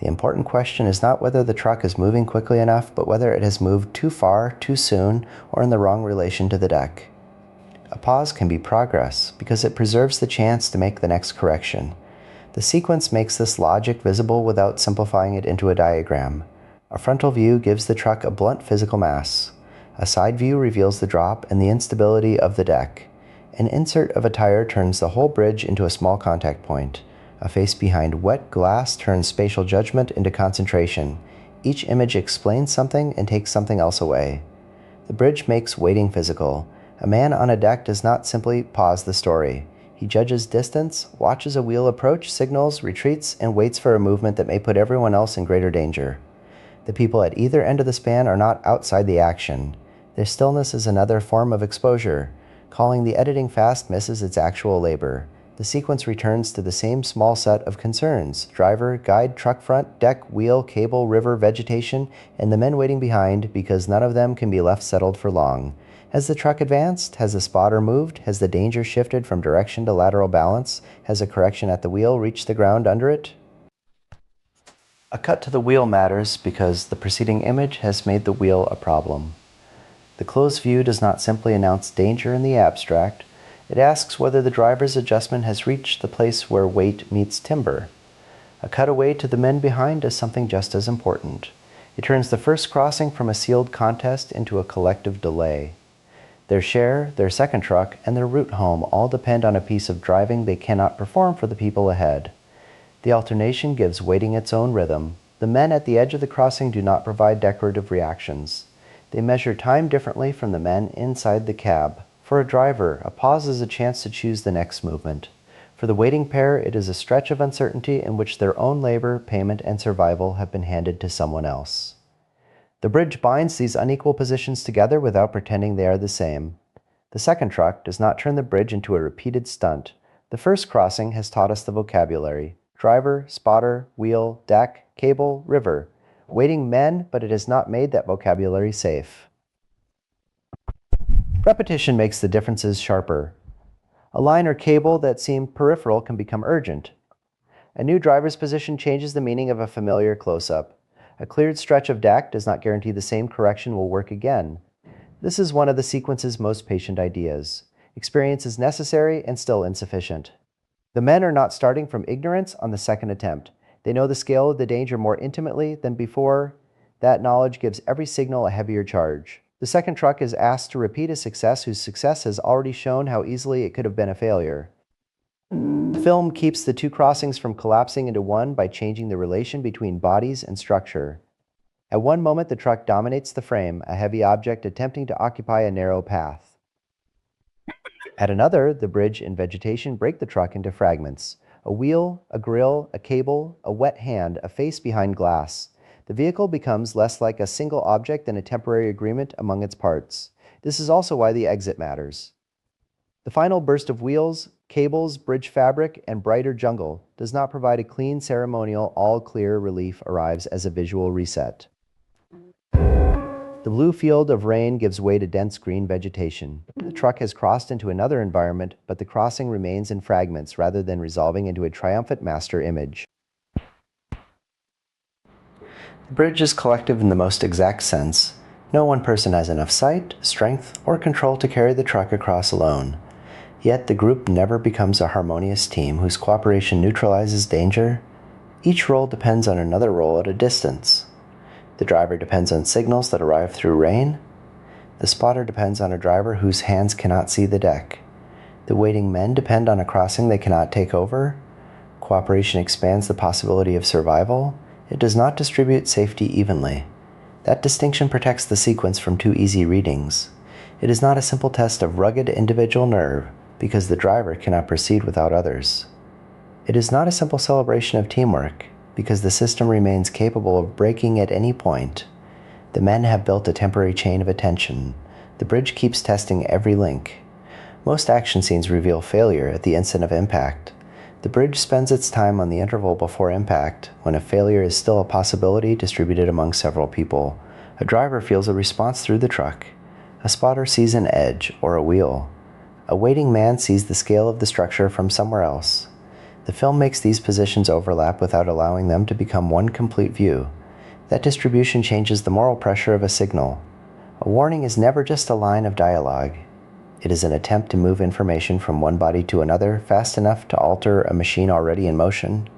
The important question is not whether the truck is moving quickly enough, but whether it has moved too far, too soon, or in the wrong relation to the deck. A pause can be progress, because it preserves the chance to make the next correction. The sequence makes this logic visible without simplifying it into a diagram. A frontal view gives the truck a blunt physical mass. A side view reveals the drop and the instability of the deck. An insert of a tire turns the whole bridge into a small contact point. A face behind wet glass turns spatial judgment into concentration. Each image explains something and takes something else away. The bridge makes waiting physical. A man on a deck does not simply pause the story. He judges distance, watches a wheel approach, signals, retreats, and waits for a movement that may put everyone else in greater danger. The people at either end of the span are not outside the action. Their stillness is another form of exposure. Calling the editing fast misses its actual labor. The sequence returns to the same small set of concerns: driver, guide, truck front, deck, wheel, cable, river, vegetation, and the men waiting behind, because none of them can be left settled for long. Has the truck advanced? Has the spotter moved? Has the danger shifted from direction to lateral balance? Has a correction at the wheel reached the ground under it? A cut to the wheel matters because the preceding image has made the wheel a problem. The closed view does not simply announce danger in the abstract. It asks whether the driver's adjustment has reached the place where weight meets timber. A cutaway to the men behind does something just as important. It turns the first crossing from a sealed contest into a collective delay. Their share, their second truck, and their route home all depend on a piece of driving they cannot perform for the people ahead. The alternation gives waiting its own rhythm. The men at the edge of the crossing do not provide decorative reactions. They measure time differently from the men inside the cab. For a driver, a pause is a chance to choose the next movement. For the waiting pair, it is a stretch of uncertainty in which their own labor, payment, and survival have been handed to someone else. The bridge binds these unequal positions together without pretending they are the same. The second truck does not turn the bridge into a repeated stunt. The first crossing has taught us the vocabulary: driver, spotter, wheel, deck, cable, river. Waiting men, but it has not made that vocabulary safe. Repetition makes the differences sharper. A line or cable that seemed peripheral can become urgent. A new driver's position changes the meaning of a familiar close-up. A cleared stretch of deck does not guarantee the same correction will work again. This is one of the sequence's most patient ideas. Experience is necessary and still insufficient. The men are not starting from ignorance on the second attempt. They know the scale of the danger more intimately than before. That knowledge gives every signal a heavier charge. The second truck is asked to repeat a success whose success has already shown how easily it could have been a failure. The film keeps the two crossings from collapsing into one by changing the relation between bodies and structure. At one moment, the truck dominates the frame, a heavy object attempting to occupy a narrow path. At another, the bridge and vegetation break the truck into fragments. A wheel, a grill, a cable, a wet hand, a face behind glass. The vehicle becomes less like a single object than a temporary agreement among its parts. This is also why the exit matters. The final burst of wheels, cables, bridge fabric, and brighter jungle does not provide a clean, ceremonial, all-clear relief arrives as a visual reset. The blue field of rain gives way to dense green vegetation. The truck has crossed into another environment, but the crossing remains in fragments rather than resolving into a triumphant master image. The bridge is collective in the most exact sense. No one person has enough sight, strength, or control to carry the truck across alone. Yet the group never becomes a harmonious team whose cooperation neutralizes danger. Each role depends on another role at a distance. The driver depends on signals that arrive through rain. The spotter depends on a driver whose hands cannot see the deck. The waiting men depend on a crossing they cannot take over. Cooperation expands the possibility of survival. It does not distribute safety evenly. That distinction protects the sequence from too easy readings. It is not a simple test of rugged individual nerve, because the driver cannot proceed without others. It is not a simple celebration of teamwork, because the system remains capable of breaking at any point. The men have built a temporary chain of attention. The bridge keeps testing every link. Most action scenes reveal failure at the instant of impact. The bridge spends its time on the interval before impact, when a failure is still a possibility distributed among several people. A driver feels a response through the truck. A spotter sees an edge or a wheel. A waiting man sees the scale of the structure from somewhere else. The film makes these positions overlap without allowing them to become one complete view. That distribution changes the moral pressure of a signal. A warning is never just a line of dialogue. It is an attempt to move information from one body to another fast enough to alter a machine already in motion.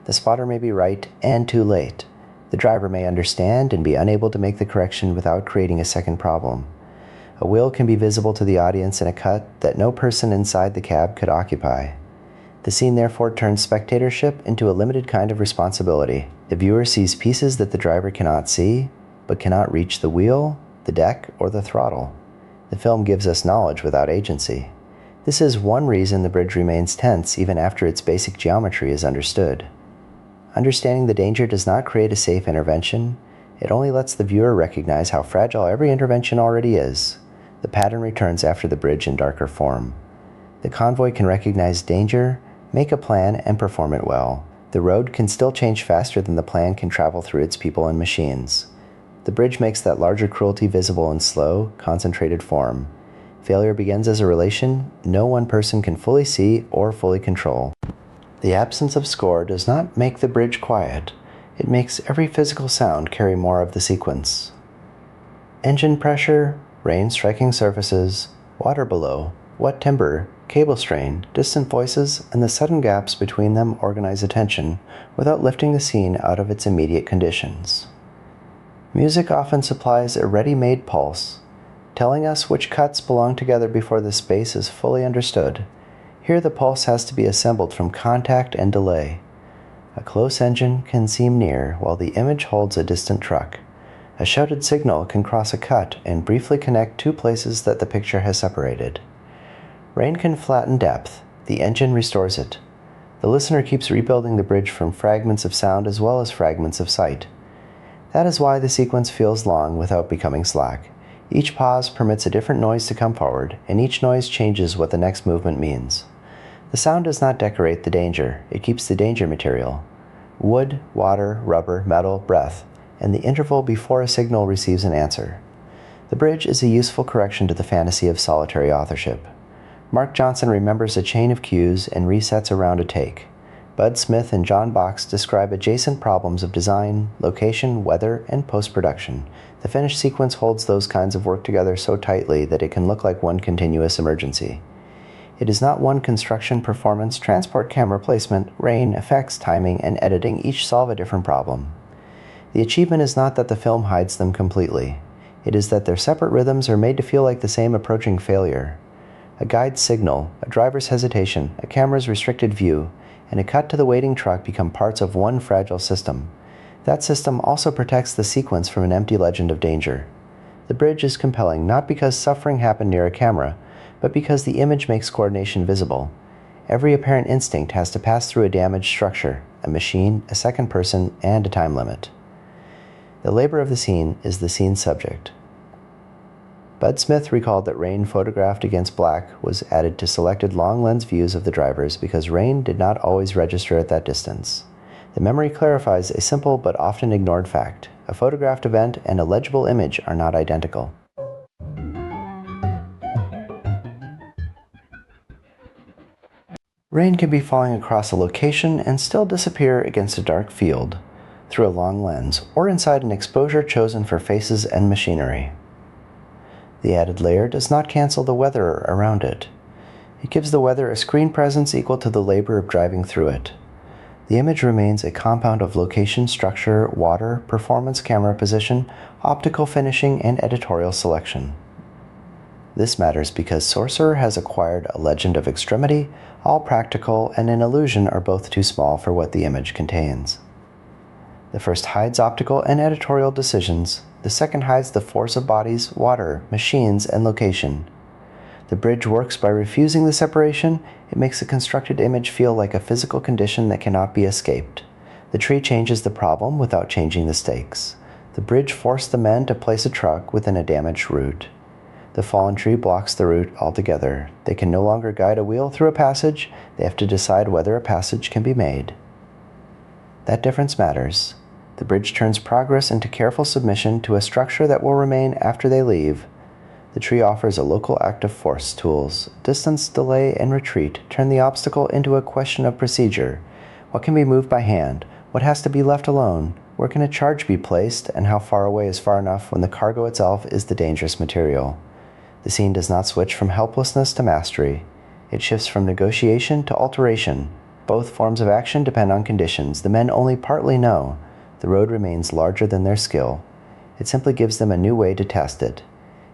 The spotter may be right and too late. The driver may understand and be unable to make the correction without creating a second problem. A wheel can be visible to the audience in a cut that no person inside the cab could occupy. The scene therefore turns spectatorship into a limited kind of responsibility. The viewer sees pieces that the driver cannot see, but cannot reach the wheel, the deck, or the throttle. The film gives us knowledge without agency. This is one reason the bridge remains tense even after its basic geometry is understood. Understanding the danger does not create a safe intervention. It only lets the viewer recognize how fragile every intervention already is. The pattern returns after the bridge in darker form. The convoy can recognize danger, make a plan, and perform it well. The road can still change faster than the plan can travel through its people and machines. The bridge makes that larger cruelty visible in slow, concentrated form. Failure begins as a relation no one person can fully see or fully control. The absence of score does not make the bridge quiet. It makes every physical sound carry more of the sequence. Engine pressure, rain striking surfaces, water below, wet timber, cable strain, distant voices, and the sudden gaps between them organize attention without lifting the scene out of its immediate conditions. Music often supplies a ready-made pulse, telling us which cuts belong together before the space is fully understood. Here the pulse has to be assembled from contact and delay. A close engine can seem near while the image holds a distant truck. A shouted signal can cross a cut and briefly connect two places that the picture has separated. Rain can flatten depth. The engine restores it. The listener keeps rebuilding the bridge from fragments of sound as well as fragments of sight. That is why the sequence feels long without becoming slack. Each pause permits a different noise to come forward, and each noise changes what the next movement means. The sound does not decorate the danger. It keeps the danger material. Wood, water, rubber, metal, breath, and the interval before a signal receives an answer. The bridge is a useful correction to the fantasy of solitary authorship. Mark Johnson remembers a chain of cues and resets around a take. Bud Smith and John Box describe adjacent problems of design, location, weather, and post-production. The finished sequence holds those kinds of work together so tightly that it can look like one continuous emergency. It is not one construction, performance, transport, camera placement, rain, effects, timing, and editing each solve a different problem. The achievement is not that the film hides them completely. It is that their separate rhythms are made to feel like the same approaching failure. A guide's signal, a driver's hesitation, a camera's restricted view, and a cut to the waiting truck become parts of one fragile system. That system also protects the sequence from an empty legend of danger. The bridge is compelling not because suffering happened near a camera, but because the image makes coordination visible. Every apparent instinct has to pass through a damaged structure, a machine, a second person, and a time limit. The labor of the scene is the scene's subject. Bud Smith recalled that rain photographed against black was added to selected long lens views of the drivers because rain did not always register at that distance. The memory clarifies a simple but often ignored fact. A photographed event and a legible image are not identical. Rain can be falling across a location and still disappear against a dark field, through a long lens, or inside an exposure chosen for faces and machinery. The added layer does not cancel the weather around it. It gives the weather a screen presence equal to the labor of driving through it. The image remains a compound of location, structure, water, performance, camera position, optical finishing, and editorial selection. This matters because Sorcerer has acquired a legend of extremity. All practical and an illusion are both too small for what the image contains. The first hides optical and editorial decisions. The second hides the force of bodies, water, machines, and location. The bridge works by refusing the separation. It makes the constructed image feel like a physical condition that cannot be escaped. The tree changes the problem without changing the stakes. The bridge forced the men to place a truck within a damaged route. The fallen tree blocks the route altogether. They can no longer guide a wheel through a passage. They have to decide whether a passage can be made. That difference matters. The bridge turns progress into careful submission to a structure that will remain after they leave. The tree offers a local active force tools. Distance, delay, and retreat turn the obstacle into a question of procedure. What can be moved by hand? What has to be left alone? Where can a charge be placed? And how far away is far enough when the cargo itself is the dangerous material? The scene does not switch from helplessness to mastery. It shifts from negotiation to alteration. Both forms of action depend on conditions the men only partly know. The road remains larger than their skill. It simply gives them a new way to test it.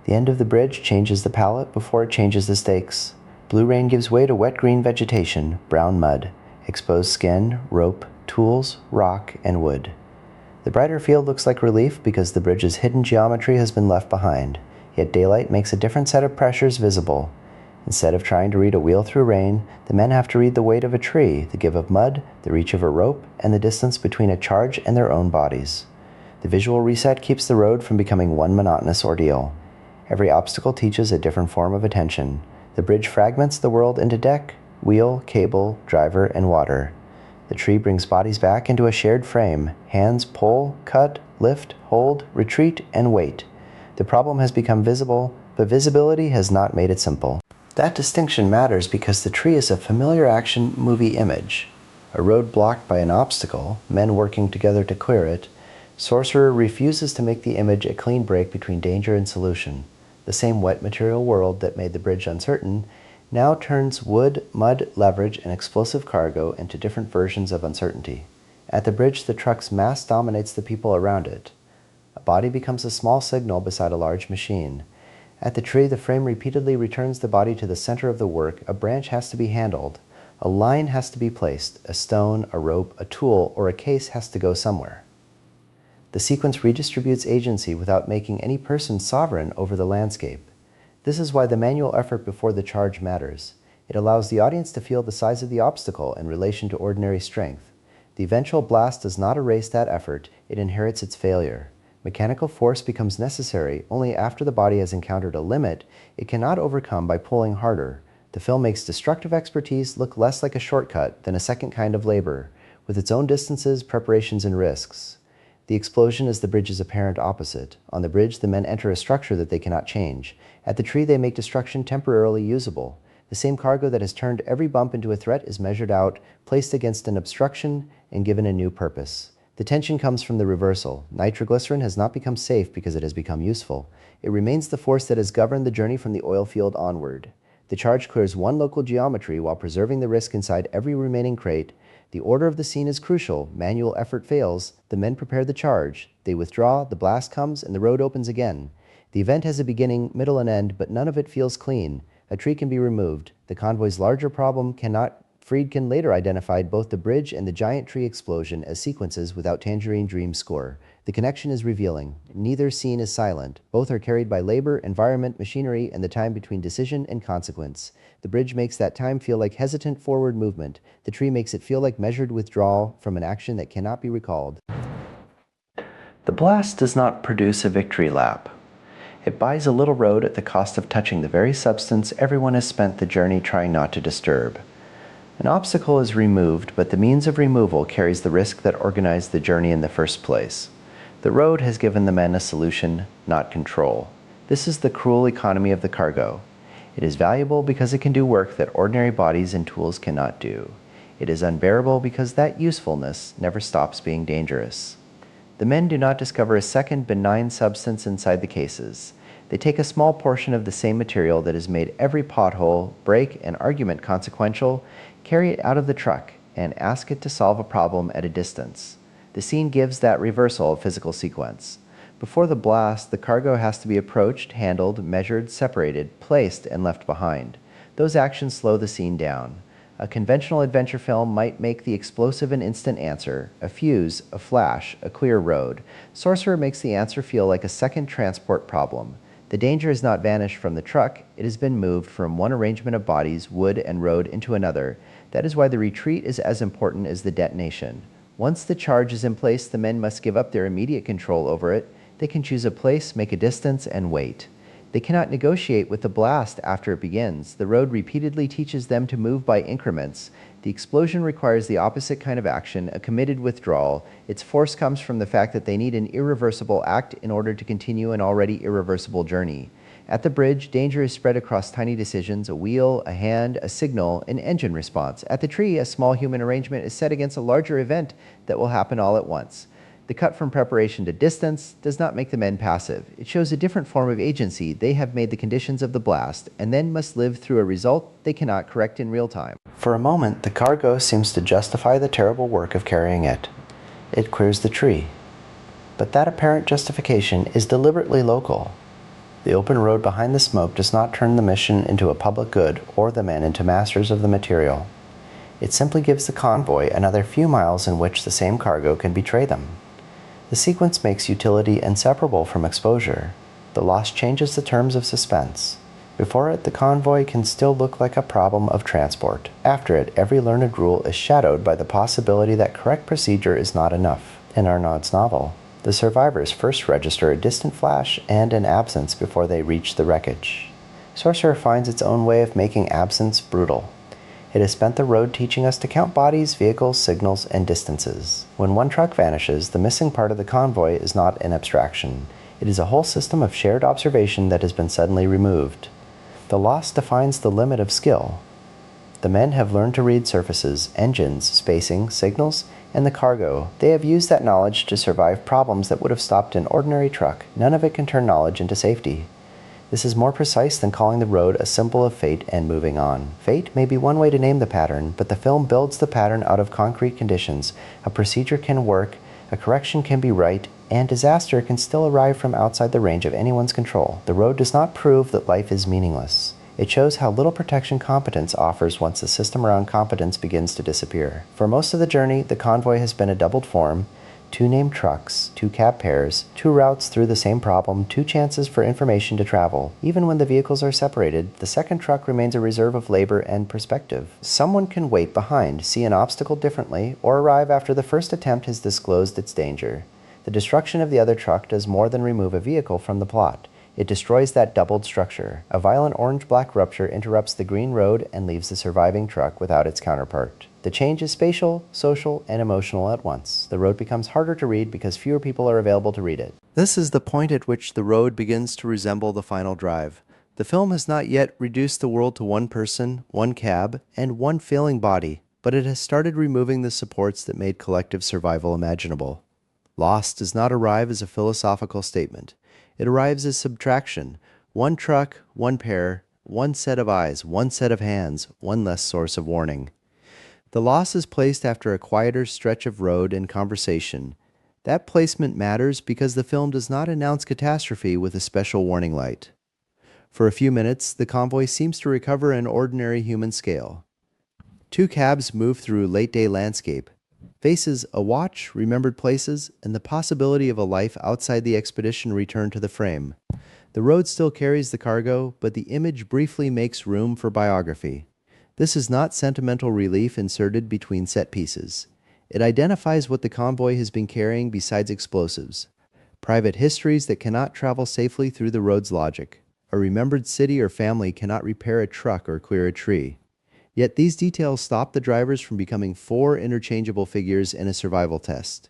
The end of the bridge changes the palette before it changes the stakes. Blue rain gives way to wet green vegetation, brown mud, exposed skin, rope, tools, rock, and wood. The brighter field looks like relief because the bridge's hidden geometry has been left behind. Yet daylight makes a different set of pressures visible. Instead of trying to read a wheel through rain, the men have to read the weight of a tree, the give of mud, the reach of a rope, and the distance between a charge and their own bodies. The visual reset keeps the road from becoming one monotonous ordeal. Every obstacle teaches a different form of attention. The bridge fragments the world into deck, wheel, cable, driver, and water. The tree brings bodies back into a shared frame. Hands pull, cut, lift, hold, retreat, and wait. The problem has become visible, but visibility has not made it simple. That distinction matters because the tree is a familiar action movie image. A road blocked by an obstacle, men working together to clear it. Sorcerer refuses to make the image a clean break between danger and solution. The same wet material world that made the bridge uncertain now turns wood, mud, leverage, and explosive cargo into different versions of uncertainty. At the bridge, the truck's mass dominates the people around it. A body becomes a small signal beside a large machine. At the tree, the frame repeatedly returns the body to the center of the work. A branch has to be handled. A line has to be placed. A stone, a rope, a tool, or a case has to go somewhere. The sequence redistributes agency without making any person sovereign over the landscape. This is why the manual effort before the charge matters. It allows the audience to feel the size of the obstacle in relation to ordinary strength. The eventual blast does not erase that effort. It inherits its failure. Mechanical force becomes necessary only after the body has encountered a limit it cannot overcome by pulling harder. The film makes destructive expertise look less like a shortcut than a second kind of labor, with its own distances, preparations, and risks. The explosion is the bridge's apparent opposite. On the bridge, the men enter a structure that they cannot change. At the tree, they make destruction temporarily usable. The same cargo that has turned every bump into a threat is measured out, placed against an obstruction, and given a new purpose. The tension comes from the reversal. Nitroglycerin has not become safe because it has become useful. It remains the force that has governed the journey from the oil field onward. The charge clears one local geometry while preserving the risk inside every remaining crate. The order of the scene is crucial. Manual effort fails. The men prepare the charge. They withdraw, the blast comes, and the road opens again. The event has a beginning, middle, and end, but none of it feels clean. A tree can be removed. The convoy's larger problem cannot. Friedkin later identified both the bridge and the giant tree explosion as sequences without Tangerine Dream score. The connection is revealing. Neither scene is silent. Both are carried by labor, environment, machinery, and the time between decision and consequence. The bridge makes that time feel like hesitant forward movement. The tree makes it feel like measured withdrawal from an action that cannot be recalled. The blast does not produce a victory lap. It buys a little road at the cost of touching the very substance everyone has spent the journey trying not to disturb. An obstacle is removed, but the means of removal carries the risk that organized the journey in the first place. The road has given the men a solution, not control. This is the cruel economy of the cargo. It is valuable because it can do work that ordinary bodies and tools cannot do. It is unbearable because that usefulness never stops being dangerous. The men do not discover a second benign substance inside the cases. They take a small portion of the same material that has made every pothole, break, and argument consequential, carry it out of the truck, and ask it to solve a problem at a distance. The scene gives that reversal of physical sequence. Before the blast, the cargo has to be approached, handled, measured, separated, placed, and left behind. Those actions slow the scene down. A conventional adventure film might make the explosive an instant answer, a fuse, a flash, a clear road. Sorcerer makes the answer feel like a second transport problem. The danger has not vanished from the truck, it has been moved from one arrangement of bodies, wood and road, into another. That is why the retreat is as important as the detonation. Once the charge is in place, the men must give up their immediate control over it. They can choose a place, make a distance, and wait. They cannot negotiate with the blast after it begins. The road repeatedly teaches them to move by increments. The explosion requires the opposite kind of action, a committed withdrawal. Its force comes from the fact that they need an irreversible act in order to continue an already irreversible journey. At the bridge, danger is spread across tiny decisions, a wheel, a hand, a signal, an engine response. At the tree, a small human arrangement is set against a larger event that will happen all at once. The cut from preparation to distance does not make the men passive. It shows a different form of agency. They have made the conditions of the blast, and then must live through a result they cannot correct in real time. For a moment, the cargo seems to justify the terrible work of carrying it. It clears the tree. But that apparent justification is deliberately local. The open road behind the smoke does not turn the mission into a public good or the men into masters of the material. It simply gives the convoy another few miles in which the same cargo can betray them. The sequence makes utility inseparable from exposure. The loss changes the terms of suspense. Before it, the convoy can still look like a problem of transport. After it, every learned rule is shadowed by the possibility that correct procedure is not enough. In Arnaud's novel, the survivors first register a distant flash and an absence before they reach the wreckage. Sorcerer finds its own way of making absence brutal. It has spent the road teaching us to count bodies, vehicles, signals, and distances. When one truck vanishes, the missing part of the convoy is not an abstraction. It is a whole system of shared observation that has been suddenly removed. The loss defines the limit of skill. The men have learned to read surfaces, engines, spacing, signals, and the cargo. They have used that knowledge to survive problems that would have stopped an ordinary truck. None of it can turn knowledge into safety. This is more precise than calling the road a symbol of fate and moving on. Fate may be one way to name the pattern, but the film builds the pattern out of concrete conditions. A procedure can work, a correction can be right, and disaster can still arrive from outside the range of anyone's control. The road does not prove that life is meaningless. It shows how little protection competence offers once the system around competence begins to disappear. For most of the journey, the convoy has been a doubled form: 2 named trucks, 2 cab pairs, 2 routes through the same problem, 2 chances for information to travel. Even when the vehicles are separated, the second truck remains a reserve of labor and perspective. Someone can wait behind, see an obstacle differently, or arrive after the first attempt has disclosed its danger. The destruction of the other truck does more than remove a vehicle from the plot. It destroys that doubled structure. A violent orange-black rupture interrupts the green road and leaves the surviving truck without its counterpart. The change is spatial, social, and emotional at once. The road becomes harder to read because fewer people are available to read it. This is the point at which the road begins to resemble the final drive. The film has not yet reduced the world to one person, one cab, and one failing body, but it has started removing the supports that made collective survival imaginable. Loss does not arrive as a philosophical statement. It arrives as subtraction. One truck, one pair, one set of eyes, one set of hands, one less source of warning. The loss is placed after a quieter stretch of road and conversation. That placement matters because the film does not announce catastrophe with a special warning light. For a few minutes, the convoy seems to recover an ordinary human scale. Two cabs move through late-day landscape, faces a watch, remembered places, and the possibility of a life outside the expedition return to the frame. The road still carries the cargo, but the image briefly makes room for biography. This is not sentimental relief inserted between set pieces. It identifies what the convoy has been carrying besides explosives. Private histories that cannot travel safely through the road's logic. A remembered city or family cannot repair a truck or clear a tree. Yet these details stop the drivers from becoming four interchangeable figures in a survival test.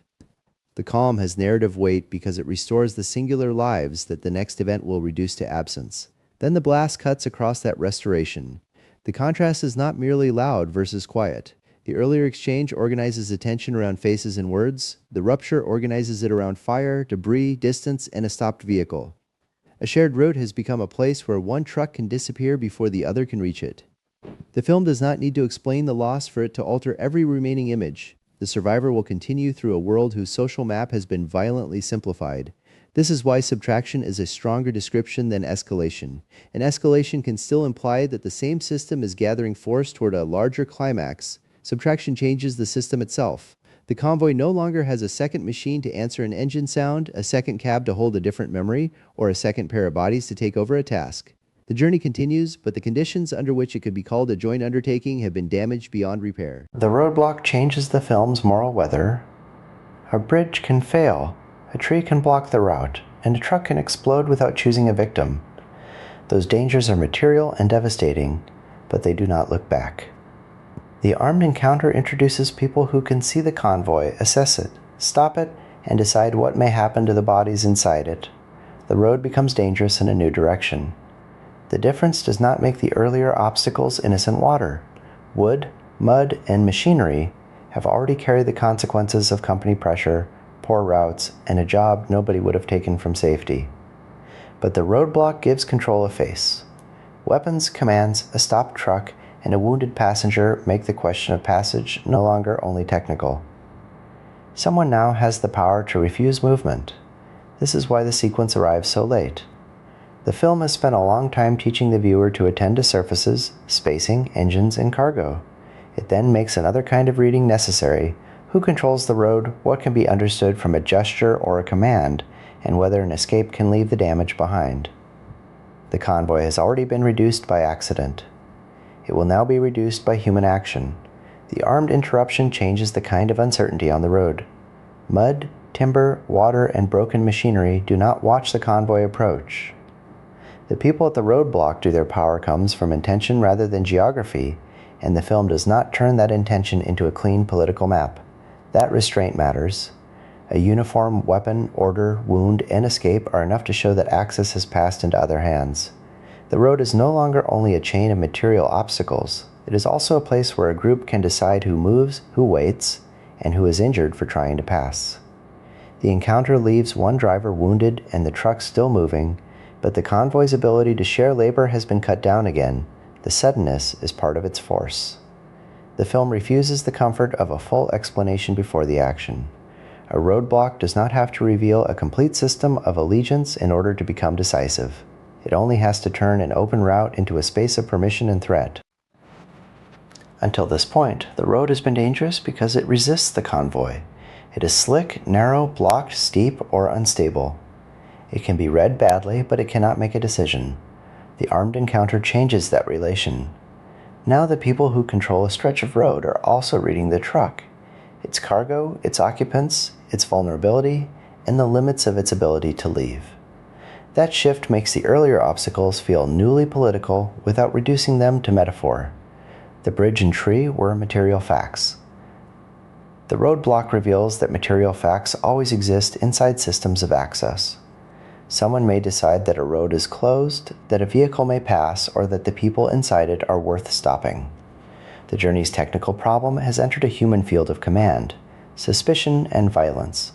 The calm has narrative weight because it restores the singular lives that the next event will reduce to absence. Then the blast cuts across that restoration. The contrast is not merely loud versus quiet. The earlier exchange organizes attention around faces and words. The rupture organizes it around fire, debris, distance, and a stopped vehicle. A shared route has become a place where one truck can disappear before the other can reach it. The film does not need to explain the loss for it to alter every remaining image. The survivor will continue through a world whose social map has been violently simplified. This is why subtraction is a stronger description than escalation. An escalation can still imply that the same system is gathering force toward a larger climax. Subtraction changes the system itself. The convoy no longer has a second machine to answer an engine sound, a second cab to hold a different memory, or a second pair of bodies to take over a task. The journey continues, but the conditions under which it could be called a joint undertaking have been damaged beyond repair. The roadblock changes the film's moral weather. A bridge can fail, a tree can block the route, and a truck can explode without choosing a victim. Those dangers are material and devastating, but they do not look back. The armed encounter introduces people who can see the convoy, assess it, stop it, and decide what may happen to the bodies inside it. The road becomes dangerous in a new direction. The difference does not make the earlier obstacles innocent water. Wood, mud, and machinery have already carried the consequences of company pressure, poor routes, and a job nobody would have taken from safety. But the roadblock gives control a face. Weapons, commands, a stopped truck, and a wounded passenger make the question of passage no longer only technical. Someone now has the power to refuse movement. This is why the sequence arrives so late. The film has spent a long time teaching the viewer to attend to surfaces, spacing, engines, and cargo. It then makes another kind of reading necessary: who controls the road, what can be understood from a gesture or a command, and whether an escape can leave the damage behind. The convoy has already been reduced by accident. It will now be reduced by human action. The armed interruption changes the kind of uncertainty on the road. Mud, timber, water, and broken machinery do not watch the convoy approach. The people at the roadblock do their power comes from intention rather than geography, and the film does not turn that intention into a clean political map. That restraint matters. A uniform weapon, order, wound, and escape are enough to show that access has passed into other hands. The road is no longer only a chain of material obstacles. It is also a place where a group can decide who moves, who waits, and who is injured for trying to pass. The encounter leaves one driver wounded and the truck still moving, but the convoy's ability to share labor has been cut down again. The suddenness is part of its force. The film refuses the comfort of a full explanation before the action. A roadblock does not have to reveal a complete system of allegiance in order to become decisive. It only has to turn an open route into a space of permission and threat. Until this point, the road has been dangerous because it resists the convoy. It is slick, narrow, blocked, steep, or unstable. It can be read badly, but it cannot make a decision. The armed encounter changes that relation. Now the people who control a stretch of road are also reading the truck, its cargo, its occupants, its vulnerability, and the limits of its ability to leave. That shift makes the earlier obstacles feel newly political without reducing them to metaphor. The bridge and tree were material facts. The roadblock reveals that material facts always exist inside systems of access. Someone may decide that a road is closed, that a vehicle may pass, or that the people inside it are worth stopping. The journey's technical problem has entered a human field of command, suspicion, and violence.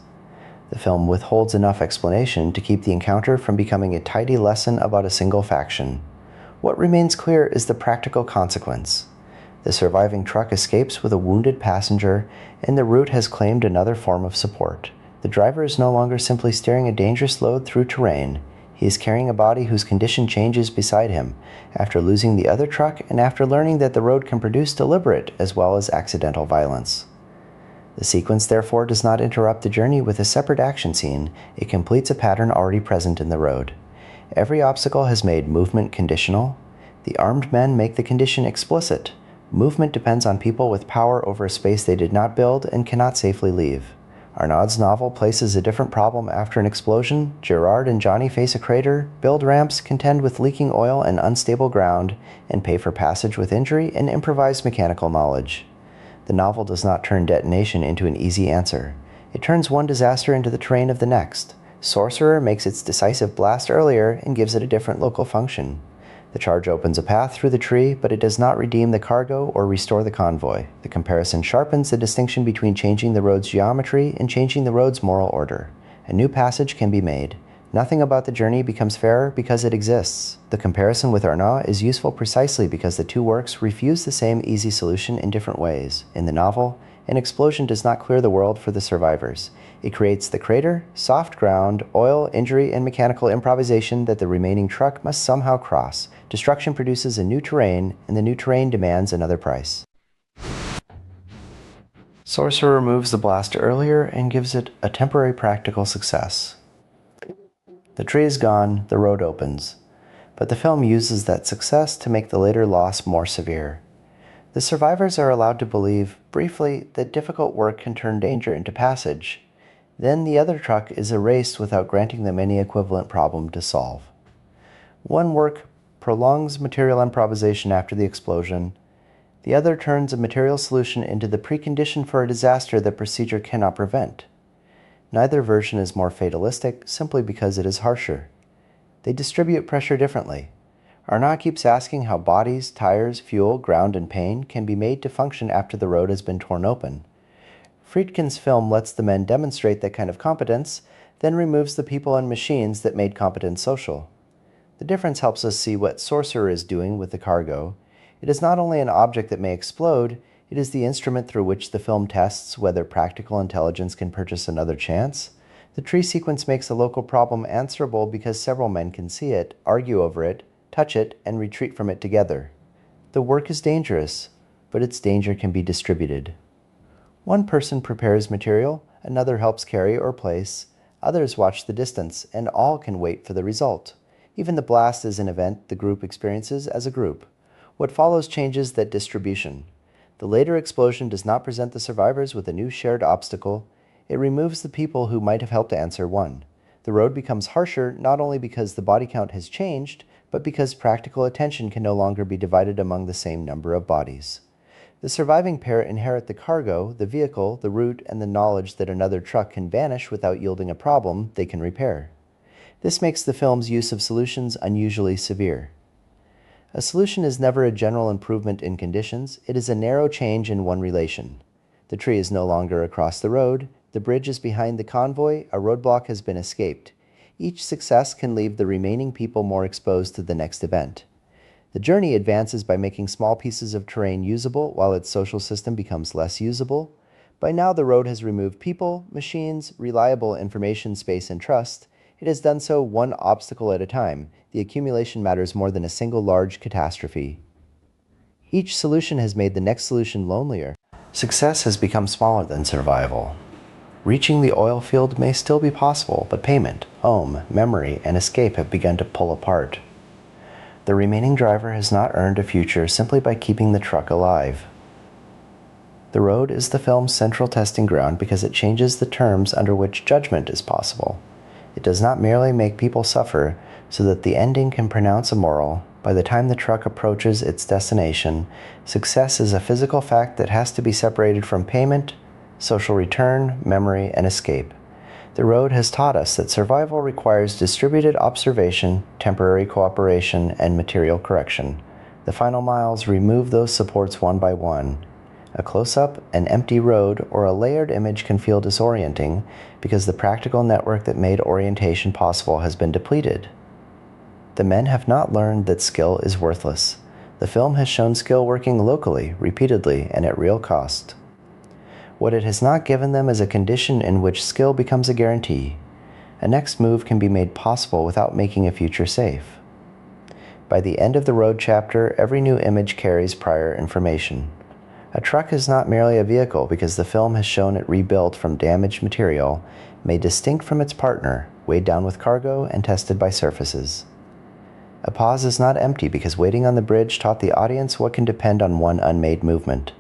The film withholds enough explanation to keep the encounter from becoming a tidy lesson about a single faction. What remains clear is the practical consequence. The surviving truck escapes with a wounded passenger, and the route has claimed another form of support. The driver is no longer simply steering a dangerous load through terrain. He is carrying a body whose condition changes beside him, after losing the other truck and after learning that the road can produce deliberate as well as accidental violence. The sequence therefore does not interrupt the journey with a separate action scene, it completes a pattern already present in the road. Every obstacle has made movement conditional. The armed men make the condition explicit. Movement depends on people with power over a space they did not build and cannot safely leave. Arnaud's novel places a different problem after an explosion. Gerard and Johnny face a crater, build ramps, contend with leaking oil and unstable ground, and pay for passage with injury and improvised mechanical knowledge. The novel does not turn detonation into an easy answer. It turns one disaster into the terrain of the next. Sorcerer makes its decisive blast earlier and gives it a different local function. The charge opens a path through the tree, but it does not redeem the cargo or restore the convoy. The comparison sharpens the distinction between changing the road's geometry and changing the road's moral order. A new passage can be made. Nothing about the journey becomes fairer because it exists. The comparison with Arnaud is useful precisely because the two works refuse the same easy solution in different ways. In the novel, an explosion does not clear the world for the survivors. It creates the crater, soft ground, oil, injury, and mechanical improvisation that the remaining truck must somehow cross. Destruction produces a new terrain, and the new terrain demands another price. Sorcerer removes the blast earlier and gives it a temporary practical success. The tree is gone, the road opens, but the film uses that success to make the later loss more severe. The survivors are allowed to believe, briefly, that difficult work can turn danger into passage. Then the other truck is erased without granting them any equivalent problem to solve. One work prolongs material improvisation after the explosion. The other turns a material solution into the precondition for a disaster that procedure cannot prevent. Neither version is more fatalistic simply because it is harsher. They distribute pressure differently. Arnaud keeps asking how bodies, tires, fuel, ground, and pain can be made to function after the road has been torn open. Friedkin's film lets the men demonstrate that kind of competence, then removes the people and machines that made competence social. The difference helps us see what Sorcerer is doing with the cargo. It is not only an object that may explode, it is the instrument through which the film tests whether practical intelligence can purchase another chance. The tree sequence makes a local problem answerable because several men can see it, argue over it, touch it, and retreat from it together. The work is dangerous, but its danger can be distributed. One person prepares material, another helps carry or place, others watch the distance, and all can wait for the result. Even the blast is an event the group experiences as a group. What follows changes that distribution. The later explosion does not present the survivors with a new shared obstacle. It removes the people who might have helped to answer one. The road becomes harsher not only because the body count has changed, but because practical attention can no longer be divided among the same number of bodies. The surviving pair inherit the cargo, the vehicle, the route, and the knowledge that another truck can vanish without yielding a problem they can repair. This makes the film's use of solutions unusually severe. A solution is never a general improvement in conditions, it is a narrow change in one relation. The tree is no longer across the road, the bridge is behind the convoy, a roadblock has been escaped. Each success can leave the remaining people more exposed to the next event. The journey advances by making small pieces of terrain usable while its social system becomes less usable. By now the road has removed people, machines, reliable information, space, and trust. It has done so one obstacle at a time. The accumulation matters more than a single large catastrophe. Each solution has made the next solution lonelier. Success has become smaller than survival. Reaching the oil field may still be possible, but payment, home, memory, and escape have begun to pull apart. The remaining driver has not earned a future simply by keeping the truck alive. The road is the film's central testing ground because it changes the terms under which judgment is possible. It does not merely make people suffer so that the ending can pronounce a moral. By the time the truck approaches its destination, success is a physical fact that has to be separated from payment, social return, memory, and escape. The road has taught us that survival requires distributed observation, temporary cooperation, and material correction. The final miles remove those supports one by one. A close-up, an empty road, or a layered image can feel disorienting because the practical network that made orientation possible has been depleted. The men have not learned that skill is worthless. The film has shown skill working locally, repeatedly, and at real cost. What it has not given them is a condition in which skill becomes a guarantee. A next move can be made possible without making a future safe. By the end of the road chapter, every new image carries prior information. A truck is not merely a vehicle because the film has shown it rebuilt from damaged material, made distinct from its partner, weighed down with cargo, and tested by surfaces. A pause is not empty because waiting on the bridge taught the audience what can depend on one unmade movement.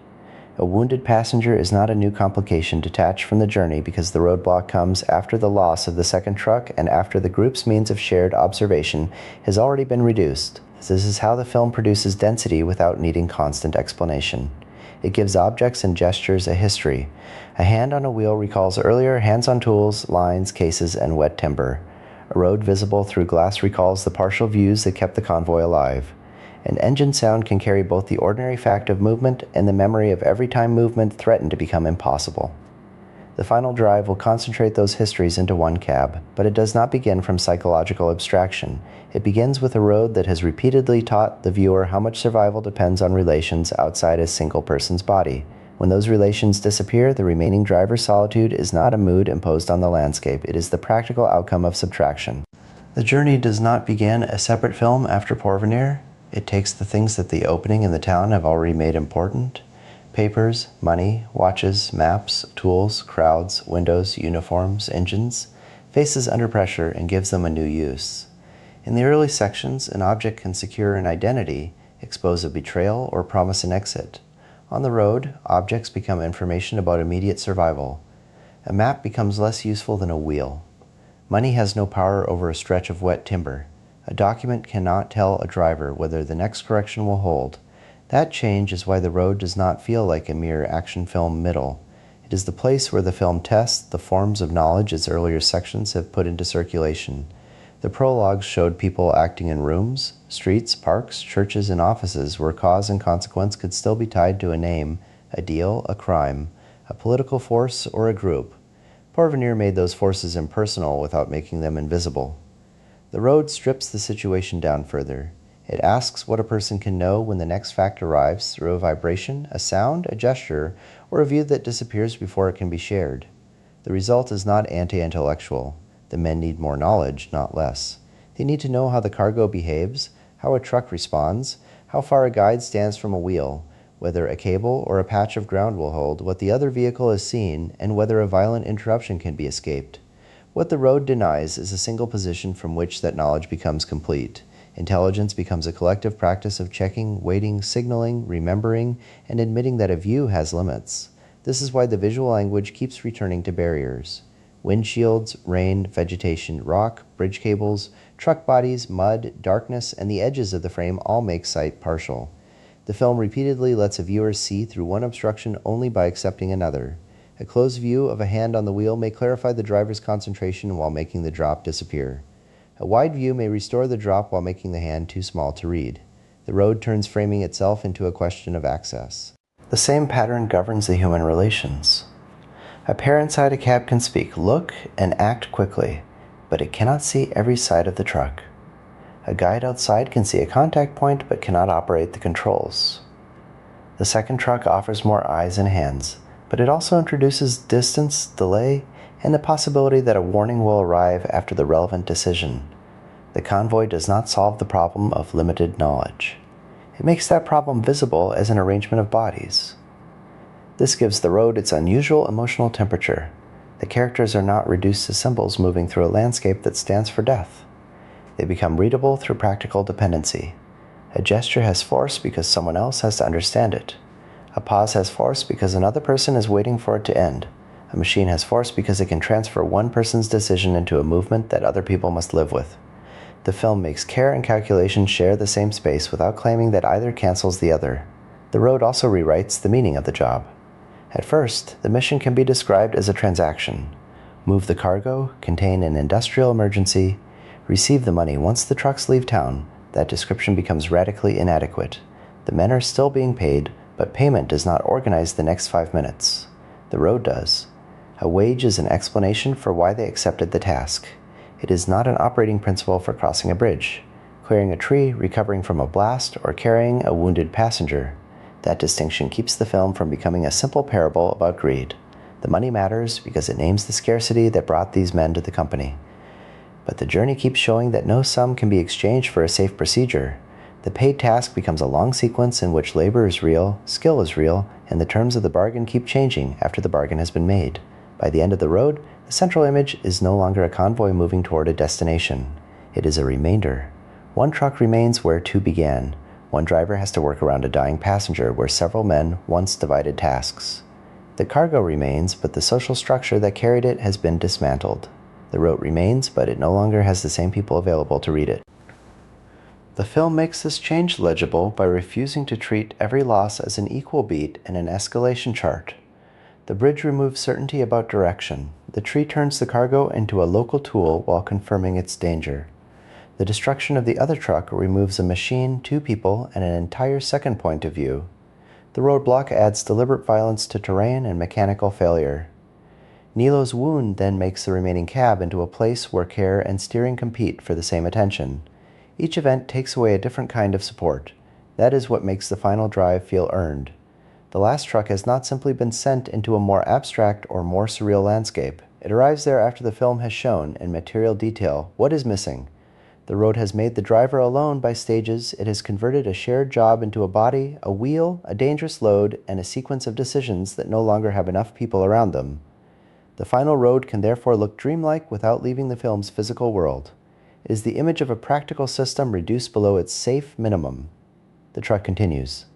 A wounded passenger is not a new complication detached from the journey because the roadblock comes after the loss of the second truck and after the group's means of shared observation has already been reduced. This is how the film produces density without needing constant explanation. It gives objects and gestures a history. A hand on a wheel recalls earlier hands on tools, lines, cases, and wet timber. A road visible through glass recalls the partial views that kept the convoy alive. An engine sound can carry both the ordinary fact of movement and the memory of every time movement threatened to become impossible. The final drive will concentrate those histories into one cab, but it does not begin from psychological abstraction. It begins with a road that has repeatedly taught the viewer how much survival depends on relations outside a single person's body. When those relations disappear, the remaining driver's solitude is not a mood imposed on the landscape, it is the practical outcome of subtraction. The journey does not begin a separate film after Porvenir. It takes the things that the opening and the town have already made important: papers, money, watches, maps, tools, crowds, windows, uniforms, engines, faces under pressure, and gives them a new use. In the early sections, an object can secure an identity, expose a betrayal, or promise an exit. On the road, objects become information about immediate survival. A map becomes less useful than a wheel. Money has no power over a stretch of wet timber. A document cannot tell a driver whether the next correction will hold. That change is why the road does not feel like a mere action film middle. It is the place where the film tests the forms of knowledge its earlier sections have put into circulation. The prologues showed people acting in rooms, streets, parks, churches, and offices where cause and consequence could still be tied to a name, a deal, a crime, a political force, or a group. Porvenir made those forces impersonal without making them invisible. The road strips the situation down further. It asks what a person can know when the next fact arrives through a vibration, a sound, a gesture, or a view that disappears before it can be shared. The result is not anti-intellectual. The men need more knowledge, not less. They need to know how the cargo behaves, how a truck responds, how far a guide stands from a wheel, whether a cable or a patch of ground will hold, what the other vehicle has seen, and whether a violent interruption can be escaped. What the road denies is a single position from which that knowledge becomes complete. Intelligence becomes a collective practice of checking, waiting, signaling, remembering, and admitting that a view has limits. This is why the visual language keeps returning to barriers. Windshields, rain, vegetation, rock, bridge cables, truck bodies, mud, darkness, and the edges of the frame all make sight partial. The film repeatedly lets a viewer see through one obstruction only by accepting another. A close view of a hand on the wheel may clarify the driver's concentration while making the drop disappear. A wide view may restore the drop while making the hand too small to read. The road turns framing itself into a question of access. The same pattern governs the human relations. A pair inside a cab can speak, look, and act quickly, but it cannot see every side of the truck. A guide outside can see a contact point but cannot operate the controls. The second truck offers more eyes and hands, but it also introduces distance, delay, and the possibility that a warning will arrive after the relevant decision. The convoy does not solve the problem of limited knowledge. It makes that problem visible as an arrangement of bodies. This gives the road its unusual emotional temperature. The characters are not reduced to symbols moving through a landscape that stands for death. They become readable through practical dependency. A gesture has force because someone else has to understand it. A pause has force because another person is waiting for it to end. A machine has force because it can transfer one person's decision into a movement that other people must live with. The film makes care and calculation share the same space without claiming that either cancels the other. The road also rewrites the meaning of the job. At first, the mission can be described as a transaction. Move the cargo, contain an industrial emergency, receive the money once the trucks leave town. That description becomes radically inadequate. The men are still being paid, but payment does not organize the next 5 minutes. The road does. A wage is an explanation for why they accepted the task. It is not an operating principle for crossing a bridge. clearing a tree, recovering from a blast, or carrying a wounded passenger. That distinction keeps the film from becoming a simple parable about greed. The money matters because it names the scarcity that brought these men to the company. But the journey keeps showing that no sum can be exchanged for a safe procedure. The paid task becomes a long sequence in which labor is real, skill is real, and the terms of the bargain keep changing after the bargain has been made. By the end of the road, the central image is no longer a convoy moving toward a destination. It is a remainder. One truck remains where two began. One driver has to work around a dying passenger where several men once divided tasks. The cargo remains, but the social structure that carried it has been dismantled. The route remains, but it no longer has the same people available to read it. The film makes this change legible by refusing to treat every loss as an equal beat in an escalation chart. The bridge removes certainty about direction. The tree turns the cargo into a local tool while confirming its danger. The destruction of the other truck removes a machine, two people, and an entire second point of view. The roadblock adds deliberate violence to terrain and mechanical failure. Nilo's wound then makes the remaining cab into a place where care and steering compete for the same attention. Each event takes away a different kind of support. That is what makes the final drive feel earned. The last truck has not simply been sent into a more abstract or more surreal landscape. It arrives there after the film has shown, in material detail, what is missing. The road has made the driver alone by stages. It has converted a shared job into a body, a wheel, a dangerous load, and a sequence of decisions that no longer have enough people around them. The final road can therefore look dreamlike without leaving the film's physical world. It is the image of a practical system reduced below its safe minimum. The truck continues.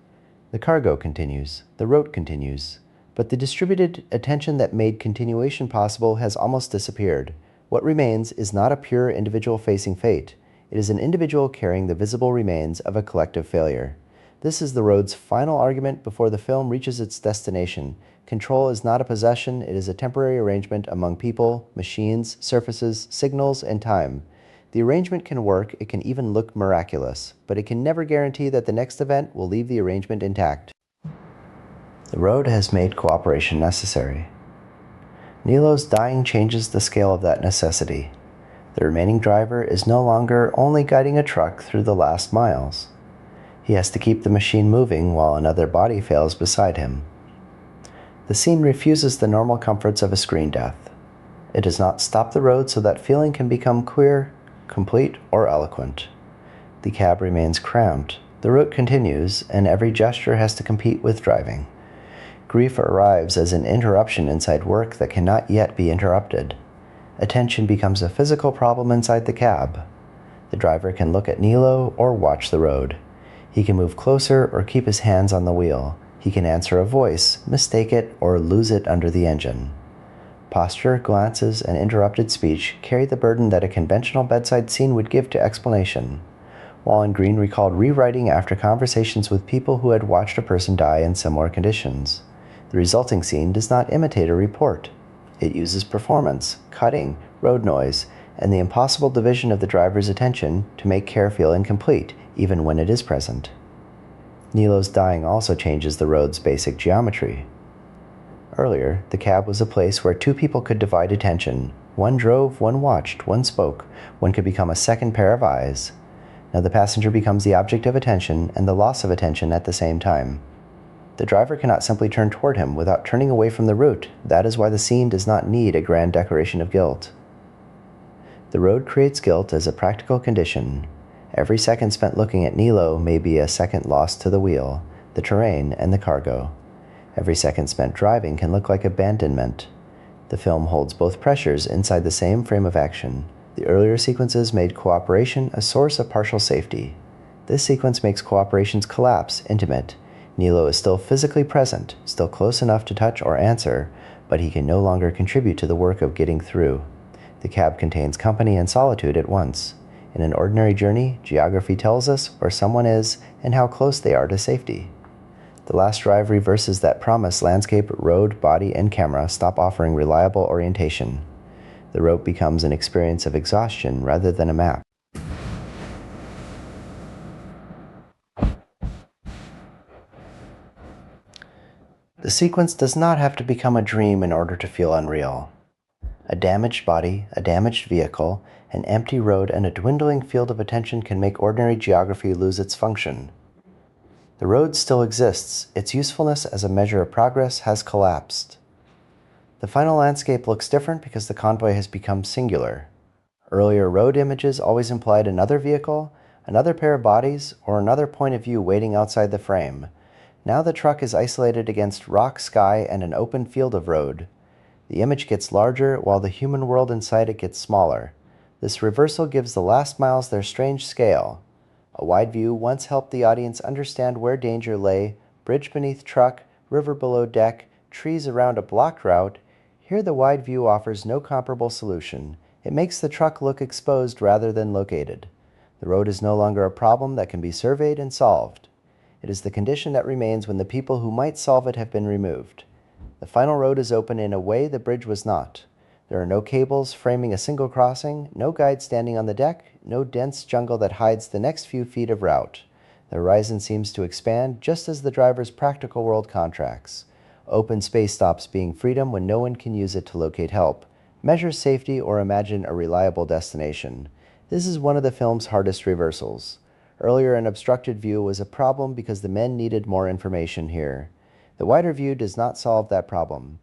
The cargo continues. The road continues. But the distributed attention that made continuation possible has almost disappeared. What remains is not a pure individual facing fate. It is an individual carrying the visible remains of a collective failure. This is the road's final argument before the film reaches its destination. Control is not a possession, it is a temporary arrangement among people, machines, surfaces, signals, and time. The arrangement can work, it can even look miraculous, but it can never guarantee that the next event will leave the arrangement intact. The road has made cooperation necessary. Nilo's dying changes the scale of that necessity. The remaining driver is no longer only guiding a truck through the last miles. He has to keep the machine moving while another body fails beside him. The scene refuses the normal comforts of a screen death. It does not stop the road so that feeling can become clear, complete, or eloquent. The cab remains cramped. The route continues, and every gesture has to compete with driving. Grief arrives as an interruption inside work that cannot yet be interrupted. Attention becomes a physical problem inside the cab. The driver can look at Nilo or watch the road. He can move closer or keep his hands on the wheel. He can answer a voice, mistake it, or lose it under the engine. Posture, glances, and interrupted speech carry the burden that a conventional bedside scene would give to explanation. Walon Green recalled rewriting after conversations with people who had watched a person die in similar conditions. The resulting scene does not imitate a report. It uses performance, cutting, road noise, and the impossible division of the driver's attention to make care feel incomplete, even when it is present. Nilo's dying also changes the road's basic geometry. Earlier, the cab was a place where two people could divide attention. One drove, one watched, one spoke. One could become a second pair of eyes. Now the passenger becomes the object of attention and the loss of attention at the same time. The driver cannot simply turn toward him without turning away from the route. That is why the scene does not need a grand declaration of guilt. The road creates guilt as a practical condition. Every second spent looking at Nilo may be a second lost to the wheel, the terrain, and the cargo. Every second spent driving can look like abandonment. The film holds both pressures inside the same frame of action. The earlier sequences made cooperation a source of partial safety. This sequence makes cooperation's collapse intimate. Nilo is still physically present, still close enough to touch or answer, but he can no longer contribute to the work of getting through. The cab contains company and solitude at once. In an ordinary journey, geography tells us where someone is and how close they are to safety. The last drive reverses that promise. Landscape, road, body, and camera stop offering reliable orientation. The road becomes an experience of exhaustion rather than a map. The sequence does not have to become a dream in order to feel unreal. A damaged body, a damaged vehicle, an empty road, and a dwindling field of attention can make ordinary geography lose its function. The road still exists. Its usefulness as a measure of progress has collapsed. The final landscape looks different because the convoy has become singular. Earlier road images always implied another vehicle, another pair of bodies, or another point of view waiting outside the frame. Now the truck is isolated against rock, sky, and an open field of road. The image gets larger while the human world inside it gets smaller. This reversal gives the last miles their strange scale. A wide view once helped the audience understand where danger lay: bridge beneath truck, river below deck, trees around a blocked route. Here the wide view offers no comparable solution. It makes the truck look exposed rather than located. The road is no longer a problem that can be surveyed and solved. It is the condition that remains when the people who might solve it have been removed. The final road is open in a way the bridge was not. There are no cables framing a single crossing, no guide standing on the deck, no dense jungle that hides the next few feet of route. The horizon seems to expand just as the driver's practical world contracts. Open space stops being freedom when no one can use it to locate help, measure safety, or imagine a reliable destination. This is one of the film's hardest reversals. Earlier, an obstructed view was a problem because the men needed more information here. The wider view does not solve that problem.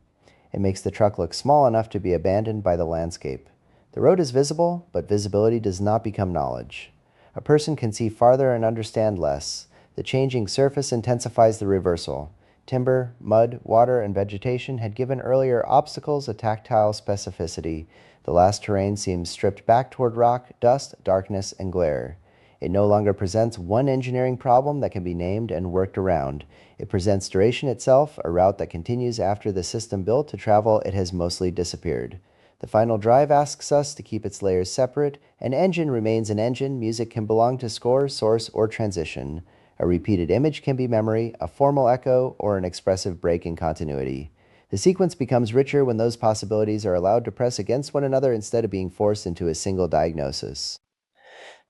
It makes the truck look small enough to be abandoned by the landscape. The road is visible, but visibility does not become knowledge. A person can see farther and understand less. The changing surface intensifies the reversal. Timber, mud, water, and vegetation had given earlier obstacles a tactile specificity. The last terrain seems stripped back toward rock, dust, darkness, and glare. It no longer presents one engineering problem that can be named and worked around. It presents duration itself, a route that continues after the system built to travel it has mostly disappeared. The final drive asks us to keep its layers separate. An engine remains an engine. Music can belong to score, source, or transition. A repeated image can be memory, a formal echo, or an expressive break in continuity. The sequence becomes richer when those possibilities are allowed to press against one another instead of being forced into a single diagnosis.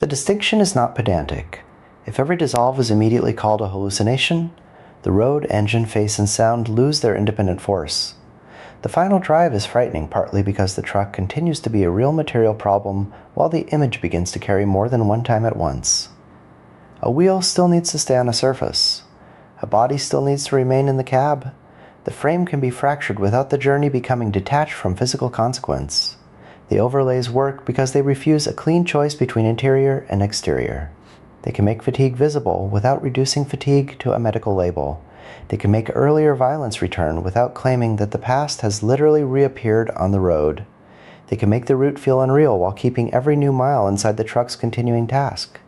The distinction is not pedantic. If every dissolve is immediately called a hallucination, the road, engine, face, and sound lose their independent force. The final drive is frightening partly because the truck continues to be a real material problem while the image begins to carry more than one time at once. A wheel still needs to stay on a surface. A body still needs to remain in the cab. The frame can be fractured without the journey becoming detached from physical consequence. The overlays work because they refuse a clean choice between interior and exterior. They can make fatigue visible without reducing fatigue to a medical label. They can make earlier violence return without claiming that the past has literally reappeared on the road. They can make the route feel unreal while keeping every new mile inside the truck's continuing task.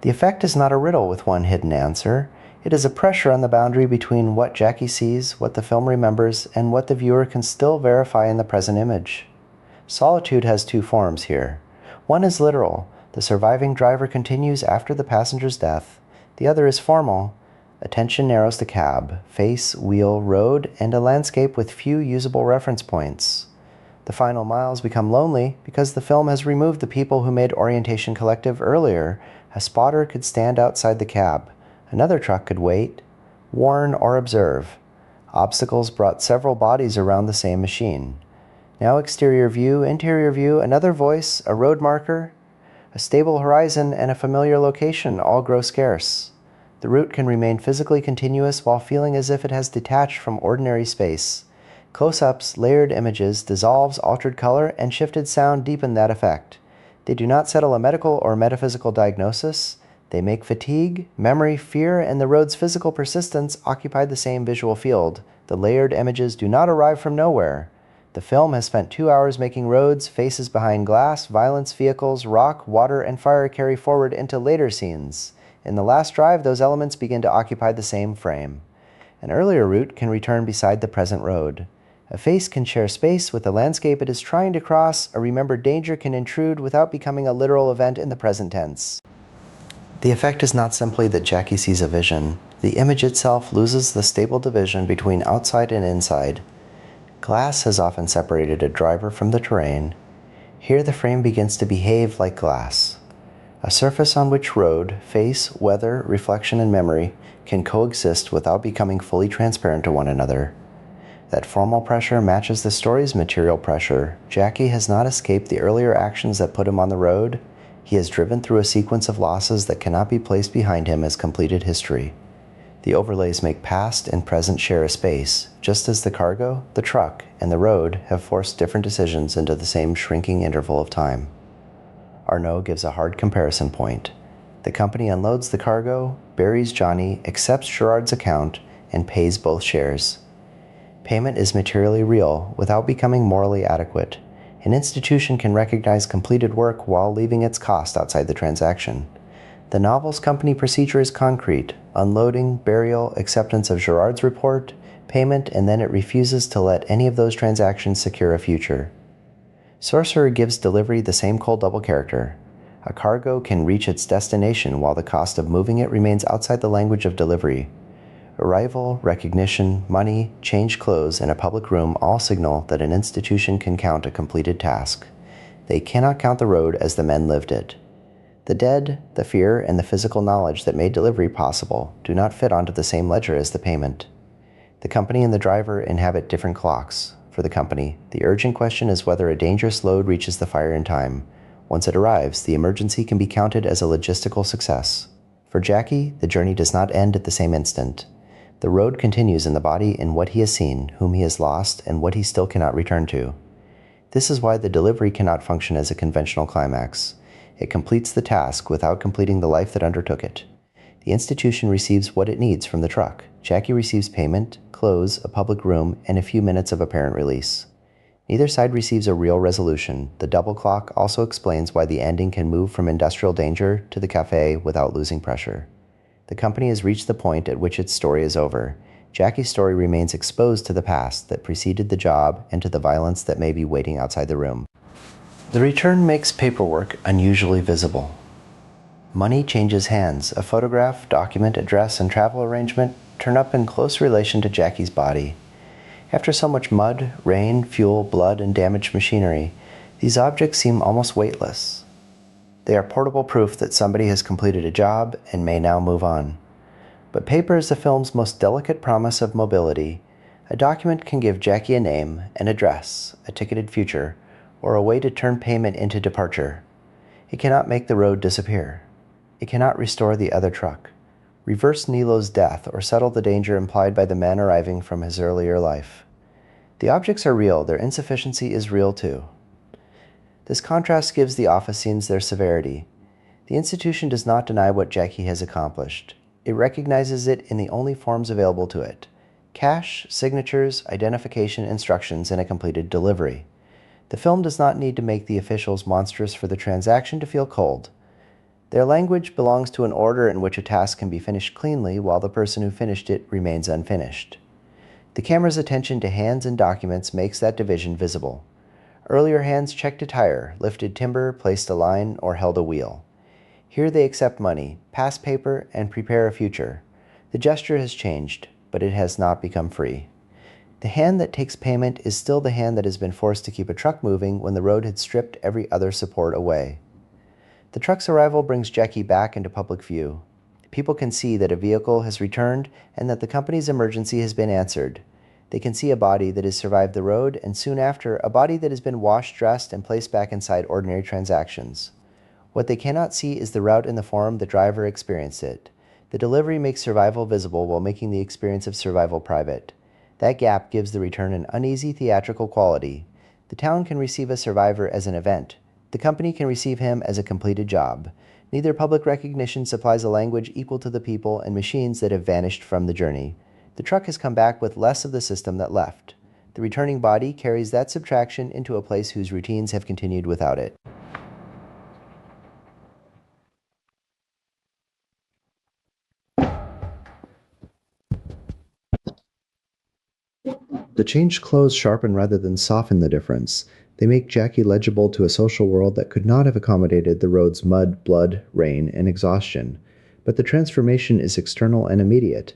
The effect is not a riddle with one hidden answer. It is a pressure on the boundary between what Jackie sees, what the film remembers, and what the viewer can still verify in the present image. Solitude has two forms here. One is literal. The surviving driver continues after the passenger's death. The other is formal. Attention narrows to cab, face, wheel, road, and a landscape with few usable reference points. The final miles become lonely because the film has removed the people who made Orientation Collective earlier. A spotter could stand outside the cab. Another truck could wait, warn, or observe. Obstacles brought several bodies around the same machine. Now exterior view, interior view, another voice, a road marker, a stable horizon, and a familiar location all grow scarce. The route can remain physically continuous while feeling as if it has detached from ordinary space. Close-ups, layered images, dissolves, altered color, and shifted sound deepen that effect. They do not settle a medical or metaphysical diagnosis. They make fatigue, memory, fear, and the road's physical persistence occupy the same visual field. The layered images do not arrive from nowhere. The film has spent 2 hours making roads, faces behind glass, violence, vehicles, rock, water, and fire carry forward into later scenes. In the last drive, those elements begin to occupy the same frame. An earlier route can return beside the present road. A face can share space with the landscape it is trying to cross. A remembered danger can intrude without becoming a literal event in the present tense. The effect is not simply that Jackie sees a vision. The image itself loses the stable division between outside and inside. Glass has often separated a driver from the terrain. Here the frame begins to behave like glass. A surface on which road, face, weather, reflection, and memory can coexist without becoming fully transparent to one another. That formal pressure matches the story's material pressure. Jackie has not escaped the earlier actions that put him on the road. He has driven through a sequence of losses that cannot be placed behind him as completed history. The overlays make past and present share a space, just as the cargo, the truck, and the road have forced different decisions into the same shrinking interval of time. Arnaud gives a hard comparison point. The company unloads the cargo, buries Johnny, accepts Gerard's account, and pays both shares. Payment is materially real without becoming morally adequate. An institution can recognize completed work while leaving its cost outside the transaction. The novel's company procedure is concrete: unloading, burial, acceptance of Gerard's report, payment, and then it refuses to let any of those transactions secure a future. Sorcerer gives delivery the same cold double character. A cargo can reach its destination while the cost of moving it remains outside the language of delivery. Arrival, recognition, money, changed clothes, and a public room all signal that an institution can count a completed task. They cannot count the road as the men lived it. The dead, the fear, and the physical knowledge that made delivery possible do not fit onto the same ledger as the payment. The company and the driver inhabit different clocks. For the company, the urgent question is whether a dangerous load reaches the fire in time. Once it arrives, the emergency can be counted as a logistical success. For Jackie, the journey does not end at the same instant. The road continues in the body in what he has seen, whom he has lost, and what he still cannot return to. This is why the delivery cannot function as a conventional climax. It completes the task without completing the life that undertook it. The institution receives what it needs from the truck. Jackie receives payment, clothes, a public room, and a few minutes of apparent release. Neither side receives a real resolution. The double clock also explains why the ending can move from industrial danger to the cafe without losing pressure. The company has reached the point at which its story is over. Jackie's story remains exposed to the past that preceded the job and to the violence that may be waiting outside the room. The return makes paperwork unusually visible. Money changes hands. A photograph, document, address, and travel arrangement turn up in close relation to Jackie's body. After so much mud, rain, fuel, blood, and damaged machinery, these objects seem almost weightless. They are portable proof that somebody has completed a job and may now move on. But paper is the film's most delicate promise of mobility. A document can give Jackie a name, an address, a ticketed future, or a way to turn payment into departure. It cannot make the road disappear. It cannot restore the other truck, reverse Nilo's death, or settle the danger implied by the men arriving from his earlier life. The objects are real, their insufficiency is real too. This contrast gives the office scenes their severity. The institution does not deny what Jackie has accomplished. It recognizes it in the only forms available to it: cash, signatures, identification, instructions, and a completed delivery. The film does not need to make the officials monstrous for the transaction to feel cold. Their language belongs to an order in which a task can be finished cleanly while the person who finished it remains unfinished. The camera's attention to hands and documents makes that division visible. Earlier hands checked a tire, lifted timber, placed a line, or held a wheel. Here they accept money, pass paper, and prepare a future. The gesture has changed, but it has not become free. The hand that takes payment is still the hand that has been forced to keep a truck moving when the road had stripped every other support away. The truck's arrival brings Jackie back into public view. People can see that a vehicle has returned and that the company's emergency has been answered. They can see a body that has survived the road, and soon after, a body that has been washed, dressed, and placed back inside ordinary transactions. What they cannot see is the route in the form the driver experienced it. The delivery makes survival visible while making the experience of survival private. That gap gives the return an uneasy theatrical quality. The town can receive a survivor as an event. The company can receive him as a completed job. Neither public recognition supplies a language equal to the people and machines that have vanished from the journey. The truck has come back with less of the system that left. The returning body carries that subtraction into a place whose routines have continued without it. The changed clothes sharpen rather than soften the difference. They make Jackie legible to a social world that could not have accommodated the road's mud, blood, rain, and exhaustion. But the transformation is external and immediate.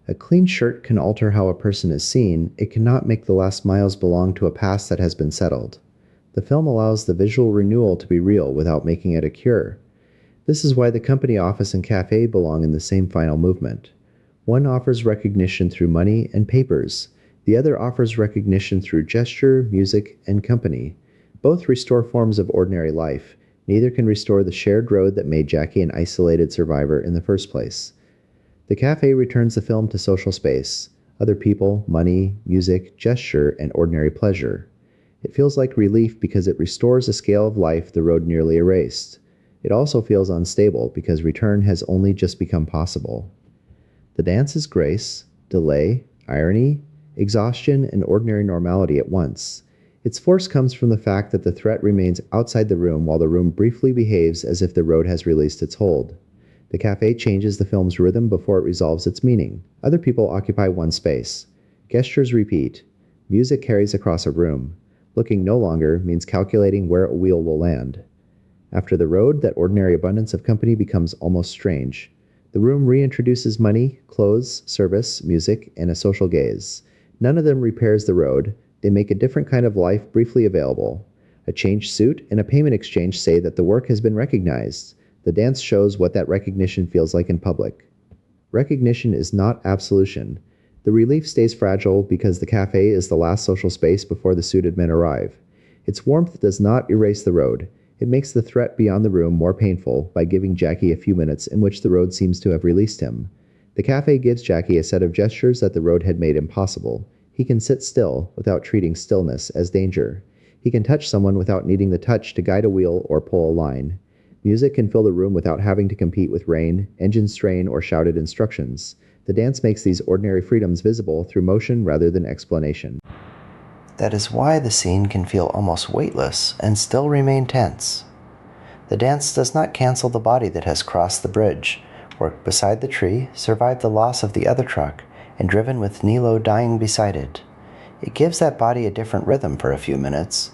A clean shirt can alter how a person is seen. It cannot make the last miles belong to a past that has been settled. The film allows the visual renewal to be real without making it a cure. This is why the company office and cafe belong in the same final movement. One offers recognition through money and papers. The other offers recognition through gesture, music, and company. Both restore forms of ordinary life. Neither can restore the shared road that made Jackie an isolated survivor in the first place. The cafe returns the film to social space, other people, money, music, gesture, and ordinary pleasure. It feels like relief because it restores a scale of life the road nearly erased. It also feels unstable because return has only just become possible. The dance is grace, delay, irony, exhaustion, and ordinary normality at once. Its force comes from the fact that the threat remains outside the room while the room briefly behaves as if the road has released its hold. The cafe changes the film's rhythm before it resolves its meaning. Other people occupy one space. Gestures repeat. Music carries across a room. Looking no longer means calculating where a wheel will land. After the road, that ordinary abundance of company becomes almost strange. The room reintroduces money, clothes, service, music, and a social gaze. None of them repairs the road. They make a different kind of life briefly available. A changed suit and a payment exchange say that the work has been recognized. The dance shows what that recognition feels like in public. Recognition is not absolution. The relief stays fragile because the cafe is the last social space before the suited men arrive. Its warmth does not erase the road. It makes the threat beyond the room more painful by giving Jackie a few minutes in which the road seems to have released him. The cafe gives Jackie a set of gestures that the road had made impossible. He can sit still without treating stillness as danger. He can touch someone without needing the touch to guide a wheel or pull a line. Music can fill the room without having to compete with rain, engine strain, or shouted instructions. The dance makes these ordinary freedoms visible through motion rather than explanation. That is why the scene can feel almost weightless and still remain tense. The dance does not cancel the body that has crossed the bridge, worked beside the tree, survived the loss of the other truck, and driven with Nilo dying beside it. It gives that body a different rhythm for a few minutes.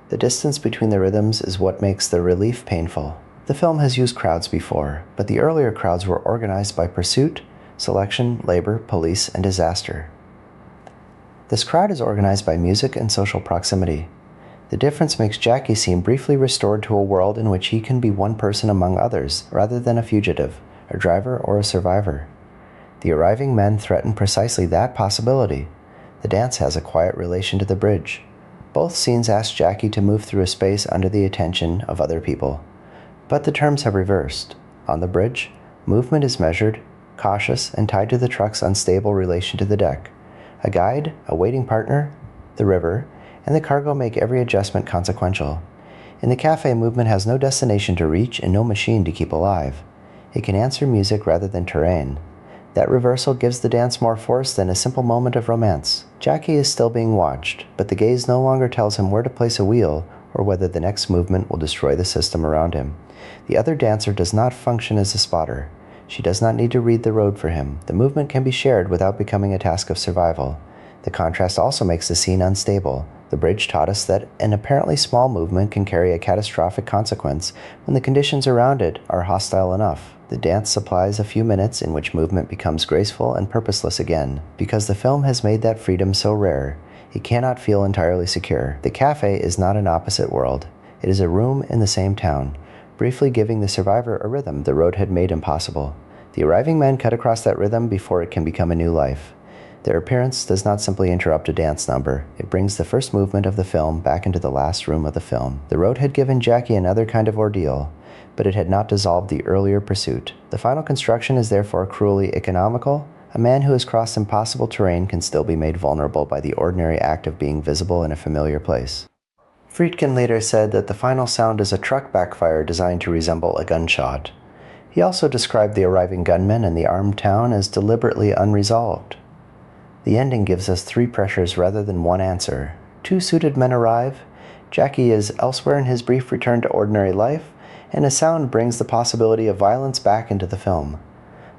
The distance between the rhythms is what makes the relief painful. The film has used crowds before, but the earlier crowds were organized by pursuit, selection, labor, police, and disaster. This crowd is organized by music and social proximity. The difference makes Jackie seem briefly restored to a world in which he can be one person among others, rather than a fugitive, a driver, or a survivor. The arriving men threaten precisely that possibility. The dance has a quiet relation to the bridge. Both scenes ask Jackie to move through a space under the attention of other people. But the terms have reversed. On the bridge, movement is measured, cautious, and tied to the truck's unstable relation to the deck. A guide, a waiting partner, the river, and the cargo make every adjustment consequential. In the cafe, movement has no destination to reach and no machine to keep alive. It can answer music rather than terrain. That reversal gives the dance more force than a simple moment of romance. Jackie is still being watched, but the gaze no longer tells him where to place a wheel or whether the next movement will destroy the system around him. The other dancer does not function as a spotter. She does not need to read the road for him. The movement can be shared without becoming a task of survival. The contrast also makes the scene unstable. The bridge taught us that an apparently small movement can carry a catastrophic consequence when the conditions around it are hostile enough. The dance supplies a few minutes in which movement becomes graceful and purposeless again. Because the film has made that freedom so rare, it cannot feel entirely secure. The cafe is not an opposite world. It is a room in the same town, briefly giving the survivor a rhythm the road had made impossible. The arriving men cut across that rhythm before it can become a new life. Their appearance does not simply interrupt a dance number. It brings the first movement of the film back into the last room of the film. The road had given Jackie another kind of ordeal, but it had not dissolved the earlier pursuit. The final construction is therefore cruelly economical. A man who has crossed impossible terrain can still be made vulnerable by the ordinary act of being visible in a familiar place. Friedkin later said that the final sound is a truck backfire designed to resemble a gunshot. He also described the arriving gunmen and the armed town as deliberately unresolved. The ending gives us three pressures rather than one answer. Two suited men arrive, Jackie is elsewhere in his brief return to ordinary life, and a sound brings the possibility of violence back into the film.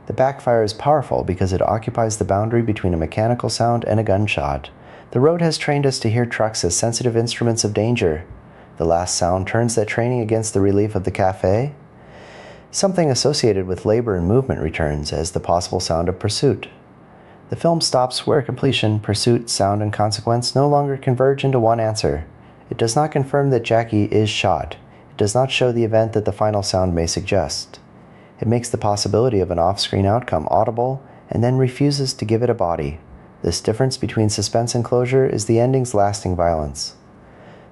The backfire is powerful because it occupies the boundary between a mechanical sound and a gunshot. The road has trained us to hear trucks as sensitive instruments of danger. The last sound turns that training against the relief of the cafe. Something associated with labor and movement returns as the possible sound of pursuit. The film stops where completion, pursuit, sound, and consequence no longer converge into one answer. It does not confirm that Jackie is shot. It does not show the event that the final sound may suggest. It makes the possibility of an off-screen outcome audible and then refuses to give it a body. This difference between suspense and closure is the ending's lasting violence.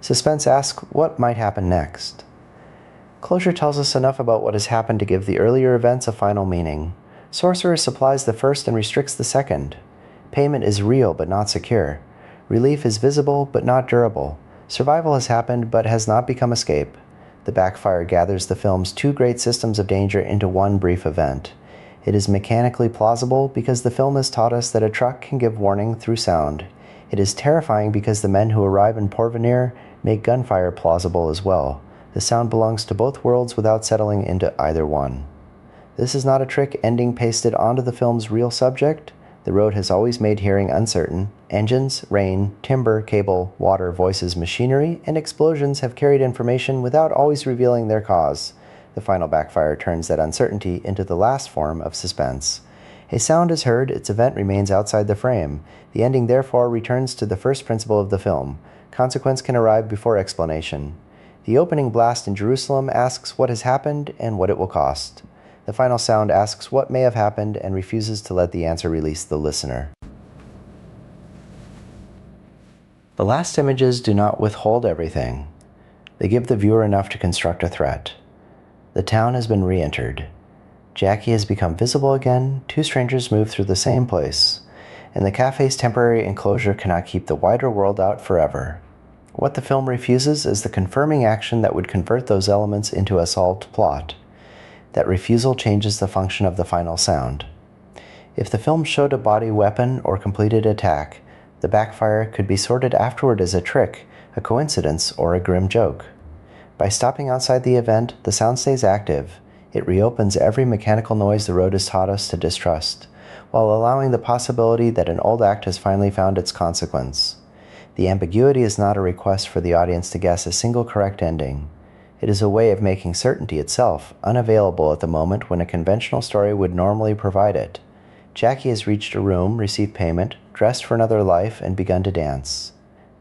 Suspense asks what might happen next. Closure tells us enough about what has happened to give the earlier events a final meaning. Sorcerer supplies the first and restricts the second. Payment is real but not secure. Relief is visible but not durable. Survival has happened but has not become escape. The backfire gathers the film's two great systems of danger into one brief event. It is mechanically plausible because the film has taught us that a truck can give warning through sound. It is terrifying because the men who arrive in Porvenir make gunfire plausible as well. The sound belongs to both worlds without settling into either one. This is not a trick ending pasted onto the film's real subject. The road has always made hearing uncertain. Engines, rain, timber, cable, water, voices, machinery, and explosions have carried information without always revealing their cause. The final backfire turns that uncertainty into the last form of suspense. A sound is heard, its event remains outside the frame. The ending therefore returns to the first principle of the film. Consequence can arrive before explanation. The opening blast in Jerusalem asks what has happened and what it will cost. The final sound asks what may have happened and refuses to let the answer release the listener. The last images do not withhold everything. They give the viewer enough to construct a threat. The town has been re-entered. Jackie has become visible again, two strangers move through the same place, and the cafe's temporary enclosure cannot keep the wider world out forever. What the film refuses is the confirming action that would convert those elements into a solved plot. That refusal changes the function of the final sound. If the film showed a body weapon or completed attack, the backfire could be sorted afterward as a trick, a coincidence, or a grim joke. By stopping outside the event, the sound stays active. It reopens every mechanical noise the road has taught us to distrust, while allowing the possibility that an old act has finally found its consequence. The ambiguity is not a request for the audience to guess a single correct ending. It is a way of making certainty itself unavailable at the moment when a conventional story would normally provide it. Jackie has reached a room, received payment, dressed for another life, and begun to dance.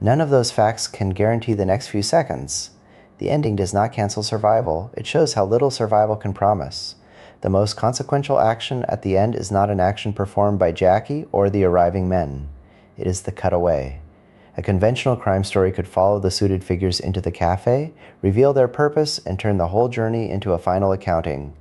None of those facts can guarantee the next few seconds. The ending does not cancel survival. It shows how little survival can promise. The most consequential action at the end is not an action performed by Jackie or the arriving men. It is the cutaway. A conventional crime story could follow the suited figures into the cafe, reveal their purpose, and turn the whole journey into a final accounting.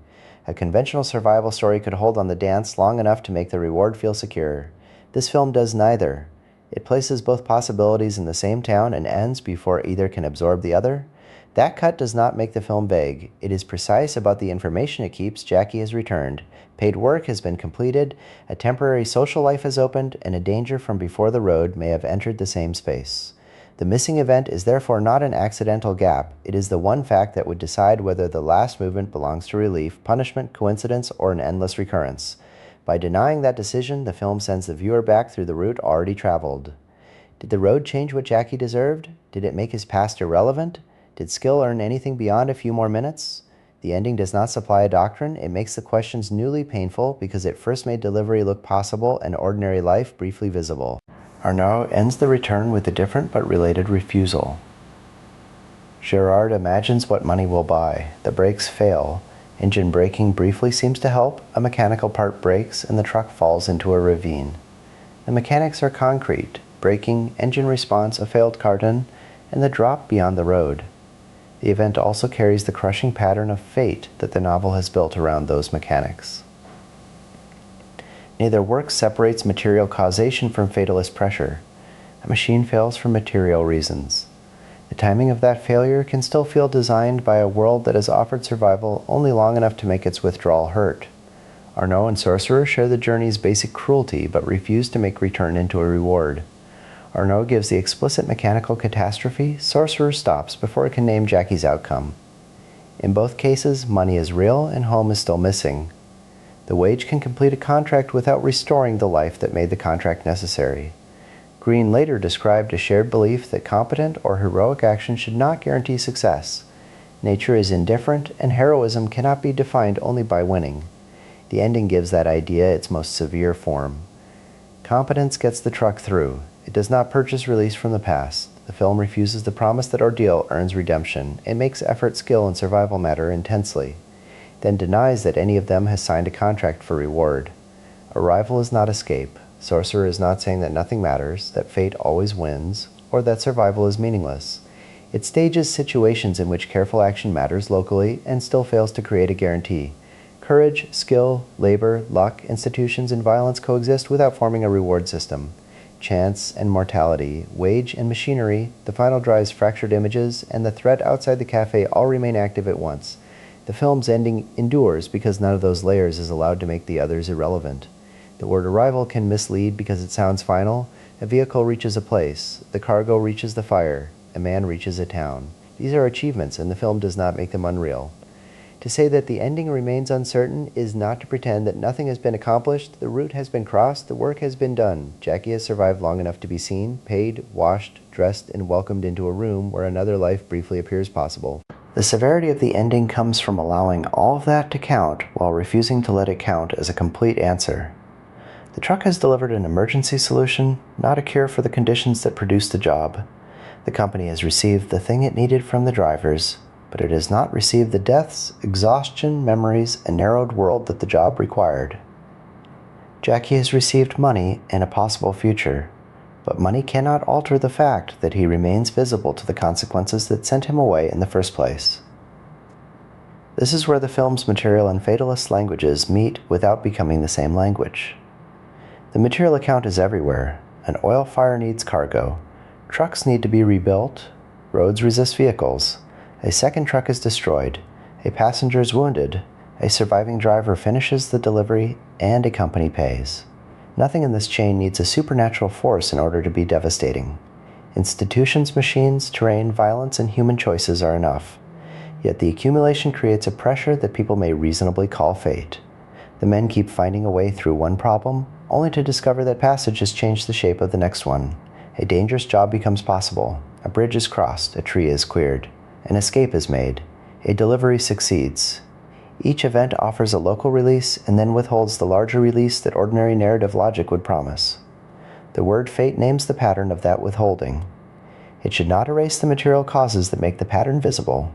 A conventional survival story could hold on the dance long enough to make the reward feel secure. This film does neither. It places both possibilities in the same town and ends before either can absorb the other. That cut does not make the film vague. It is precise about the information it keeps. Jackie has returned. Paid work has been completed. A temporary social life has opened, and a danger from before the road may have entered the same space. The missing event is therefore not an accidental gap. It is the one fact that would decide whether the last movement belongs to relief, punishment, coincidence, or an endless recurrence. By denying that decision, the film sends the viewer back through the route already traveled. Did the road change what Jackie deserved? Did it make his past irrelevant? Did skill earn anything beyond a few more minutes? The ending does not supply a doctrine. It makes the questions newly painful because it first made delivery look possible and ordinary life briefly visible. Arnaud ends the return with a different but related refusal. Gerard imagines what money will buy. The brakes fail. Engine braking briefly seems to help. A mechanical part breaks and the truck falls into a ravine. The mechanics are concrete. Braking, engine response, a failed carton, and the drop beyond the road. The event also carries the crushing pattern of fate that the novel has built around those mechanics. Neither work separates material causation from fatalist pressure. A machine fails for material reasons. The timing of that failure can still feel designed by a world that has offered survival only long enough to make its withdrawal hurt. Arnaud and Sorcerer share the journey's basic cruelty but refuse to make return into a reward. Arnaud gives the explicit mechanical catastrophe. Sorcerer stops before it can name Jackie's outcome. In both cases, money is real and home is still missing. The wage can complete a contract without restoring the life that made the contract necessary. Green later described a shared belief that competent or heroic action should not guarantee success. Nature is indifferent, and heroism cannot be defined only by winning. The ending gives that idea its most severe form. Competence gets the truck through. It does not purchase release from the past. The film refuses the promise that ordeal earns redemption. It makes effort, skill, and survival matter intensely, then denies that any of them has signed a contract for reward. Arrival is not escape. Sorcerer is not saying that nothing matters, that fate always wins, or that survival is meaningless. It stages situations in which careful action matters locally and still fails to create a guarantee. Courage, skill, labor, luck, institutions, and violence coexist without forming a reward system. Chance and mortality, wage and machinery, the final drive's fractured images, and the threat outside the cafe all remain active at once. The film's ending endures because none of those layers is allowed to make the others irrelevant. The word arrival can mislead because it sounds final. A vehicle reaches a place. The cargo reaches the fire. A man reaches a town. These are achievements, and the film does not make them unreal. To say that the ending remains uncertain is not to pretend that nothing has been accomplished, the route has been crossed, the work has been done. Jackie has survived long enough to be seen, paid, washed, dressed, and welcomed into a room where another life briefly appears possible. The severity of the ending comes from allowing all of that to count while refusing to let it count as a complete answer. The truck has delivered an emergency solution, not a cure for the conditions that produced the job. The company has received the thing it needed from the drivers, but it has not received the deaths, exhaustion, memories, and narrowed world that the job required. Jackie has received money and a possible future, but money cannot alter the fact that he remains visible to the consequences that sent him away in the first place. This is where the film's material and fatalist languages meet without becoming the same language. The material account is everywhere. An oil fire needs cargo. Trucks need to be rebuilt. Roads resist vehicles. A second truck is destroyed. A passenger is wounded. A surviving driver finishes the delivery, and a company pays. Nothing in this chain needs a supernatural force in order to be devastating. Institutions, machines, terrain, violence, and human choices are enough. Yet the accumulation creates a pressure that people may reasonably call fate. The men keep finding a way through one problem, only to discover that passage has changed the shape of the next one. A dangerous job becomes possible. A bridge is crossed. A tree is cleared. An escape is made. A delivery succeeds. Each event offers a local release and then withholds the larger release that ordinary narrative logic would promise. The word fate names the pattern of that withholding. It should not erase the material causes that make the pattern visible.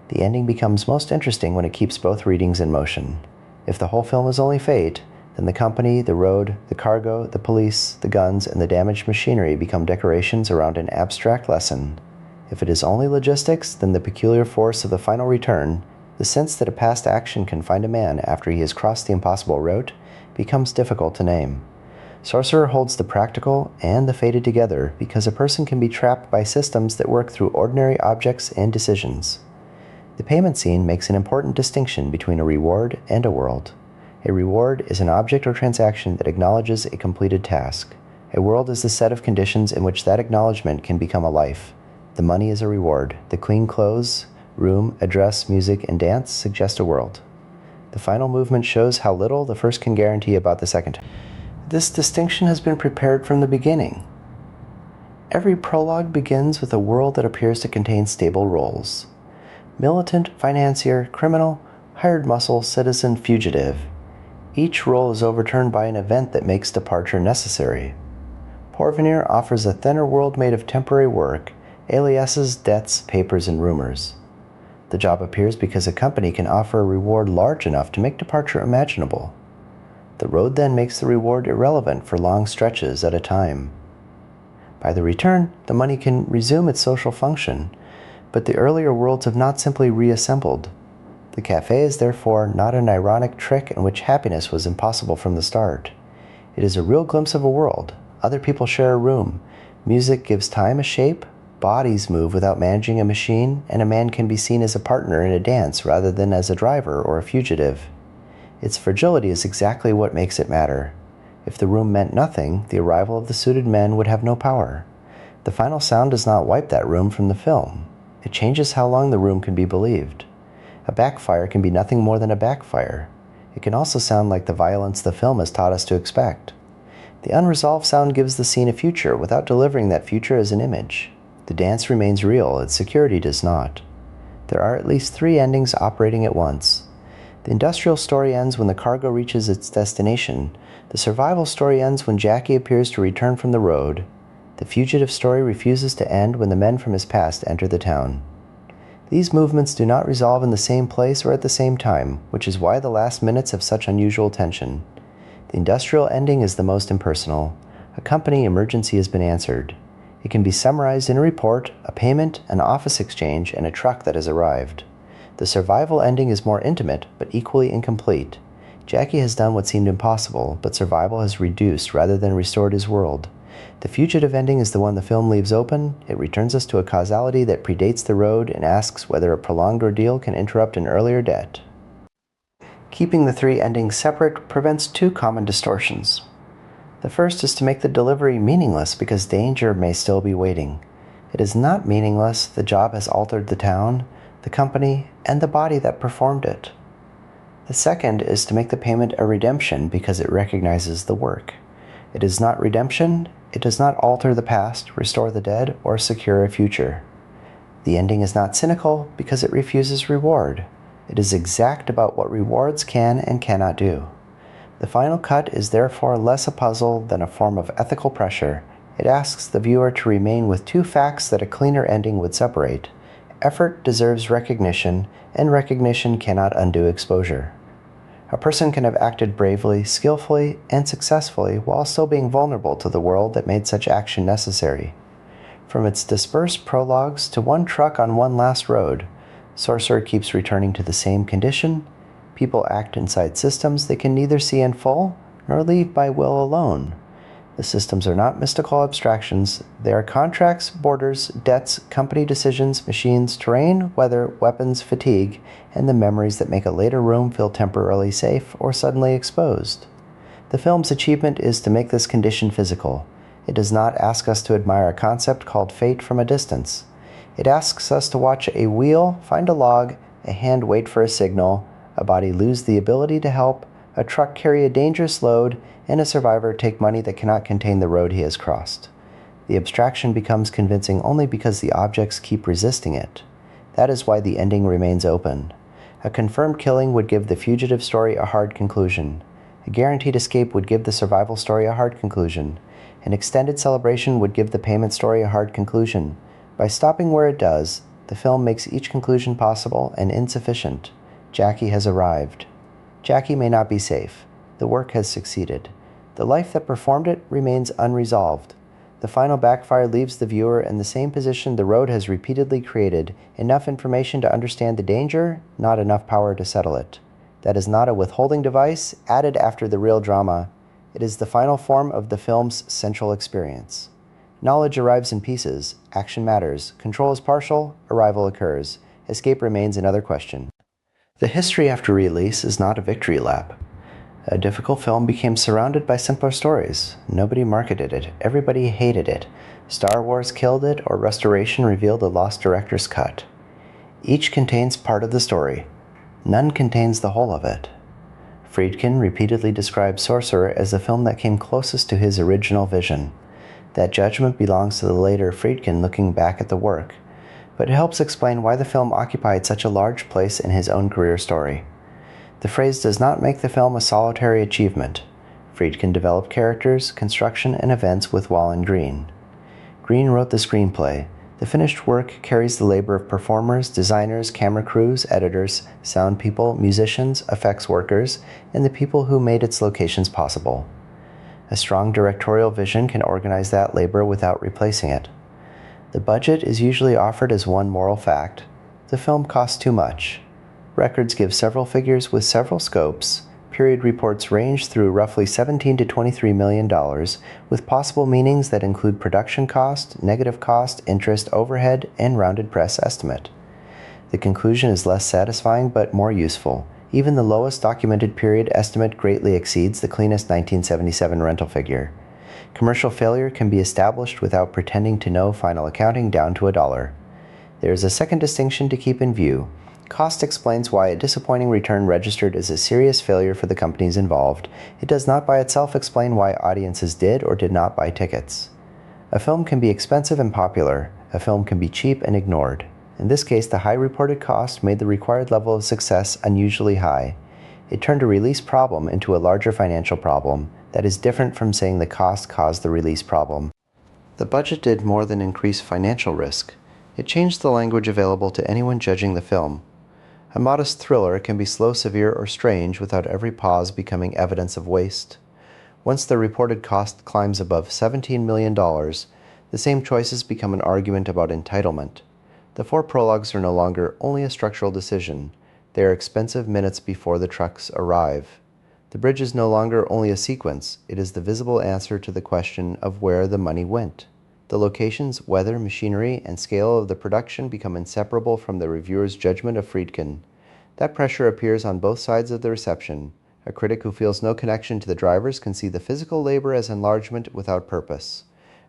The ending becomes most interesting when it keeps both readings in motion. If the whole film is only fate, then the company, the road, the cargo, the police, the guns, and the damaged machinery become decorations around an abstract lesson. If it is only logistics, then the peculiar force of the final return, the sense that a past action can find a man after he has crossed the impossible route, becomes difficult to name. Sorcerer holds the practical and the fated together because a person can be trapped by systems that work through ordinary objects and decisions. The payment scene makes an important distinction between a reward and a world. A reward is an object or transaction that acknowledges a completed task. A world is the set of conditions in which that acknowledgement can become a life. The money is a reward. The clean clothes, room, address, music, and dance suggest a world. The final movement shows how little the first can guarantee about the second. This distinction has been prepared from the beginning. Every prologue begins with a world that appears to contain stable roles. Militant, financier, criminal, hired muscle, citizen, fugitive. Each role is overturned by an event that makes departure necessary. Porvenir offers a thinner world made of temporary work, aliases, debts, papers, and rumors. The job appears because a company can offer a reward large enough to make departure imaginable. The road then makes the reward irrelevant for long stretches at a time. By the return, the money can resume its social function, but the earlier worlds have not simply reassembled. The cafe is therefore not an ironic trick in which happiness was impossible from the start. It is a real glimpse of a world. Other people share a room. Music gives time a shape. Bodies move without managing a machine, and a man can be seen as a partner in a dance rather than as a driver or a fugitive. Its fragility is exactly what makes it matter. If the room meant nothing, the arrival of the suited men would have no power. The final sound does not wipe that room from the film. It changes how long the room can be believed. A backfire can be nothing more than a backfire. It can also sound like the violence the film has taught us to expect. The unresolved sound gives the scene a future without delivering that future as an image. The dance remains real, its security does not. There are at least 3 endings operating at once. The industrial story ends when the cargo reaches its destination. The survival story ends when Jackie appears to return from the road. The fugitive story refuses to end when the men from his past enter the town. These movements do not resolve in the same place or at the same time, which is why the last minutes have such unusual tension. The industrial ending is the most impersonal. A company emergency has been answered. It can be summarized in a report, a payment, an office exchange, and a truck that has arrived. The survival ending is more intimate, but equally incomplete. Jackie has done what seemed impossible, but survival has reduced rather than restored his world. The fugitive ending is the one the film leaves open. It returns us to a causality that predates the road and asks whether a prolonged ordeal can interrupt an earlier debt. Keeping the three endings separate prevents two common distortions. The first is to make the delivery meaningless because danger may still be waiting. It is not meaningless. The job has altered the town, the company, and the body that performed it. The second is to make the payment a redemption because it recognizes the work. It is not redemption. It does not alter the past, restore the dead, or secure a future. The ending is not cynical because it refuses reward. It is exact about what rewards can and cannot do. The final cut is therefore less a puzzle than a form of ethical pressure. It asks the viewer to remain with two facts that a cleaner ending would separate. Effort deserves recognition, and recognition cannot undo exposure. A person can have acted bravely, skillfully, and successfully while still being vulnerable to the world that made such action necessary. From its dispersed prologues to one truck on one last road, Sorcerer keeps returning to the same condition. People act inside systems they can neither see in full nor leave by will alone. The systems are not mystical abstractions. They are contracts, borders, debts, company decisions, machines, terrain, weather, weapons, fatigue, and the memories that make a later room feel temporarily safe or suddenly exposed. The film's achievement is to make this condition physical. It does not ask us to admire a concept called fate from a distance. It asks us to watch a wheel find a log, a hand wait for a signal, a body lose the ability to help, a truck carry a dangerous load, and a survivor take money that cannot contain the road he has crossed. The abstraction becomes convincing only because the objects keep resisting it. That is why the ending remains open. A confirmed killing would give the fugitive story a hard conclusion. A guaranteed escape would give the survival story a hard conclusion. An extended celebration would give the payment story a hard conclusion. By stopping where it does, the film makes each conclusion possible and insufficient. Jackie has arrived. Jackie may not be safe. The work has succeeded. The life that performed it remains unresolved. The final backfire leaves the viewer in the same position the road has repeatedly created, enough information to understand the danger, not enough power to settle it. That is not a withholding device added after the real drama. It is the final form of the film's central experience. Knowledge arrives in pieces. Action matters. Control is partial. Arrival occurs. Escape remains another question. The history after release is not a victory lap. A difficult film became surrounded by simpler stories. Nobody marketed it. Everybody hated it. Star Wars killed it, or restoration revealed a lost director's cut. Each contains part of the story. None contains the whole of it. Friedkin repeatedly described Sorcerer as the film that came closest to his original vision. That judgment belongs to the later Friedkin looking back at the work, but it helps explain why the film occupied such a large place in his own career story. The phrase does not make the film a solitary achievement. Friedkin developed characters, construction, and events with Walon Green. Green wrote the screenplay. The finished work carries the labor of performers, designers, camera crews, editors, sound people, musicians, effects workers, and the people who made its locations possible. A strong directorial vision can organize that labor without replacing it. The budget is usually offered as one moral fact. The film costs too much. Records give several figures with several scopes. Period reports range through roughly $17 to $23 million, with possible meanings that include production cost, negative cost, interest, overhead, and rounded press estimate. The conclusion is less satisfying but more useful. Even the lowest documented period estimate greatly exceeds the cleanest 1977 rental figure. Commercial failure can be established without pretending to know final accounting down to $1. There is a second distinction to keep in view. Cost explains why a disappointing return registered as a serious failure for the companies involved. It does not by itself explain why audiences did or did not buy tickets. A film can be expensive and popular. A film can be cheap and ignored. In this case, the high reported cost made the required level of success unusually high. It turned a release problem into a larger financial problem. That is different from saying the cost caused the release problem. The budget did more than increase financial risk. It changed the language available to anyone judging the film. A modest thriller can be slow, severe, or strange without every pause becoming evidence of waste. Once the reported cost climbs above $17 million, the same choices become an argument about entitlement. The 4 prologues are no longer only a structural decision. They are expensive minutes before the trucks arrive. The bridge is no longer only a sequence, it is the visible answer to the question of where the money went. The locations, weather, machinery, and scale of the production become inseparable from the reviewer's judgment of Friedkin. That pressure appears on both sides of the reception. A critic who feels no connection to the drivers can see the physical labor as enlargement without purpose.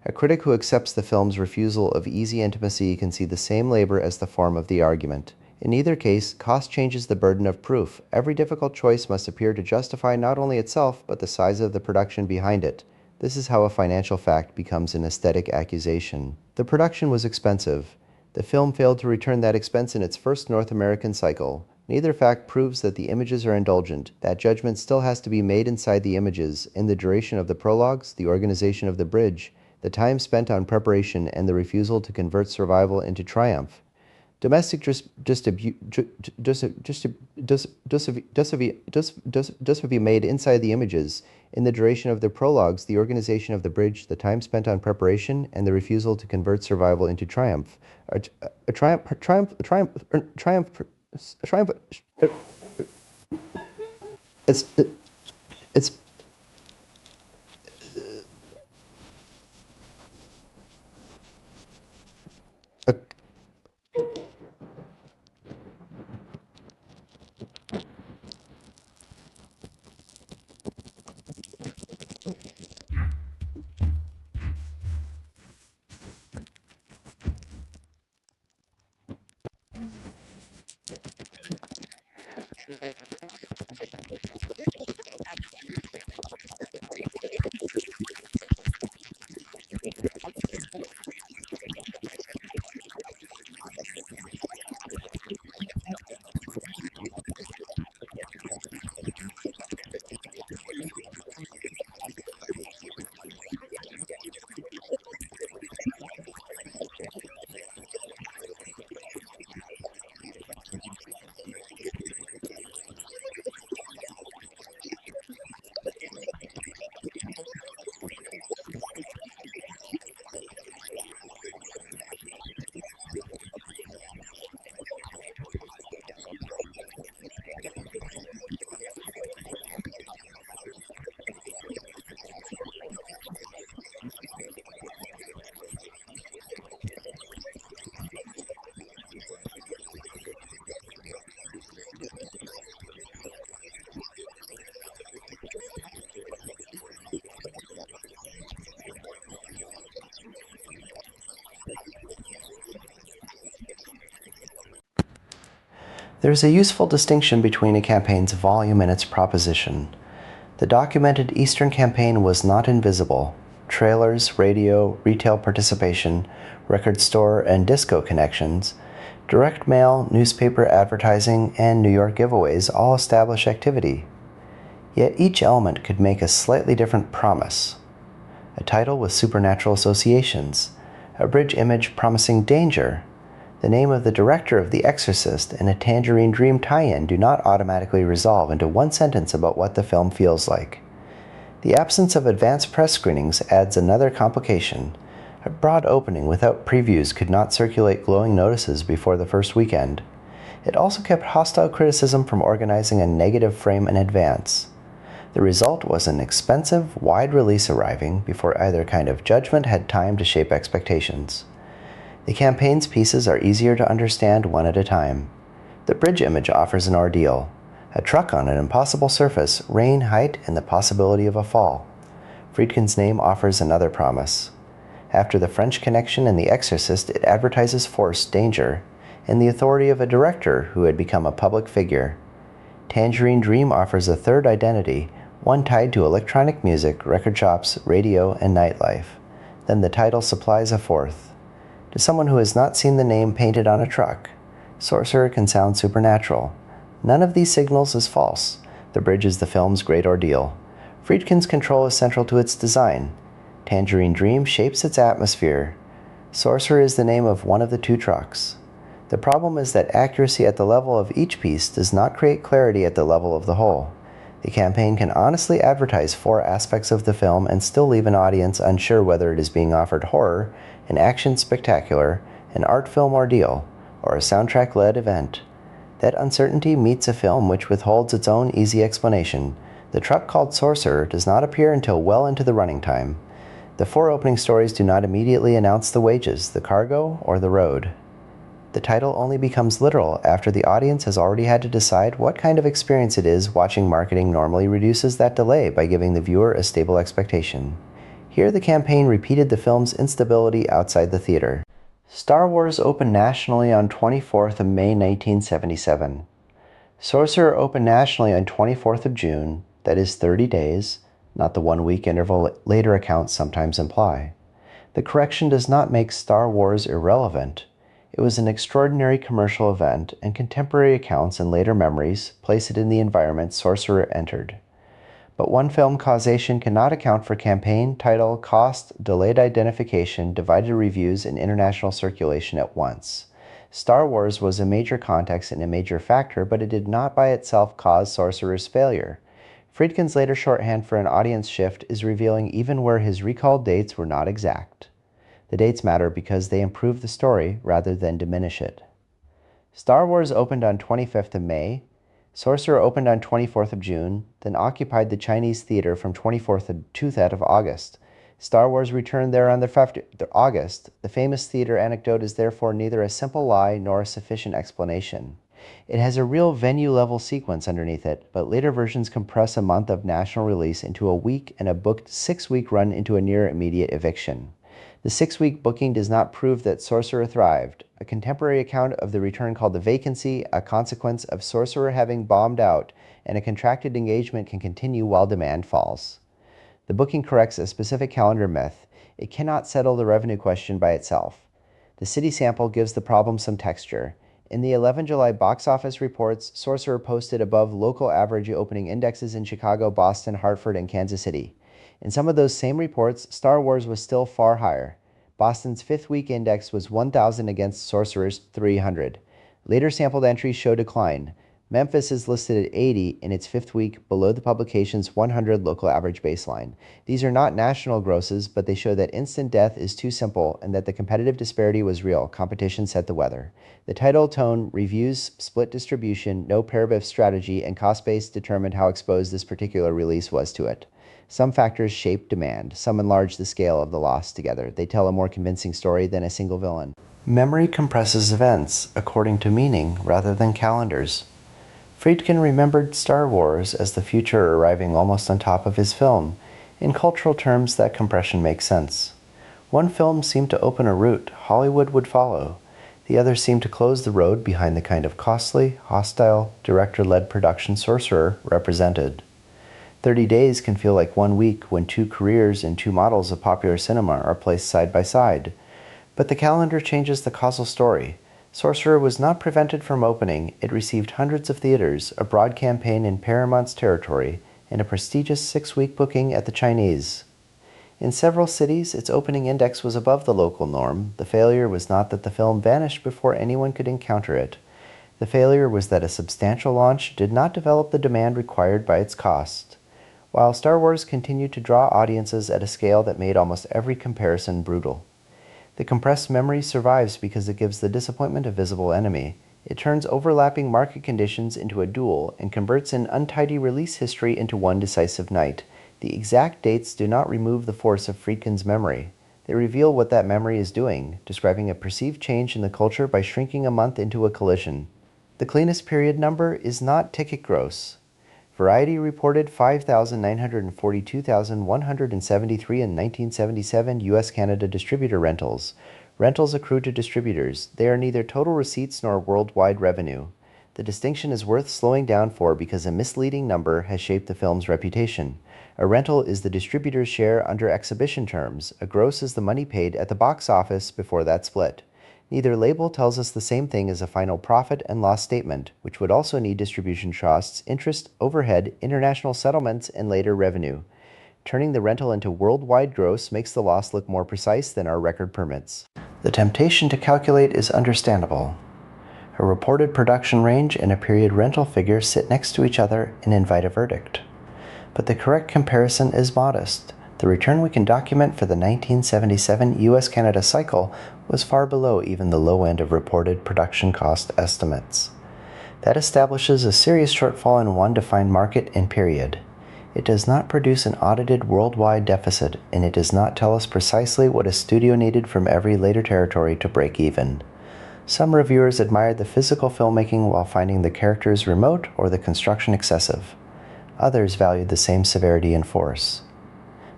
A critic who accepts the film's refusal of easy intimacy can see the same labor as the form of the argument. In either case, cost changes the burden of proof. Every difficult choice must appear to justify not only itself, but the size of the production behind it. This is how a financial fact becomes an aesthetic accusation. The production was expensive. The film failed to return that expense in its first North American cycle. Neither fact proves that the images are indulgent. That judgment still has to be made inside the images, in the duration of the prologues, the organization of the bridge, the time spent on preparation, and the refusal to convert survival into triumph. Domestic disastrous be made inside the images, in the duration of the prologues, the organization of the bridge, the time spent on preparation, and the refusal to convert survival into triumph. It's There is a useful distinction between a campaign's volume and its proposition. The documented Eastern campaign was not invisible. Trailers, radio, retail participation, record store and disco connections, direct mail, newspaper advertising, and New York giveaways all establish activity. Yet each element could make a slightly different promise. A title with supernatural associations, a bridge image promising danger, the name of the director of The Exorcist, and a Tangerine Dream tie-in do not automatically resolve into one sentence about what the film feels like. The absence of advanced press screenings adds another complication. A broad opening without previews could not circulate glowing notices before the first weekend. It also kept hostile criticism from organizing a negative frame in advance. The result was an expensive, wide release arriving before either kind of judgment had time to shape expectations. The campaign's pieces are easier to understand one at a time. The bridge image offers an ordeal. A truck on an impossible surface, rain, height, and the possibility of a fall. Friedkin's name offers another promise. After The French Connection and The Exorcist, it advertises force, danger, and the authority of a director who had become a public figure. Tangerine Dream offers a third identity, one tied to electronic music, record shops, radio, and nightlife. Then the title supplies a fourth. To someone who has not seen the name painted on a truck, Sorcerer can sound supernatural. None of these signals is false. The bridge is the film's great ordeal. Friedkin's control is central to its design. Tangerine Dream shapes its atmosphere. Sorcerer is the name of one of the 2 trucks. The problem is that accuracy at the level of each piece does not create clarity at the level of the whole. The campaign can honestly advertise 4 aspects of the film and still leave an audience unsure whether it is being offered horror, an action spectacular, an art film ordeal, or a soundtrack-led event. That uncertainty meets a film which withholds its own easy explanation. The truck called Sorcerer does not appear until well into the running time. The 4 opening stories do not immediately announce the wages, the cargo, or the road. The title only becomes literal after the audience has already had to decide what kind of experience it is. Watching marketing normally reduces that delay by giving the viewer a stable expectation. Here the campaign repeated the film's instability outside the theater. Star Wars opened nationally on 24th of May 1977. Sorcerer opened nationally on 24th of June, that is 30 days, not the 1-week interval later accounts sometimes imply. The correction does not make Star Wars irrelevant. It was an extraordinary commercial event, and contemporary accounts and later memories place it in the environment Sorcerer entered. But one film causation cannot account for campaign, title, cost, delayed identification, divided reviews, and international circulation at once. Star Wars was a major context and a major factor, but it did not by itself cause Sorcerer's failure. Friedkin's later shorthand for an audience shift is revealing even where his recalled dates were not exact. The dates matter because they improve the story rather than diminish it. Star Wars opened on 25th of May, Sorcerer opened on 24th of June, then occupied the Chinese theater from 24th to that of August. Star Wars returned there on the 5th of August. The famous theater anecdote is therefore neither a simple lie nor a sufficient explanation. It has a real venue-level sequence underneath it, but later versions compress a month of national release into a week and a booked 6-week run into a near-immediate eviction. The 6-week booking does not prove that Sorcerer thrived. A contemporary account of the return called the vacancy, a consequence of Sorcerer having bombed out, and a contracted engagement can continue while demand falls. The booking corrects a specific calendar myth. It cannot settle the revenue question by itself. The city sample gives the problem some texture. In the 11 July box office reports, Sorcerer posted above local average opening indexes in Chicago, Boston, Hartford, and Kansas City. In some of those same reports, Star Wars was still far higher. Boston's 5th week index was 1,000 against Sorcerer's 300. Later sampled entries show decline. Memphis is listed at 80 in its 5th week, below the publication's 100 local average baseline. These are not national grosses, but they show that instant death is too simple and that the competitive disparity was real. Competition set the weather. The title, tone, reviews, split distribution, no paragraph strategy, and cost base determined how exposed this particular release was to it. Some factors shape demand. Some enlarge the scale of the loss together. They tell a more convincing story than a single villain. Memory compresses events according to meaning rather than calendars. Friedkin remembered Star Wars as the future arriving almost on top of his film. In cultural terms, that compression makes sense. One film seemed to open a route Hollywood would follow. The other seemed to close the road behind the kind of costly, hostile, director-led production Sorcerer represented. 30 days can feel like 1 week when 2 careers and 2 models of popular cinema are placed side by side. But the calendar changes the causal story. Sorcerer was not prevented from opening. It received hundreds of theaters, a broad campaign in Paramount's territory, and a prestigious 6-week booking at the Chinese. In several cities, its opening index was above the local norm. The failure was not that the film vanished before anyone could encounter it. The failure was that a substantial launch did not develop the demand required by its cost. While Star Wars continued to draw audiences at a scale that made almost every comparison brutal. The compressed memory survives because it gives the disappointment a visible enemy. It turns overlapping market conditions into a duel and converts an untidy release history into one decisive night. The exact dates do not remove the force of Friedkin's memory. They reveal what that memory is doing, describing a perceived change in the culture by shrinking a month into a collision. The cleanest period number is not ticket gross. Variety reported 5,942,173 in 1977 U.S.-Canada distributor rentals. Rentals accrue to distributors. They are neither total receipts nor worldwide revenue. The distinction is worth slowing down for because a misleading number has shaped the film's reputation. A rental is the distributor's share under exhibition terms. A gross is the money paid at the box office before that split. Neither label tells us the same thing as a final profit and loss statement, which would also need distribution costs, interest, overhead, international settlements, and later revenue. Turning the rental into worldwide gross makes the loss look more precise than our record permits. The temptation to calculate is understandable. A reported production range and a period rental figure sit next to each other and invite a verdict. But the correct comparison is modest. The return we can document for the 1977 US-Canada cycle was far below even the low end of reported production cost estimates. That establishes a serious shortfall in one defined market and period. It does not produce an audited worldwide deficit, and it does not tell us precisely what a studio needed from every later territory to break even. Some reviewers admired the physical filmmaking while finding the characters remote or the construction excessive. Others valued the same severity and force.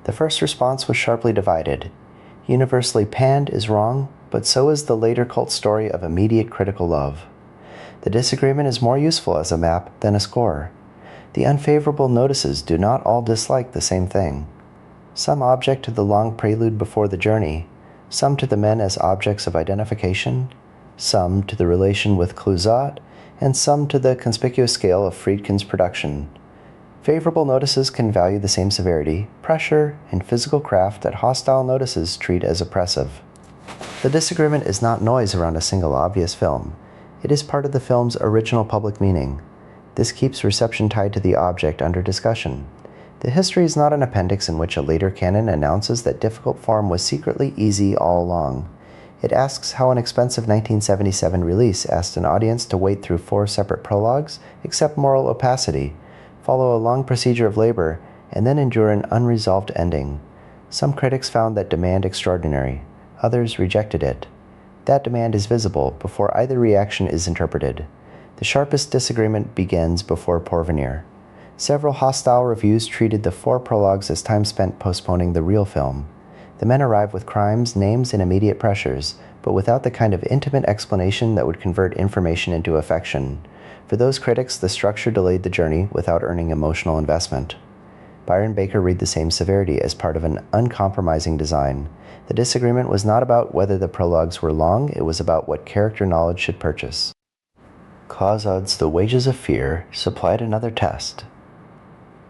The first response was sharply divided. Universally panned is wrong, but so is the later cult story of immediate critical love. The disagreement is more useful as a map than a score. The unfavorable notices do not all dislike the same thing. Some object to the long prelude before the journey, some to the men as objects of identification, some to the relation with Clouzot, and some to the conspicuous scale of Friedkin's production. Favorable notices can value the same severity, pressure, and physical craft that hostile notices treat as oppressive. The disagreement is not noise around a single obvious film. It is part of the film's original public meaning. This keeps reception tied to the object under discussion. The history is not an appendix in which a later canon announces that difficult form was secretly easy all along. It asks how an expensive 1977 release asked an audience to wait through 4 separate prologues, accept moral opacity, follow a long procedure of labor, and then endure an unresolved ending. Some critics found that demand extraordinary. Others rejected it. That demand is visible before either reaction is interpreted. The sharpest disagreement begins before Porvenir. Several hostile reviews treated the 4 prologues as time spent postponing the real film. The men arrive with crimes, names, and immediate pressures, but without the kind of intimate explanation that would convert information into affection. For those critics, the structure delayed the journey without earning emotional investment. Byron Baker read the same severity as part of an uncompromising design. The disagreement was not about whether the prologues were long, it was about what character knowledge should purchase. Clouzot's The Wages of Fear supplied another test.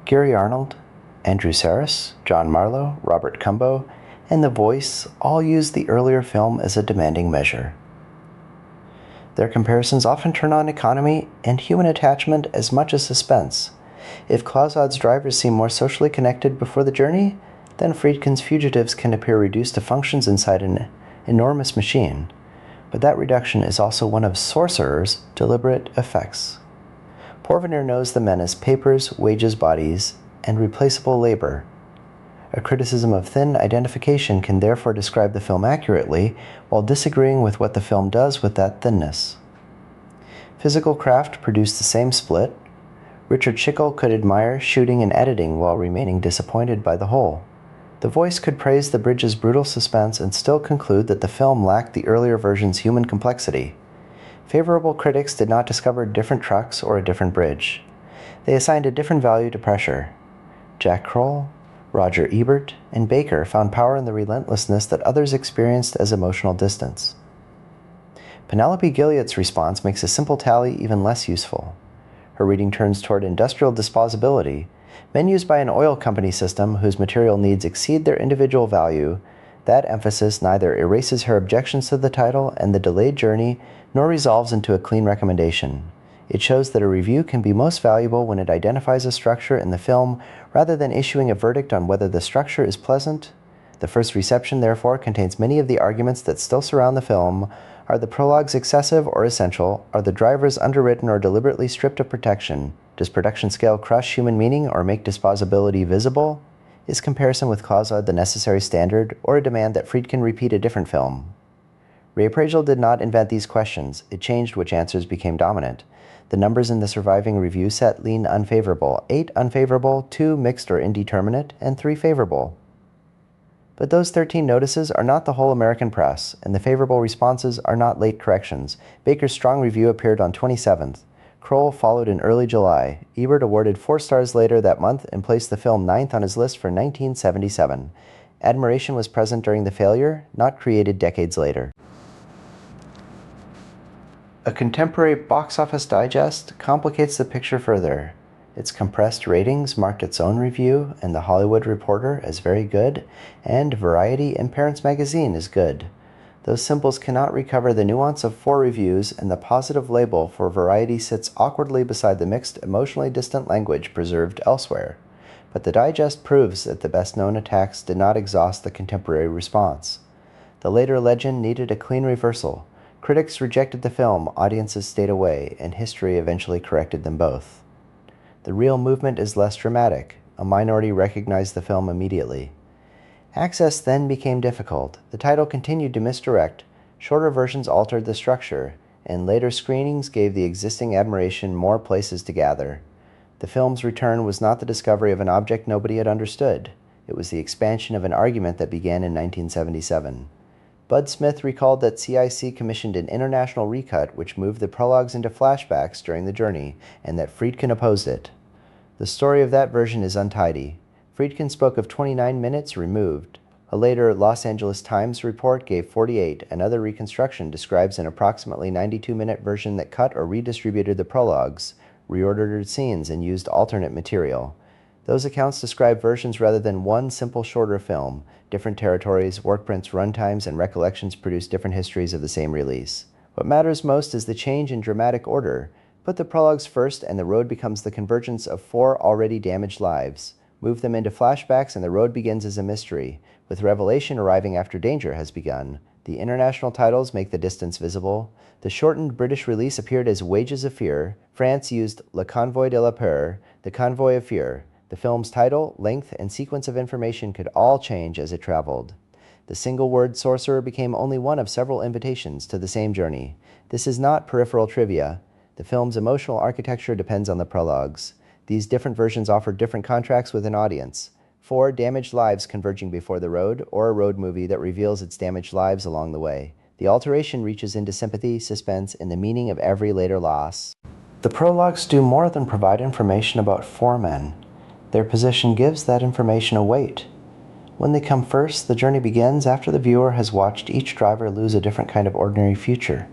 Gary Arnold, Andrew Sarris, John Marlowe, Robert Cumbo, and The Voice all used the earlier film as a demanding measure. Their comparisons often turn on economy and human attachment as much as suspense. If Clouzot's drivers seem more socially connected before the journey, then Friedkin's fugitives can appear reduced to functions inside an enormous machine. But that reduction is also one of Sorcerer's deliberate effects. Porvenir knows the men as papers, wages, bodies, and replaceable labor. A criticism of thin identification can therefore describe the film accurately, while disagreeing with what the film does with that thinness. Physical craft produced the same split. Richard Schickel could admire shooting and editing while remaining disappointed by the whole. The Voice could praise the bridge's brutal suspense and still conclude that the film lacked the earlier version's human complexity. Favorable critics did not discover different trucks or a different bridge. They assigned a different value to pressure. Jack Kroll, Roger Ebert, and Baker found power in the relentlessness that others experienced as emotional distance. Penelope Gilliatt's response makes a simple tally even less useful. Her reading turns toward industrial disposability, men used by an oil company system whose material needs exceed their individual value. That emphasis neither erases her objections to the title and the delayed journey, nor resolves into a clean recommendation. It shows that a review can be most valuable when it identifies a structure in the film rather than issuing a verdict on whether the structure is pleasant. The first reception, therefore, contains many of the arguments that still surround the film. Are the prologues excessive or essential? Are the drivers underwritten or deliberately stripped of protection? Does production scale crush human meaning or make disposability visible? Is comparison with Clouzot the necessary standard, or a demand that Friedkin repeat a different film? Reappraisal did not invent these questions. It changed which answers became dominant. The numbers in the surviving review set lean unfavorable: 8 unfavorable, 2 mixed or indeterminate, and 3 favorable. But those 13 notices are not the whole American press, and the favorable responses are not late corrections. Baker's strong review appeared on 27th. Kroll followed in early July. Ebert awarded 4 stars later that month and placed the film 9th on his list for 1977. Admiration was present during the failure, not created decades later. A contemporary box office digest complicates the picture further. Its compressed ratings marked its own review and The Hollywood Reporter as very good, and Variety and Parents Magazine as good. Those symbols cannot recover the nuance of 4 reviews, and the positive label for Variety sits awkwardly beside the mixed, emotionally distant language preserved elsewhere. but the digest proves that the best-known attacks did not exhaust the contemporary response. The later legend needed a clean reversal. Critics rejected the film, audiences stayed away, and history eventually corrected them both. The real movement is less dramatic. A minority recognized the film immediately. Access then became difficult. The title continued to misdirect. Shorter versions altered the structure, and later screenings gave the existing admiration more places to gather. The film's return was not the discovery of an object nobody had understood. It was the expansion of an argument that began in 1977. Bud Smith recalled that CIC commissioned an international recut which moved the prologues into flashbacks during the journey, and that Friedkin opposed it. The story of that version is untidy. Friedkin spoke of 29 minutes removed. A later Los Angeles Times report gave 48. Another reconstruction describes an approximately 92-minute version that cut or redistributed the prologues, reordered scenes, and used alternate material. Those accounts describe versions rather than one simple shorter film. Different territories, work prints, runtimes, and recollections produce different histories of the same release. What matters most is the change in dramatic order. Put the prologues first and the road becomes the convergence of 4 already damaged lives. Move them into flashbacks and the road begins as a mystery, with revelation arriving after danger has begun. The international titles make the distance visible. The shortened British release appeared as Wages of Fear. France used Le Convoi de la Peur, the Convoy of Fear. The film's title, length, and sequence of information could all change as it traveled. The single word Sorcerer became only one of several invitations to the same journey. This is not peripheral trivia. The film's emotional architecture depends on the prologues. These different versions offer different contracts with an audience. 4 damaged lives converging before the road, or a road movie that reveals its damaged lives along the way. The alteration reaches into sympathy, suspense, and the meaning of every later loss. The prologues do more than provide information about 4 men. Their position gives that information a weight. When they come first, the journey begins after the viewer has watched each driver lose a different kind of ordinary future.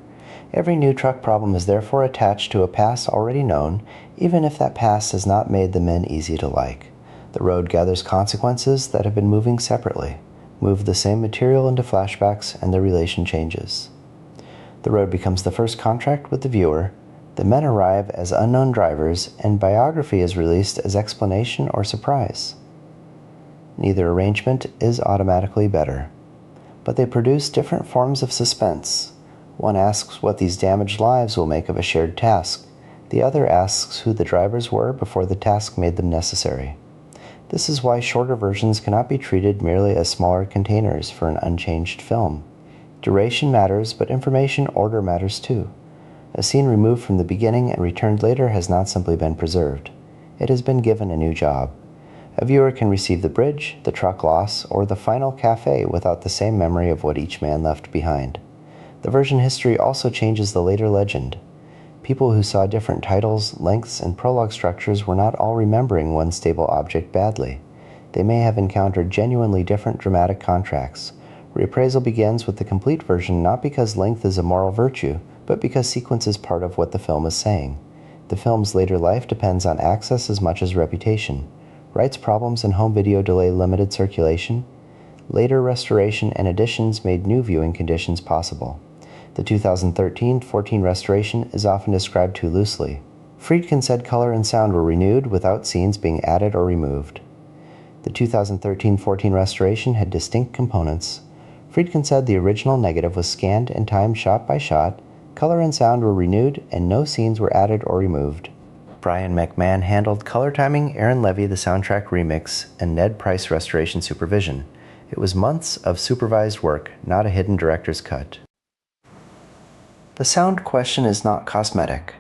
Every new truck problem is therefore attached to a past already known, even if that past has not made the men easy to like. The road gathers consequences that have been moving separately. Move the same material into flashbacks and the relation changes. The road becomes the first contract with the viewer. The men arrive as unknown drivers, and biography is released as explanation or surprise. Neither arrangement is automatically better, but they produce different forms of suspense. One asks what these damaged lives will make of a shared task. The other asks who the drivers were before the task made them necessary. This is why shorter versions cannot be treated merely as smaller containers for an unchanged film. Duration matters, but information order matters too. A scene removed from the beginning and returned later has not simply been preserved. It has been given a new job. A viewer can receive the bridge, the truck loss, or the final cafe without the same memory of what each man left behind. The version history also changes the later legend. People who saw different titles, lengths, and prologue structures were not all remembering one stable object badly. They may have encountered genuinely different dramatic contracts. Reappraisal begins with the complete version not because length is a moral virtue, but because sequence is part of what the film is saying. The film's later life depends on access as much as reputation. Rights problems and home video delay limited circulation. Later restoration and additions made new viewing conditions possible. The 2013-14 restoration is often described too loosely. Friedkin said color and sound were renewed without scenes being added or removed. The 2013-14 restoration had distinct components. Friedkin said the original negative was scanned and timed shot by shot, color and sound were renewed, and no scenes were added or removed. Brian McMahon handled color timing, Aaron Levy the soundtrack remix, and Ned Price restoration supervision. It was months of supervised work, not a hidden director's cut. The sound question is not cosmetic.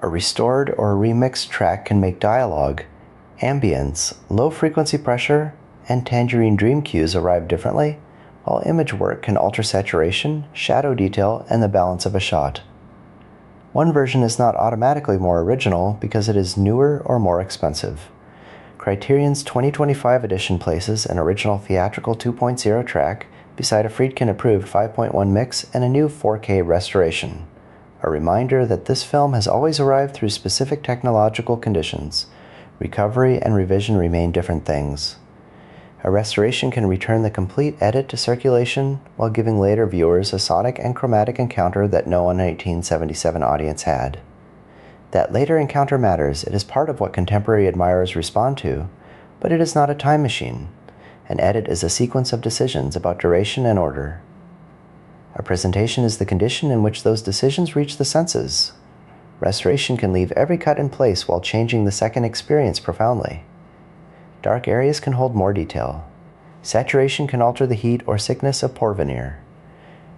A restored or a remixed track can make dialogue, ambience, low frequency pressure, and Tangerine Dream cues arrive differently, while image work can alter saturation, shadow detail, and the balance of a shot. One version is not automatically more original because it is newer or more expensive. Criterion's 2025 edition places an original theatrical 2.0 track beside a Friedkin-approved 5.1 mix and a new 4K restoration. A reminder that this film has always arrived through specific technological conditions. Recovery and revision remain different things. A restoration can return the complete edit to circulation while giving later viewers a sonic and chromatic encounter that no 1977 audience had. That later encounter matters. It is part of what contemporary admirers respond to, but it is not a time machine. An edit is a sequence of decisions about duration and order. A presentation is the condition in which those decisions reach the senses. Restoration can leave every cut in place while changing the second experience profoundly. Dark areas can hold more detail. Saturation can alter the heat or sickness of Porvenir.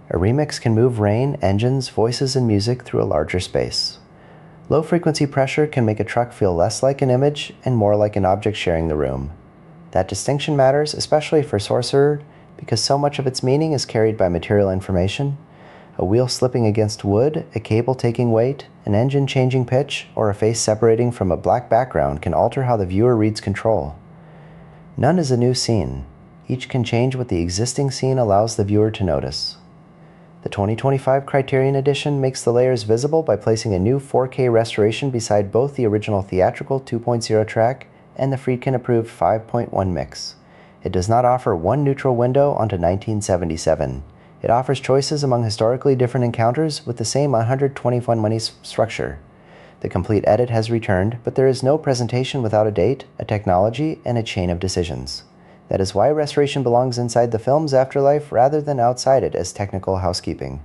A remix can move rain, engines, voices, and music through a larger space. Low-frequency pressure can make a truck feel less like an image and more like an object sharing the room. That distinction matters, especially for Sorcerer, because so much of its meaning is carried by material information. A wheel slipping against wood, a cable taking weight, an engine changing pitch, or a face separating from a black background can alter how the viewer reads control. None is a new scene. Each can change what the existing scene allows the viewer to notice. The 2025 Criterion Edition makes the layers visible by placing a new 4K restoration beside both the original theatrical 2.0 track and the Friedkin-approved 5.1 mix. It does not offer one neutral window onto 1977. It offers choices among historically different encounters with the same 121 money structure. The complete edit has returned, but there is no presentation without a date, a technology, and a chain of decisions. That is why restoration belongs inside the film's afterlife rather than outside it as technical housekeeping.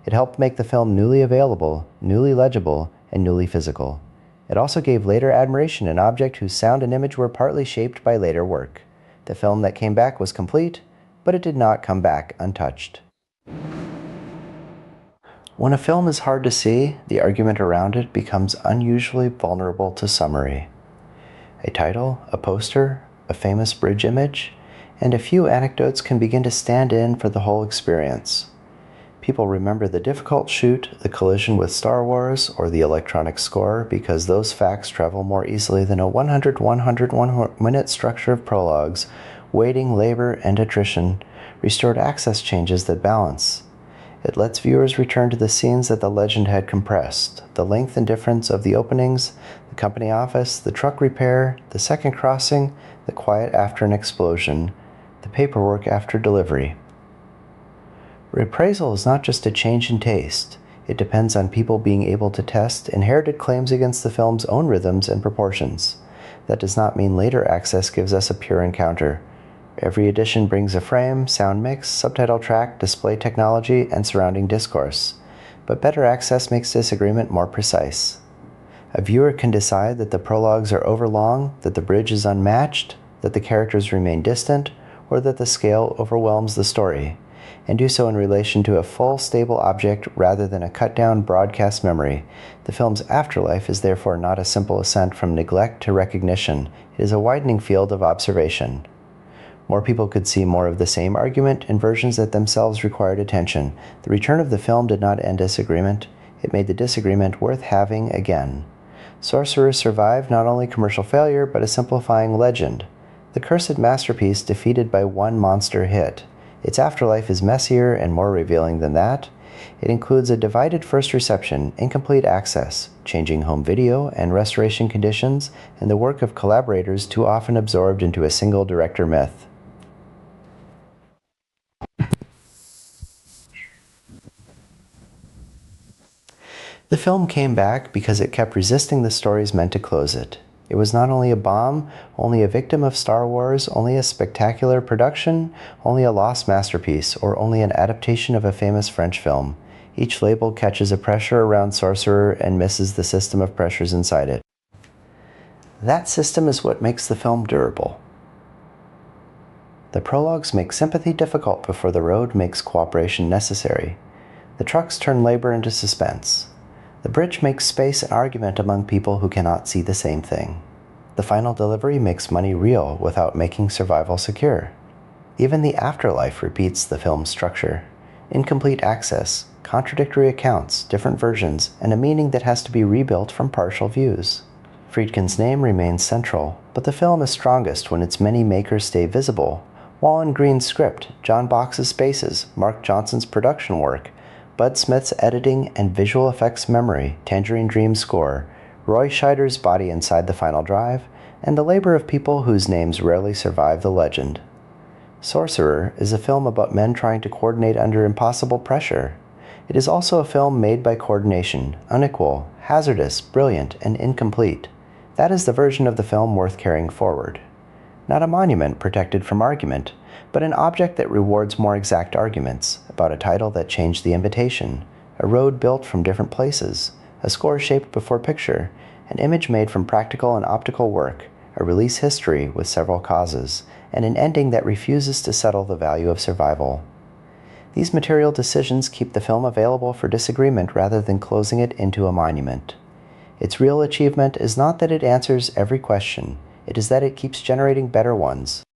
It helped make the film newly available, newly legible, and newly physical. It also gave later admiration an object whose sound and image were partly shaped by later work. The film that came back was complete, but it did not come back untouched. When a film is hard to see, the argument around it becomes unusually vulnerable to summary. A title, a poster, a famous bridge image, and a few anecdotes can begin to stand in for the whole experience. People remember the difficult shoot, the collision with Star Wars, or the electronic score because those facts travel more easily than a 101-minute structure of prologues, waiting, labor, and attrition, restored access changes that balance. It lets viewers return to the scenes that the legend had compressed, the length and difference of the openings, the company office, the truck repair, the second crossing, the quiet after an explosion, the paperwork after delivery. Reappraisal is not just a change in taste. It depends on people being able to test inherited claims against the film's own rhythms and proportions. That does not mean later access gives us a pure encounter. Every edition brings a frame, sound mix, subtitle track, display technology, and surrounding discourse. But better access makes disagreement more precise. A viewer can decide that the prologues are overlong, that the bridge is unmatched, that the characters remain distant, or that the scale overwhelms the story, and do so in relation to a full, stable object rather than a cut-down broadcast memory. The film's afterlife is therefore not a simple ascent from neglect to recognition. It is a widening field of observation. More people could see more of the same argument in versions that themselves required attention. The return of the film did not end disagreement. It made the disagreement worth having again. Sorcerer survived not only commercial failure, but a simplifying legend. The cursed masterpiece defeated by one monster hit. Its afterlife is messier and more revealing than that. It includes a divided first reception, incomplete access, changing home video and restoration conditions, and the work of collaborators too often absorbed into a single director myth. The film came back because it kept resisting the stories meant to close it. It was not only a bomb, only a victim of Star Wars, only a spectacular production, only a lost masterpiece, or only an adaptation of a famous French film. Each label catches a pressure around Sorcerer and misses the system of pressures inside it. That system is what makes the film durable. The prologues make sympathy difficult before the road makes cooperation necessary. The trucks turn labor into suspense. The bridge makes space and argument among people who cannot see the same thing. The final delivery makes money real without making survival secure. Even the afterlife repeats the film's structure. Incomplete access, contradictory accounts, different versions, and a meaning that has to be rebuilt from partial views. Friedkin's name remains central, but the film is strongest when its many makers stay visible. Walon Green's script, John Box's spaces, Mark Johnson's production work, Bud Smith's editing and visual effects memory, Tangerine Dream score, Roy Scheider's body inside the final drive, and the labor of people whose names rarely survive the legend. Sorcerer is a film about men trying to coordinate under impossible pressure. It is also a film made by coordination, unequal, hazardous, brilliant, and incomplete. That is the version of the film worth carrying forward. not a monument protected from argument, but an object that rewards more exact arguments about a title that changed the invitation, a road built from different places, a score shaped before picture, an image made from practical and optical work, a release history with several causes, and an ending that refuses to settle the value of survival. These material decisions keep the film available for disagreement rather than closing it into a monument. Its real achievement is not that it answers every question, it is that it keeps generating better ones.